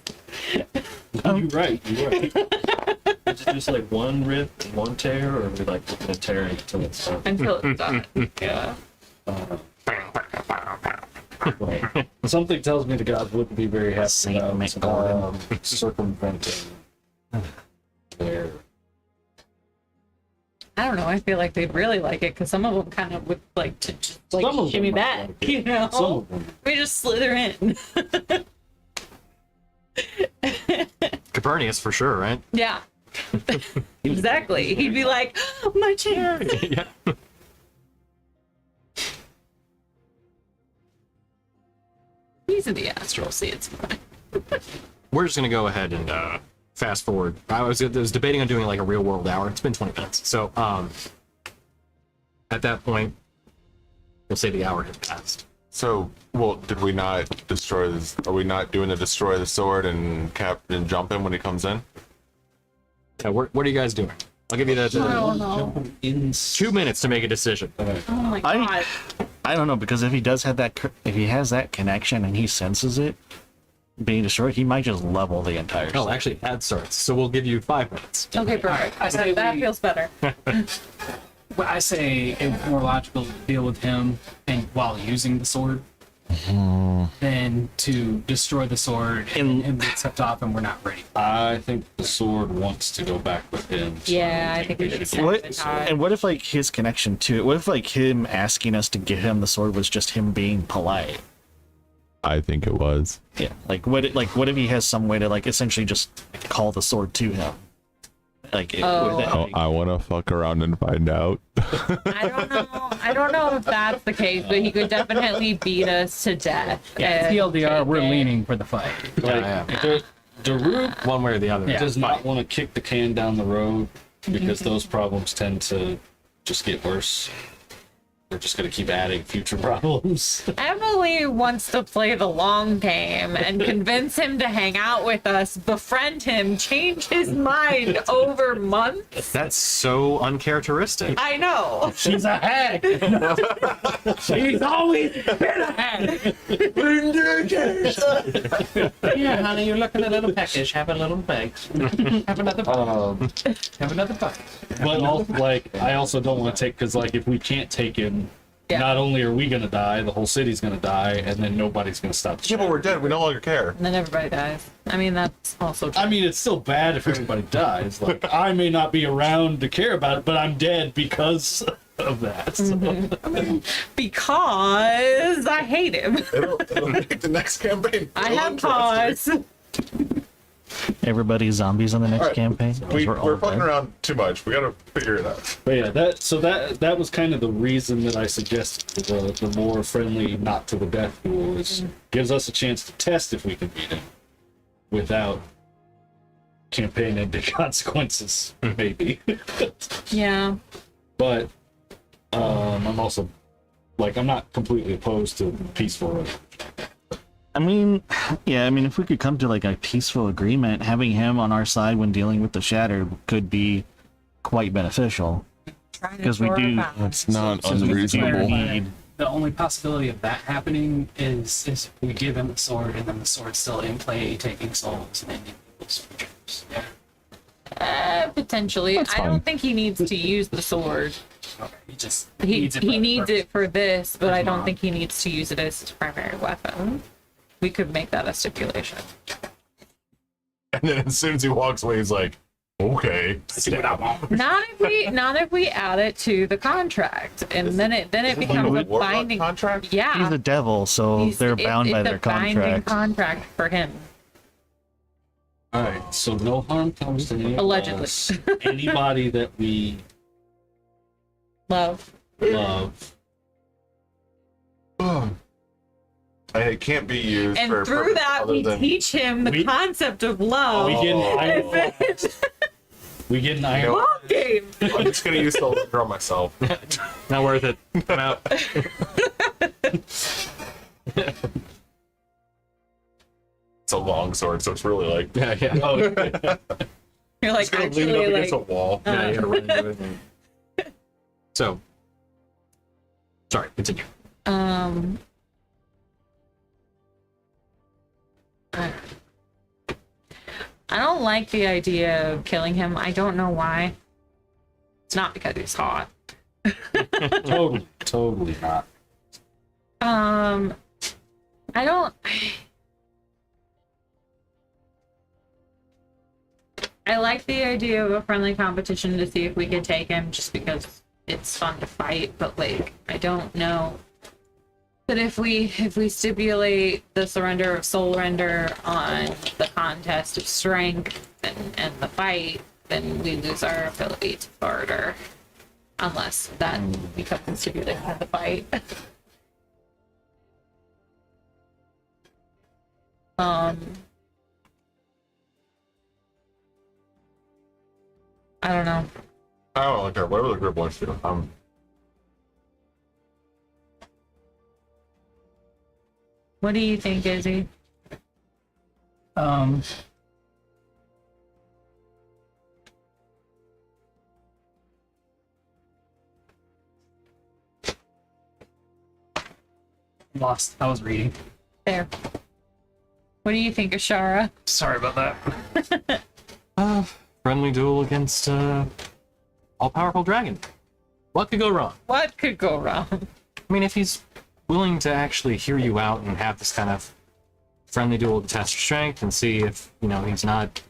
You're right. You're right. Is it just like one rip and one tear, or are we like looking at tearing until it's done? Until it's done. Yeah. Something tells me the gods wouldn't be very happy Saint about McGordon. circumventing their. I don't know. I feel like they'd really like it because some of them kind of would like to just, like Some of shimmy them might back, like it. you know. Some of them. We just slither in. Copernicus for sure, right? Yeah. Exactly. He'd be like, oh, my chair. Yeah. He's in the astral sea. It's fine. We're just gonna go ahead and fast forward. I was debating on doing like a real world hour. It's been 20 minutes, so at that point, we'll say the hour has passed. So, well, did we not destroy this? Are we not doing the destroy the sword and Captain jump him when he comes in? Yeah, what are you guys doing? I'll give you I the don't know. 2 minutes to make a decision. Oh my god. I don't know, because if he does have that, if he has that connection and he senses it being destroyed, he might just level the entire. Oh, site. actually, ad starts, so we'll give you 5 minutes. Okay, perfect. I say That we- feels better. Well, I say it's more logical to deal with him and while using the sword than to destroy the sword and him get swept off and we're not ready. I think the sword wants to go back with him. so Yeah, I think we should What, and what if like his connection to it? What if like him asking us to give him the sword was just him being polite? I think it was. Yeah. Like what if he has some way to like essentially just call the sword to him? Like I want to fuck around and find out. I don't know if that's the case, but he could definitely beat us to death. and TLDR, we're take it. leaning for the fight. Yeah. Daruk One way or the other. Yeah. does not want to kick the can down the road because those problems tend to just get worse. We're just going to keep adding future problems. Emily wants to play the long game and convince him to hang out with us, befriend him, change his mind over months. That's so uncharacteristic. I know. She's a hag. She's always been a hag. Yeah, honey, you're looking a little peckish. Have a little bag. Have another bite. Have another bite. But also, like, I also don't want to take, because like if we can't take him, Yeah. not only are we going to die, the whole city's going to die, and then nobody's going to stop. Yeah, but we're dead. We no longer care. And then everybody dies. I mean, that's also true. I mean, it's still bad if everybody dies. Like, I may not be around to care about it, but I'm dead because of that. So. Because I hate him. It'll make the next campaign. I have cause. everybody's zombies on the next Alright. campaign. 'Cause We're all fucking dead. around too much. We gotta figure it out. But yeah, that was kind of the reason that I suggested the more friendly, not to the death rule. Is gives us a chance to test if we can beat him without campaign ending consequences, maybe. Yeah. But I'm also like I'm not completely opposed to peaceful. I mean, yeah, I mean, if we could come to like a peaceful agreement, having him on our side when dealing with the Shattered could be quite beneficial. Because we do. It's not So to unreasonable. clarify, the only possibility of that happening is if we give him the sword and then the sword's still in play, taking souls and ending people's futures. Yeah. Potentially. I fine. don't think he needs to use the sword. Okay. He just He needs it. he for needs purpose. it for this, but I don't Mom. think he needs to use it as his primary weapon. We could make that a stipulation. And then as soon as he walks away, he's like, okay. Not if we add it to the contract, and then it becomes a Warlock binding contract? Yeah, He's the devil, so they're bound by it's their a binding contract. contract for him. All right, so no harm comes to any of Allegedly. us. Anybody that we Love. love. It can't be used And for a through purpose that, other we than- teach him the We- concept of love. We get an iron. We get an iron. Nope. Love game. I'm just gonna use the draw myself. Not worth it. I'm out. It's a long sword, so it's really like Yeah, yeah. Oh, You're like just gonna lean it actually up like against a wall. Yeah, you gotta run into it. So, sorry, continue. I don't like the idea of killing him. I don't know why. It's not because he's hot. totally not. I don't. I like the idea of a friendly competition to see if we could take him, just because it's fun to fight. But like, I don't know. But if we stipulate the surrender of soul render on the contest of strength and the fight, then we lose our ability to barter, unless that becomes a stipulation of the fight. I don't know. I don't really care. Whatever the group wants to do. What do you think, Izzy? Lost. I was reading. There. What do you think, Ashara? Sorry about that. Friendly duel against all-powerful dragon. What could go wrong? What could go wrong? I mean, if he's willing to actually hear you out and have this kind of friendly duel to test your strength and see if, you know, he's not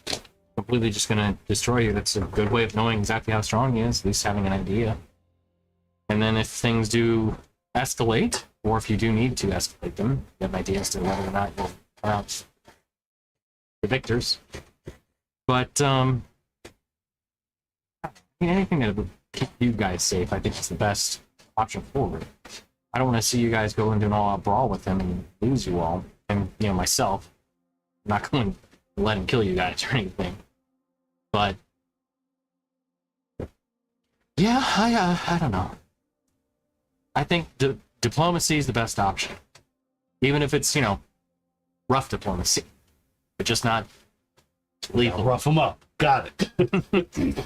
completely just going to destroy you, that's a good way of knowing exactly how strong he is, at least having an idea. And then if things do escalate, or if you do need to escalate them, you have an idea as to whether or not you'll come out the victors. But, I mean, anything that would keep you guys safe, I think is the best option forward. I don't want to see you guys go into an all-out brawl with him and lose you all. And, you know, myself, I'm not going to let him kill you guys or anything. But, yeah, I don't know. I think diplomacy is the best option. Even if it's, you know, rough diplomacy. But just not lethal. Rough him up. Got it.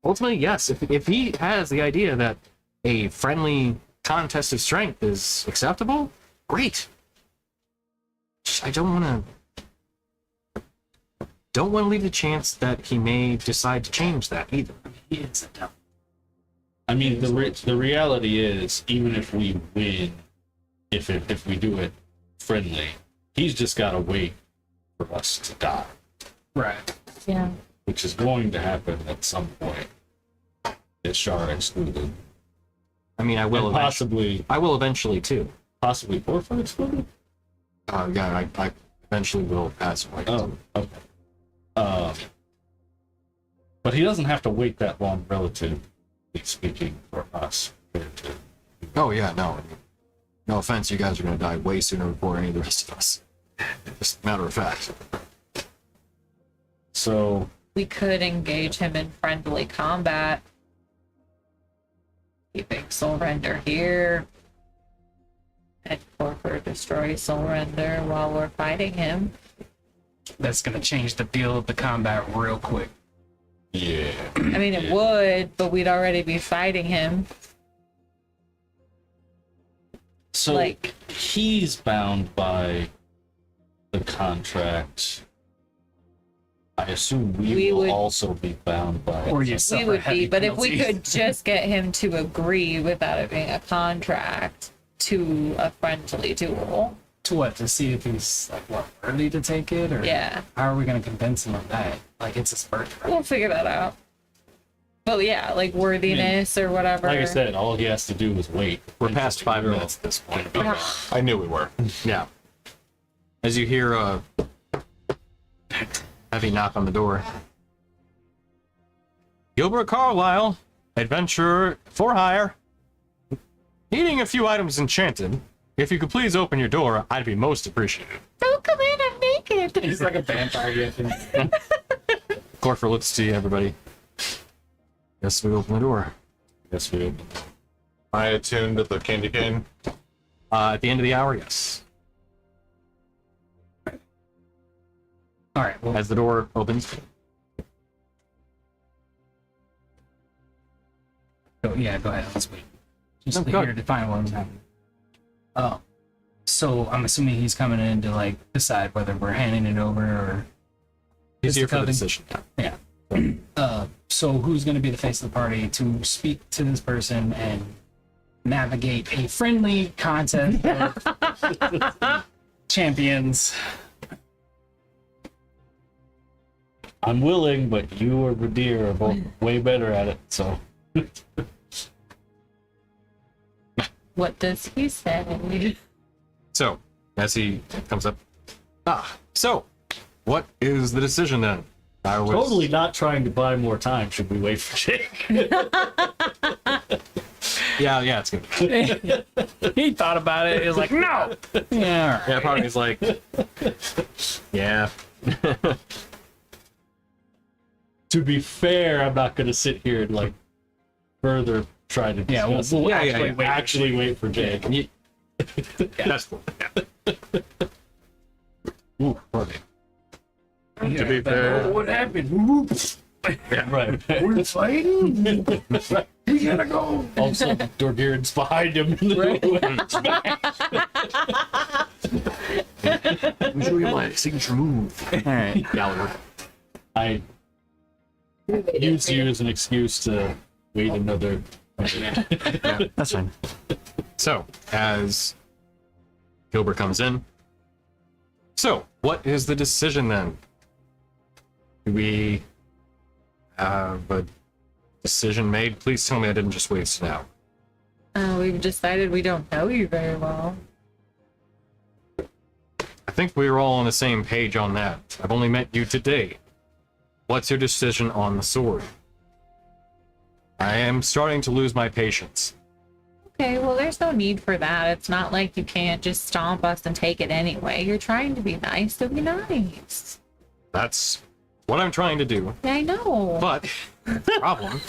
Ultimately, yes. If he has the idea that a friendly contest of strength is acceptable, great. I don't want to leave the chance that he may decide to change that either. He is a devil. I mean, the reality is, even if we win, if we do it friendly, he's just got to wait for us to die, Right. Yeah. which is going to happen at some point. Is Shara excluded? I mean, I will And eventually. I will eventually too. possibly Porfa excluded? Yeah, I eventually will pass away. Oh, okay. But he doesn't have to wait that long, relatively speaking, for us. Oh yeah, no. I mean, no offense, you guys are going to die way sooner before any of the rest of us. Just matter of fact. So, We could engage him in friendly combat. Keeping soul render here. And Corker destroy soul render while we're fighting him. That's gonna change the feel of the combat real quick. Yeah. I mean, it would, but we'd already be fighting him. so Like- he's bound by the contract. I assume we We will would- also be bound by Or it. you We suffer would heavy be, but if we penalties. could just get him to agree without it being a contract to a friendly duel. To what? To see if he's like what worthy to take it, or Yeah, how are we gonna convince him of that? Like it's his birthright. we'll figure that out. But yeah, like worthiness or whatever. Like I said, all he has to do is wait. We're until past the 5 girl minutes at this point. can be Ugh. gone. I knew we were. Yeah. As you hear a heavy knock on the door. Gilbert Carlyle, adventurer for hire. Needing a few items enchanted. If you could please open your door, I'd be most appreciative. Don't come in, I'm naked. He's like a vampire. Corfer looks to you, everybody. Yes, we open the door. Yes, we open. I attuned to the candy cane. At the end of the hour, yes. All right. Well, As the door opens. yeah. Go ahead. Let's wait. Just No, go here to find what was happening. Oh, so I'm assuming he's coming in to like decide whether we're handing it over or. He's here for the Coven. decision. Yeah. So who's going to be the face of the party to speak to this person and navigate a friendly contest of Champions. I'm willing, but you or Radir are both way better at it. So What does he say? So, as he comes up, so, what is the decision then? I was totally not trying to buy more time. Should we wait for Jake? Yeah, it's good. He thought about it. He was like, no. Yeah. Yeah, probably is like, yeah. To be fair, I'm not going to sit here and like further try to Yeah, discuss we'll it. actually wait for wait for Jake. That's cool. Yeah. Ooh, pardon me. To be fair, What happened? Right. We're fighting? We gotta go. Also, Dorgirin's behind him. let me show you my signature move. All right. Gallagher. I use you as an excuse to wait another. That's fine. So, as Gilbert comes in, so what is the decision then? Do we have a decision made? Please tell me I didn't just waste an hour. We've decided we don't know you very well. I think we were all on the same page on that. I've only met you today. What's your decision on the sword? I am starting to lose my patience. Okay, well, there's no need for that. It's not like you can't just stomp us and take it anyway. You're trying to be nice, so be nice. That's what I'm trying to do. I know. But the problem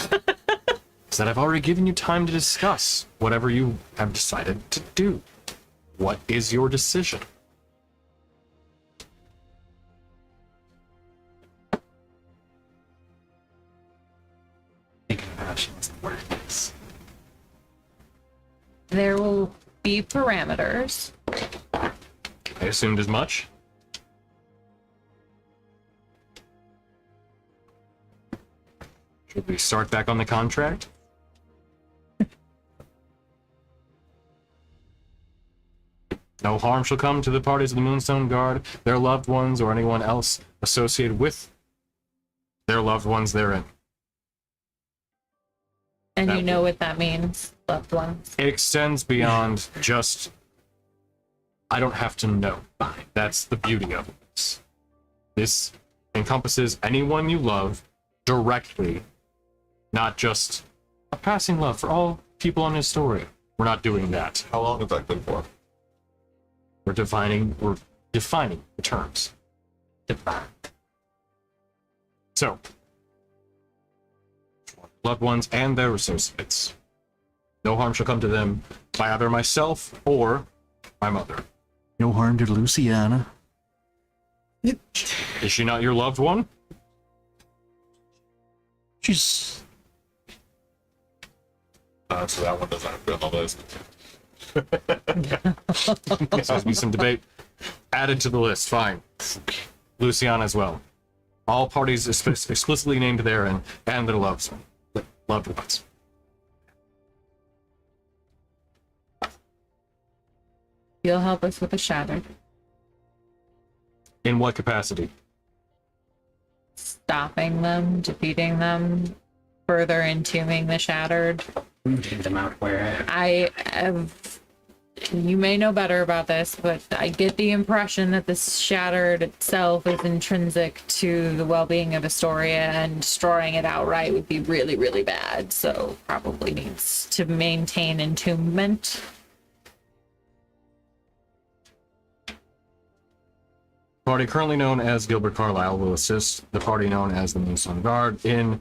is that I've already given you time to discuss whatever you have decided to do. What is your decision? There will be parameters. I assumed as much. Should we start back on the contract? No harm shall come to the parties of the Moonstone Guard, their loved ones, or anyone else associated with their loved ones therein. And That you know what that means, loved ones. It extends beyond just, I don't have to know. That's the beauty of it. This encompasses anyone you love directly, not just a passing love for all people on Istoria. We're not doing that. How long has that been for? We're defining the terms. Define. So, loved ones and their associates. No harm shall come to them by either myself or my mother. No harm to Luciana. Is she not your loved one? She's So that one doesn't have to be on the list. So there's be some debate added to the list. Fine. Luciana as well. All parties explicitly named therein and their loved ones. You'll help us with the shattered. In what capacity? Stopping them, defeating them, further entombing the shattered. Take them out where I have. You may know better about this, but I get the impression that this shattered itself is intrinsic to the well-being of Istoria, and destroying it outright would be really, really bad. So probably needs to maintain entombment. Party currently known as Gilbert Carlisle will assist the party known as the Moonstone Guard in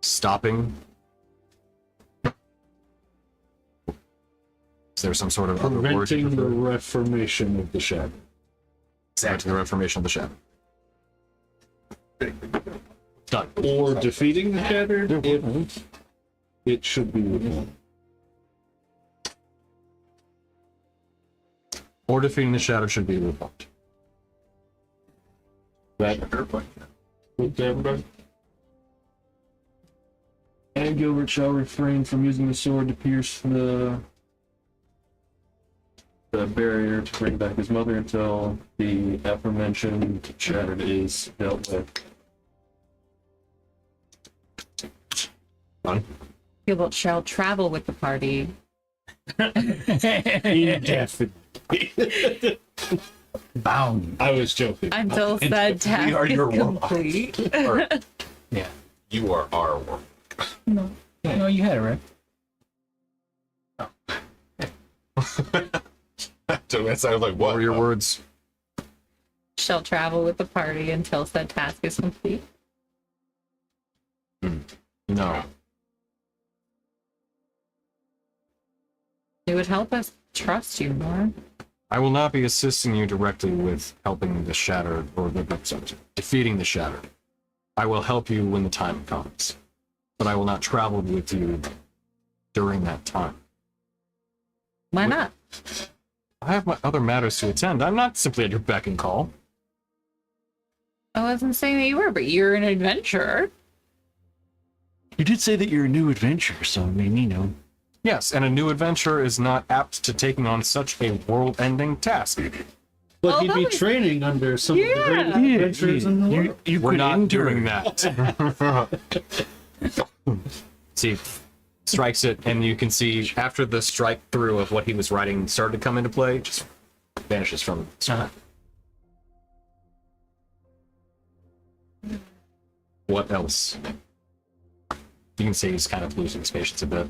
stopping. Is there some sort of other word? Preventing the reformation of the shadow. Exactly, the reformation of the shadow. Done. Or defeating the shattered if it should be withdrawn. Or defeating the shadow should be revoked. That with everybody. And Gilbert shall refrain from using the sword to pierce the the barrier to bring back his mother until the aforementioned shattered is dealt with. People shall travel with the party Indefinitely. Bound. I was joking. until said task are is your complete. Yeah. You are our work. No, you had it right. So that sounds like what? What were your words? Shall travel with the party until said task is complete. No. It would help us trust you more. I will not be assisting you directly with helping the Shattered or defeating the Shattered. I will help you when the time comes, but I will not travel with you during that time. Why not? I have my other matters to attend. I'm not simply at your beck and call. I wasn't saying that you were, but you're an adventurer. You did say that you're a new adventurer, so I mean, you know. Yes, and a new adventurer is not apt to taking on such a world-ending task. But he'd be Although- training under some of the Yeah. greatest Yeah, adventurers in the world. you We're could not endure. doing that. See, strikes it, and you can see after the strike through of what he was writing started to come into play, just vanishes from the screen. What else? You can see he's kind of losing his patience a bit.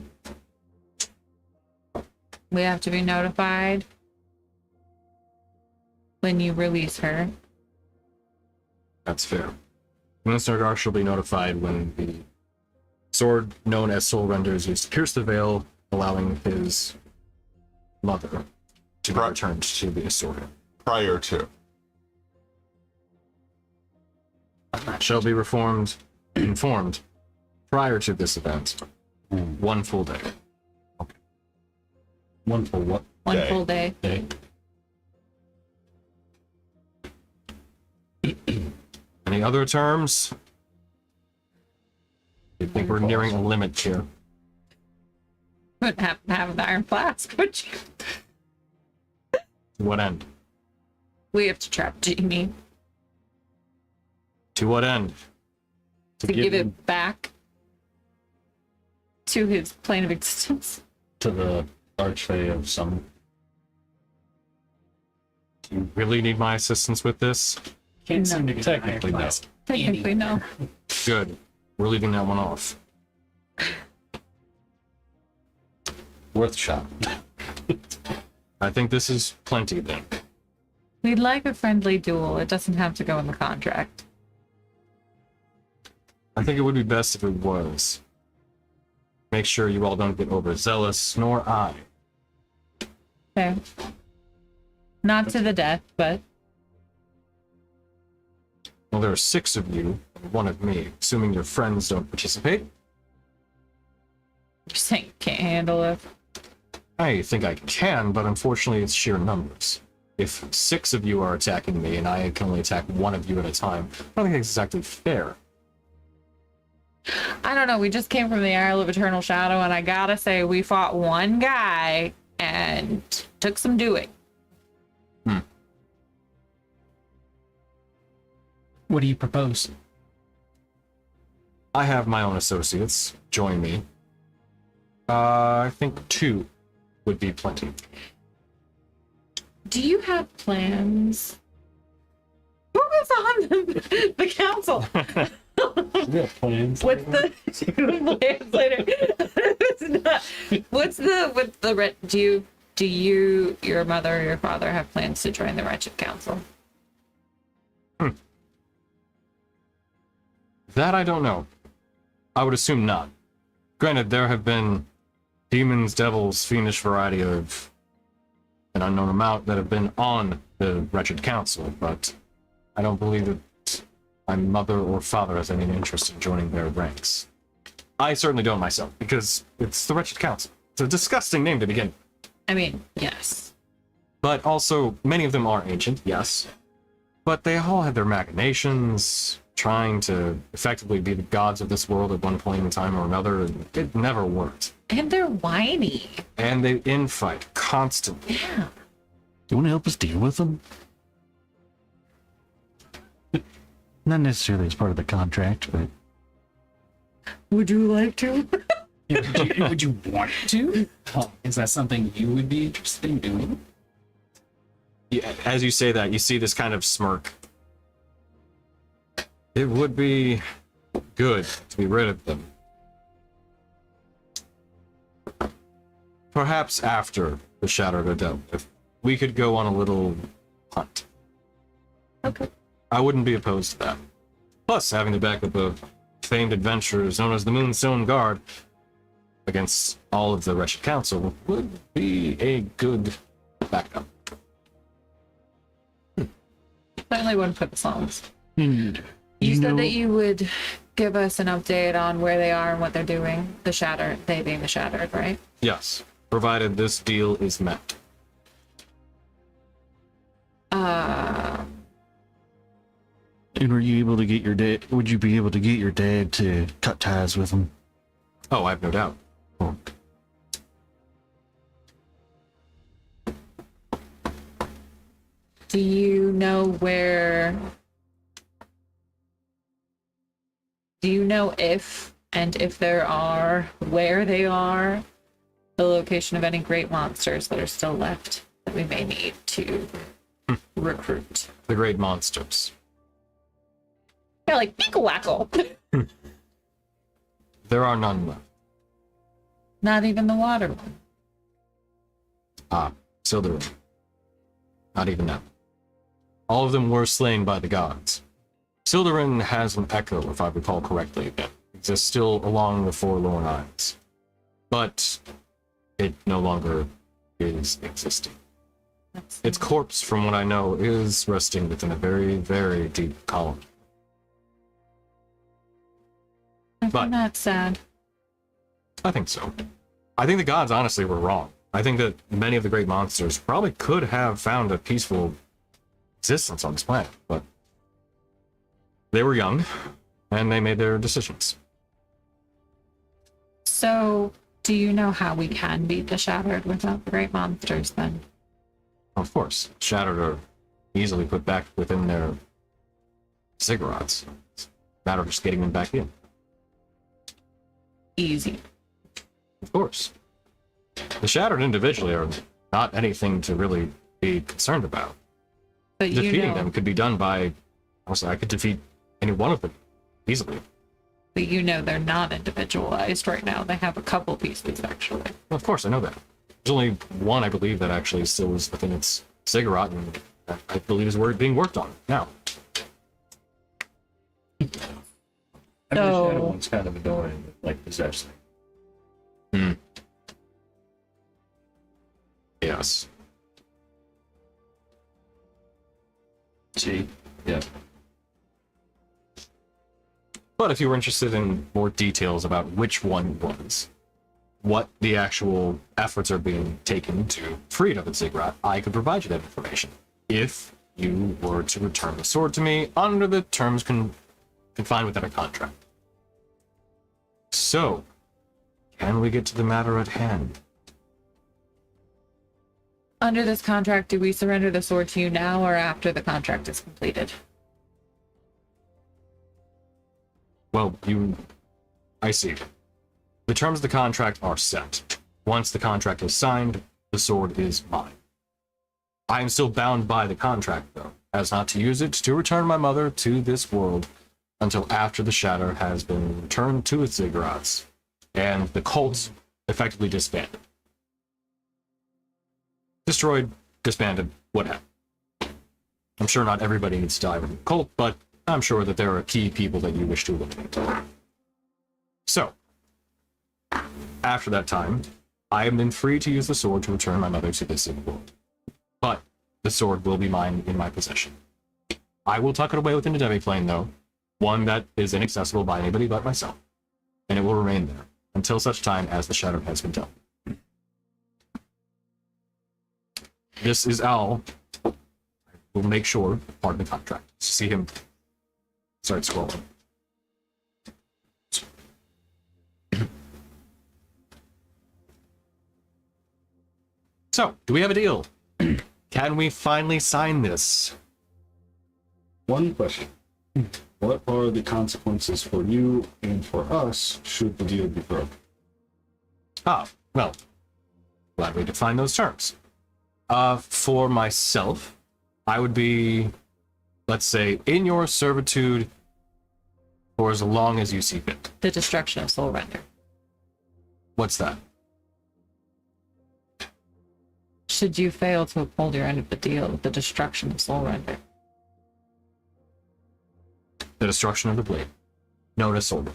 We have to be notified when you release her. That's fair. Moonstone Guard shall be notified when the sword known as Soul Render is used to pierce the veil, allowing his mother to be Right. returned to the Istoria. Prior to. Shall be informed prior to this event. 1 full day. One for what One Day. full day. day? Any other terms? I think we're nearing a limit here. Wouldn't happen to have the iron flask, would you? To what end? We have to trap Jamie To what end? to give it back to his plane of existence. To the Archfey of Summer. Do you really need my assistance with this? Can't seem to get an iron Technically, no. flask. Technically, no. Good. We're leaving that one off. Worth a shot. I think this is plenty then. We'd like a friendly duel. It doesn't have to go in the contract. I think it would be best if it was. Make sure you all don't get overzealous, nor I. Okay. Not to the death, but Well, there are 6 of you, and 1 of me, assuming your friends don't participate. you're saying you can't handle it. I think I can, but unfortunately it's sheer numbers. If 6 of you are attacking me and I can only attack 1 of you at a time, I don't think that's exactly fair. I don't know. We just came from the Isle of Eternal Shadow, and I gotta say, we fought one guy and took some doing. What do you propose? I have my own associates. Join me. I think 2 would be plenty. Do you have plans? Who was on the council? We have plans. What's the plans later? It's not- what's the do you your mother or your father have plans to join the Wretched Council? That I don't know. I would assume not. Granted, there have been demons, devils, fiendish variety of an unknown amount that have been on the Wretched Council, but I don't believe that my mother or father has any interest in joining their ranks. I certainly don't myself, because it's the Wretched Council. It's a disgusting name to begin with. I mean, yes. But also, many of them are ancient, yes. But they all have their machinations, trying to effectively be the gods of this world at one point in time or another, and it never worked. And they're whiny. And they infight constantly. Yeah. You want to help us deal with them? Not necessarily as part of the contract, but Would you like to? Yeah, would you want to? Is that something you would be interested in doing? Yeah, as you say that, you see this kind of smirk. It would be good to be rid of them. Perhaps after the Shattered are dealt with, we could go on a little hunt. Okay. I wouldn't be opposed to that. Plus, having the backup of famed adventurers known as the Moonstone Guard against all of the Wretched Council would be a good backup. Certainly wouldn't put this on. you You said know, that you would give us an update on where they are and what they're doing. The Shattered, they being the Shattered, right? Yes, provided this deal is met. and were you able to get your dad? Would you be able to get your dad to cut ties with them? Oh, I have no doubt. Oh, Do you know where? Do you know if, and if there are, where they are, the location of any great monsters that are still left that we may need to recruit? The great monsters. Yeah, like Pickle-Wackle. There are none left. Not even the water one. Ah, Sildarin. Not even that. All of them were slain by the gods. Sildarin has an echo, if I recall correctly, that exists still along the Forlorn Isles. But it no longer is existing. Its corpse, from what I know, is resting within a very, very deep column. I But- find that sad. I think so. I think the gods honestly were wrong. I think that many of the great monsters probably could have found a peaceful existence on this planet, but they were young, and they made their decisions. So, do you know how we can beat the Shattered without the great monsters then? Of course, Shattered are easily put back within their ziggurats. It's a matter of just getting them back in. Easy. Of course. The Shattered individually are not anything to really be concerned about. But you Defeating know, them could be done by... Also, I could defeat any one of them easily. but you know they're not individualized right now. They have a couple pieces actually. Of course, I know that. There's only one, I believe, that actually still is within its ziggurat, and I believe is being worked on now. I mean, the So- shadow one's kind of annoying, like possessing. Yes. See? Yeah. But if you were interested in more details about which one it was, what the actual efforts are being taken to free it of its ziggurat, I could provide you that information. If you were to return the sword to me under the terms confined within a contract. So, can we get to the matter at hand? Under this contract, do we surrender the sword to you now or after the contract is completed? Well, I see. The terms of the contract are set. Once the contract is signed, the sword is mine. I am still bound by the contract, though, as not to use it to return my mother to this world until after the Shatter has been returned to its ziggurats, and the cult effectively disbanded. Destroyed, disbanded, what have you. I'm sure not everybody needs to die with the cult, but I'm sure that there are key people that you wish to eliminate. So, after that time, I am then free to use the sword to return my mother to this world. But the sword will be mine in my possession. I will tuck it away within the demi-plane, though, one that is inaccessible by anybody but myself, and it will remain there until such time as the shadow has been dealt. This is Al. I will make sure, part of the contract. See him start scrolling. So, do we have a deal? Can we finally sign this? One question. What are the consequences for you and for us should the deal be broken? Ah, well, glad we defined those terms. For myself, I would be, let's say, in your servitude for as long as you see fit. The destruction of soul render. What's that? Should you fail to uphold your end of the deal, the destruction of soul render. The destruction of the blade. Known as soul.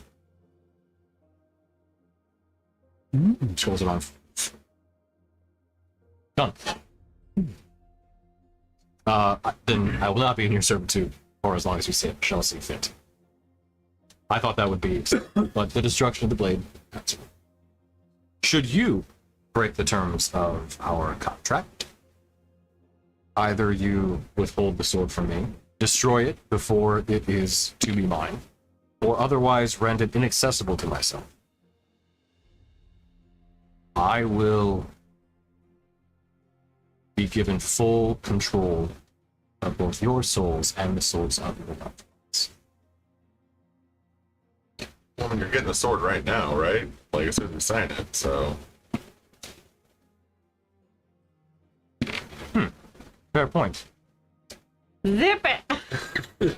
Scrolls it on. Done. Then I will not be in your servitude for as long as you shall see fit. I thought that would be, but the destruction of the blade. Should you break the terms of our contract, either you withhold the sword from me, destroy it before it is to be mine, or otherwise render it inaccessible to myself. I will be given full control of both your souls and the souls of your loved ones. Well, I mean, you're getting the sword right now, right? Like as soon as we sign it, so. Fair point. Zip it!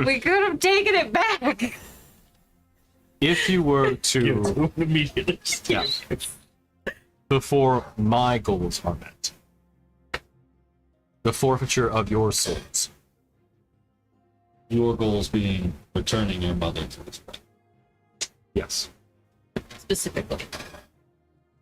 We could have taken it back! If you were to, Immediately. yeah, before my goals are met, the forfeiture of your souls. Your goals being returning your mother to this place. Yes. Specifically.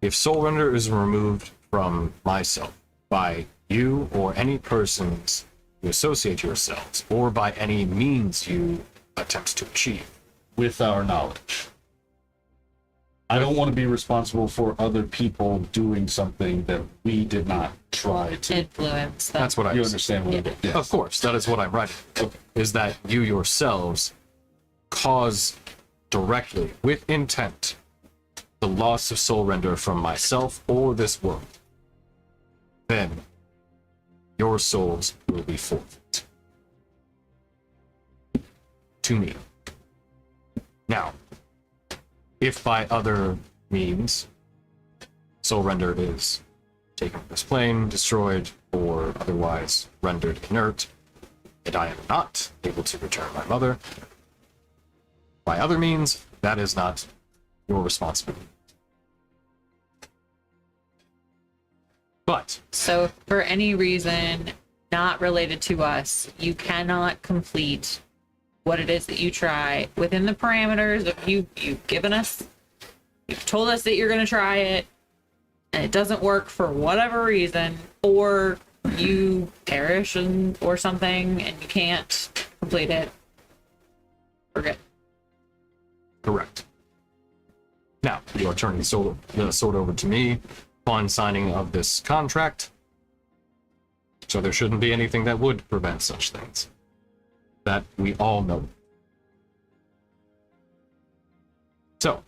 If soul render is removed from myself by you or any persons you associate yourselves, or by any means you attempt to achieve. With our knowledge. I don't want to be responsible for other people doing something that we did not try to. Influence. That's what I You was. understand what I mean? Yes. Of course, that is what I'm writing. Is that you yourselves cause directly, with intent, the loss of soul render from myself or this world. Then your souls will be forfeit to me. Now, if by other means soul render is taken from this plane, destroyed, or otherwise rendered inert, and I am not able to return my mother, by other means, that is not your responsibility. But So, if for any reason not related to us, you cannot complete what it is that you try within the parameters of you've given us. You've told us that you're going to try it, and it doesn't work for whatever reason, or you perish or something, and you can't complete it. We're good. correct. Now, you are turning the sword over to me upon signing of this contract. So there shouldn't be anything that would prevent such things. That we all know. So,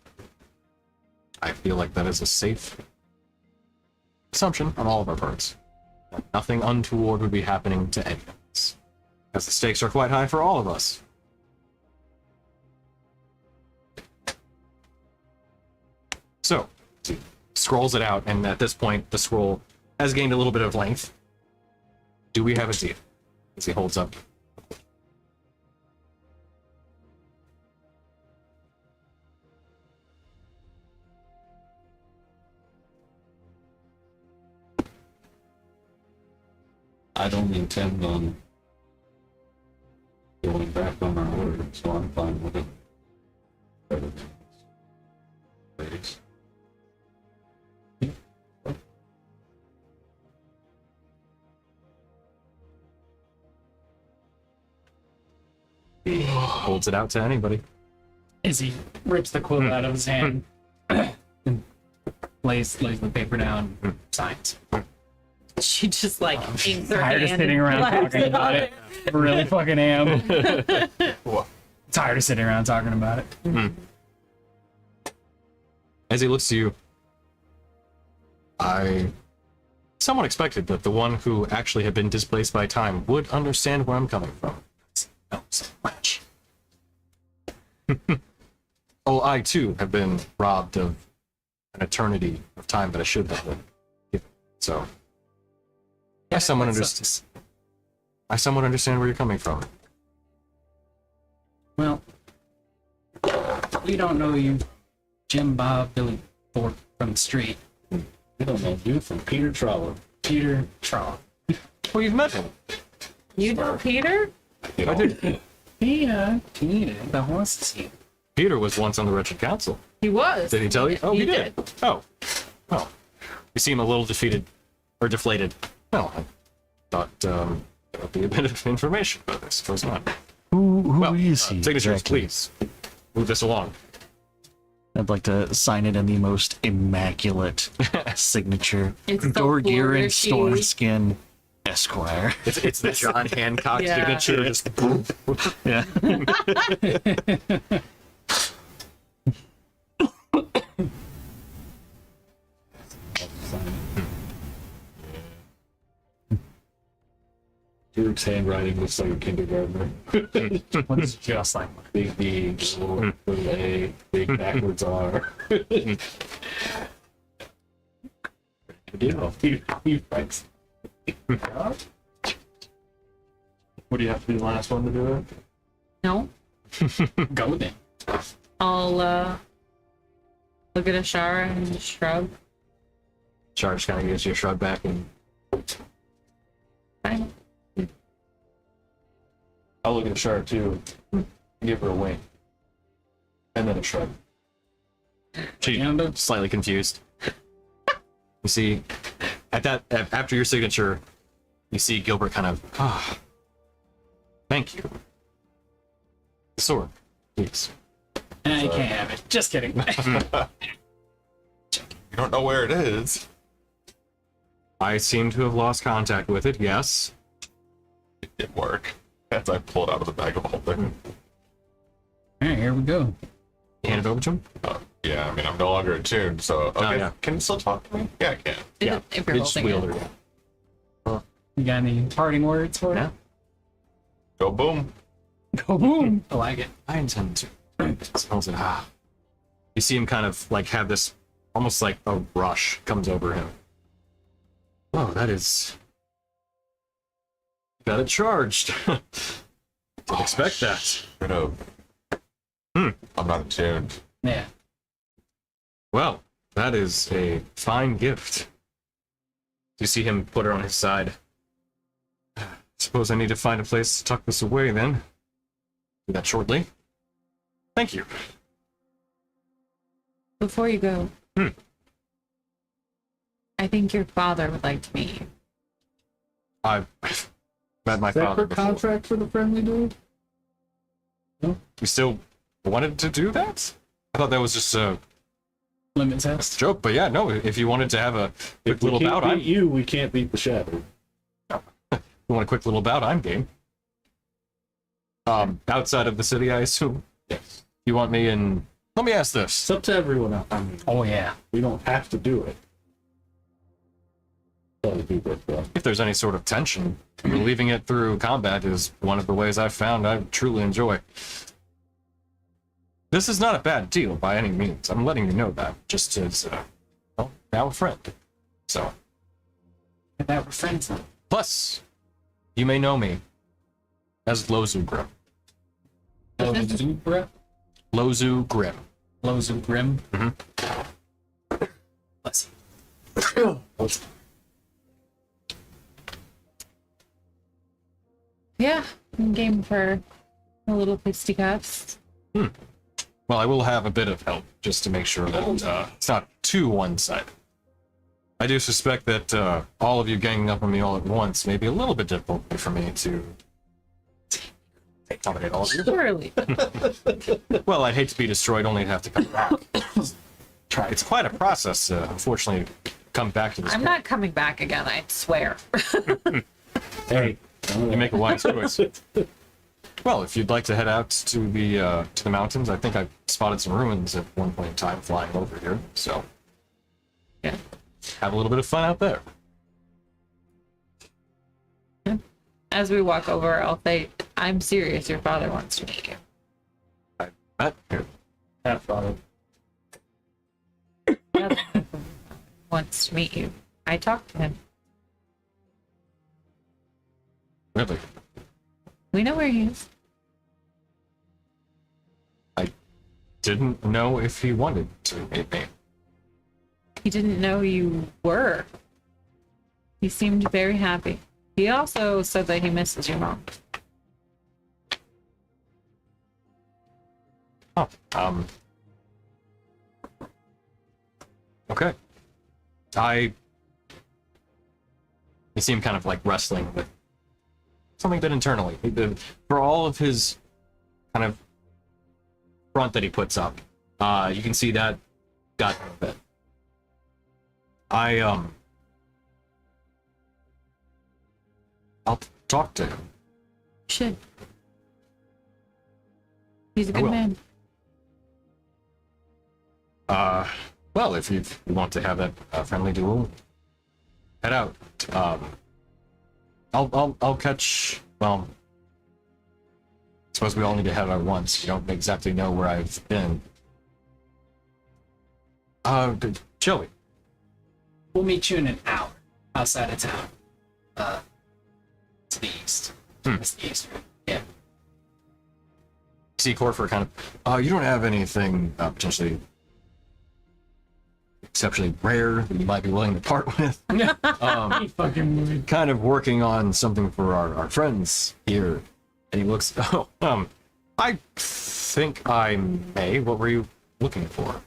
I feel like that is a safe assumption on all of our parts. That nothing untoward would be happening to any of us. Because the stakes are quite high for all of us. So, he scrolls it out, and at this point, the scroll has gained a little bit of length. Do we have a deal? As he holds up. I don't intend on going back on our word, so I'm fine with it. Ladies. He holds it out to anybody. As he rips the quill out of his hand and lays the paper down, signs. She just like inks her Tired of hand sitting and around slaps talking about on it. Really fucking am. What? Tired of sitting around talking about it. As he looks to you, I Someone expected that the one who actually had been displaced by time would understand where I'm coming from. Oh, so much. Oh, I too have been robbed of an eternity of time that I should have been given. So, I somewhat understand where you're coming from. Well, we don't know you, Jim, Bob, Billy, Thorpe from the street. We don't know you from Peter Troller. Peter Troll. Well, you've met him. You know Peter? You know, I did. Peter, the horses here. Peter was once on the Wretched Council. He was. Did he tell you? Oh, he did. Oh. Well, you seem a little defeated, or deflated. Well, I thought there would be a bit of information, but I suppose not. Who Well, is he? signatures, exactly? please. Move this along. I'd like to sign it in the most immaculate signature. It's so Dorgiran flourishy. Stormskin Esquire. It's the John Hancock Yeah. signature. Just Yeah. Duke's handwriting looks like a kindergartner. Looks just like mine. Big B, little A, big backwards R. You know, he writes. What do you have to be the last one to do it? No. Go then. I'll look at Ashara and shrug. Charge kind of gives you a shrug back and Fine. I'll look at Shard too. Give her a wink. And then a shrug. she's slightly confused. You see, after your signature, you see Gilbert kind of, thank you. The sword, please. You can't have it. Just kidding. you don't know where it is. I seem to have lost contact with it, yes. It didn't work. As I pull it out of the bag of holding. Alright, here we go. Hand it over to him. Yeah, I mean, I'm no longer attuned, so okay. yeah. Can you still talk to me? Yeah, I can. Yeah, If you're it's holding it. wielder. You got any parting words for Yeah. it? Go boom. Go boom. I like it. I intend to. Smells it. You see him kind of like have this, almost like a rush comes over him. Oh, that is. Got it charged. Didn't expect that. Rid of. I'm not attuned. Yeah. Well, that is a fine gift. You see him put her on his side. Suppose I need to find a place to tuck this away then. Do that shortly. Thank you. Before you go, I think your father would like to meet you. I've met my Is that father her before. contract for the friendly dude? You still wanted to do that? I thought that was just a Limit test. joke, but yeah, no, if you wanted to have a quick If we little can't bout, beat you, we can't beat the shadow. you want a quick little bout, I'm game. Outside of the city, I assume. Yes. You want me in... Let me ask this. It's up to everyone else. I mean, Oh yeah. we don't have to do it. Other people, but If there's any sort of tension, relieving it through combat is one of the ways I've found I truly enjoy. This is not a bad deal by any means. I'm letting you know that, just as, well, now a friend. So, And that we're friends now. plus, you may know me as Lozu Grim. Lozu Grim. Lozu Grim. Lozu Grim. Let's see. Yeah, I'm game for a little fisticuffs. Well, I will have a bit of help, just to make sure that it's not too one-sided. I do suspect that all of you ganging up on me all at once may be a little bit difficult for me to accommodate all of you. Surely. Well, I'd hate to be destroyed only to have to come back. It's quite a process to, unfortunately, come back to this I'm point. not coming back again, I swear. hey, You make a wise choice. Well, if you'd like to head out to the mountains, I think I spotted some ruins at one point in time flying over here. So, Yeah. have a little bit of fun out there. As we walk over, I'll say, I'm serious. Your father wants to meet you. But here, Half father. Wants to meet you. I talked to him. really, We know where he is. didn't know if he wanted to meet me. He didn't know you were. He seemed very happy. He also said that he misses your mom. Oh, okay. He seemed kind of like wrestling with something a bit internally. For all of his kind of front that he puts up, you can see that got a bit. I'll talk to him. You should. He's a I good will. man. Well, if you want to have that friendly duel, head out. I'll catch. Well, I suppose we all need to head out once. You don't exactly know where I've been. Shall we? We'll meet you in an hour outside of town. To the east. That's the east. Yeah. See Corfer kind of. You don't have anything potentially exceptionally rare that you might be willing to part with. Fucking Kind of working on something for our friends here. And he looks. I think I may. What were you looking for?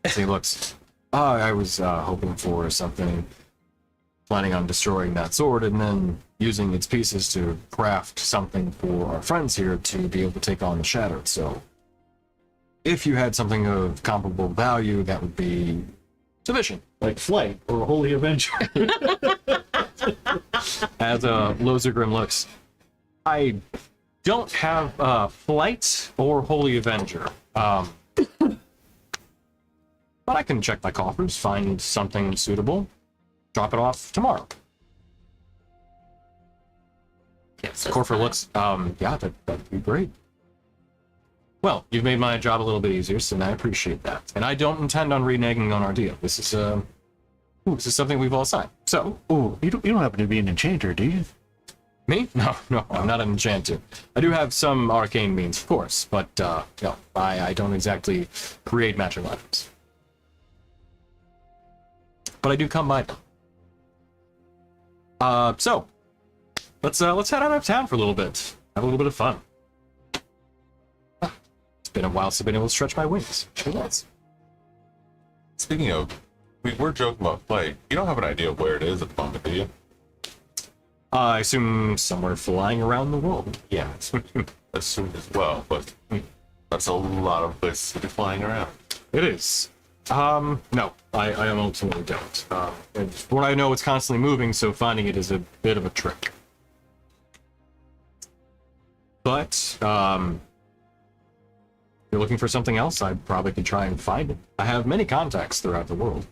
As he looks. I was hoping for something. Planning on destroying that sword and then using its pieces to craft something for our friends here to be able to take on the Shattered. So, if you had something of comparable value, that would be sufficient. Like Flight or Holy Avenger. As Lozergrim looks, I don't have Flight or Holy Avenger. But I can check my coffers, find something suitable, drop it off tomorrow. Corfer looks, yeah, that'd be great. Well, you've made my job a little bit easier, so I appreciate that. And I don't intend on reneging on our deal. This is something we've all signed. So, You don't happen to be an enchanter, do you? me? No, I'm not an enchanter. I do have some arcane means, of course, but no, I don't exactly create magic items. But I do come by them. So let's head out of town for a little bit. Have a little bit of fun. It's been a while since I've been able to stretch my wings. Sure was. Speaking of, we were joking about flight. You don't have an idea of where it is at the moment, do you? I assume somewhere flying around the world. Yeah, assumed as well, but that's a lot of places to be flying around. It is. No, I ultimately don't. And from what I know, it's constantly moving, so finding it is a bit of a trick. But, if you're looking for something else, I probably could try and find it. I have many contacts throughout the world.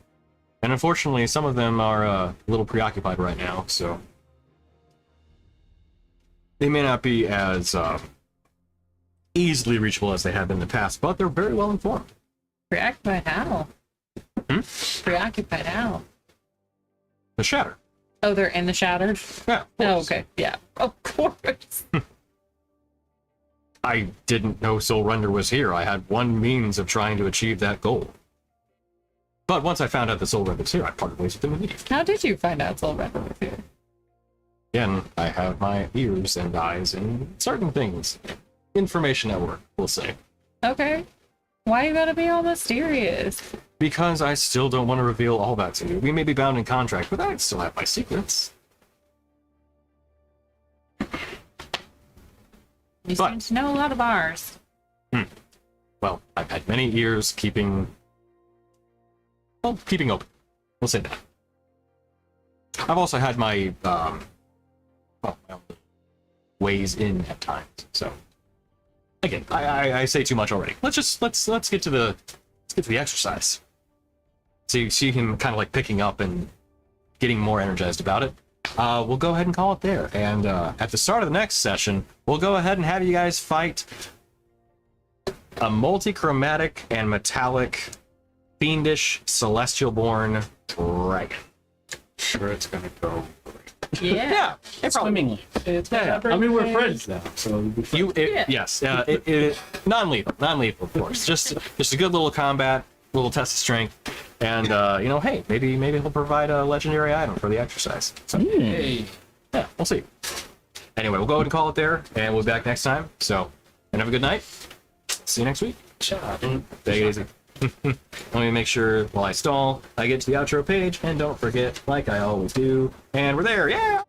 And unfortunately, some of them are a little preoccupied right now, so they may not be as easily reachable as they have been in the past, but they're very well informed. Preoccupied how? Preoccupied how? The Shatter. Oh, they're in the Shattered? Yeah. Of Oh, course. okay. Yeah. Of course. I didn't know Soul Render was here. I had one means of trying to achieve that goal. But once I found out that Soul Render was here, I parted ways with him immediately. How did you find out Soul Render was here? Again, I have my ears and eyes and certain things. Information network, we'll say. Okay. Why you gotta be all mysterious? Because I still don't want to reveal all that to you. We may be bound in contract, but I still have my secrets. You But- seem to know a lot of ours. Well, I've had many ears keeping open. We'll say that. I've also had my, my own ways in at times, so. Again, I say too much already. Let's get to the exercise. So you see him kind of like picking up and getting more energized about it. we'll go ahead and call it there. And at the start of the next session, we'll go ahead and have you guys fight a multi-chromatic and metallic fiendish celestial-born dragon. Sure, it's gonna go. Yeah. It probably Swimmingly. It's Yeah, I mean, we're friends now, so Yeah. yes, non-lethal, of course. Just a good little combat, little test of strength, and hey, maybe he'll provide a legendary item for the exercise. So Hey. yeah, we'll see. Anyway, we'll go ahead and call it there, and we'll be back next time. So, and have a good night. See you next week. Take it easy. Let me make sure while I stall, I get to the outro page, and don't forget, like I always do. And we're there, yeah!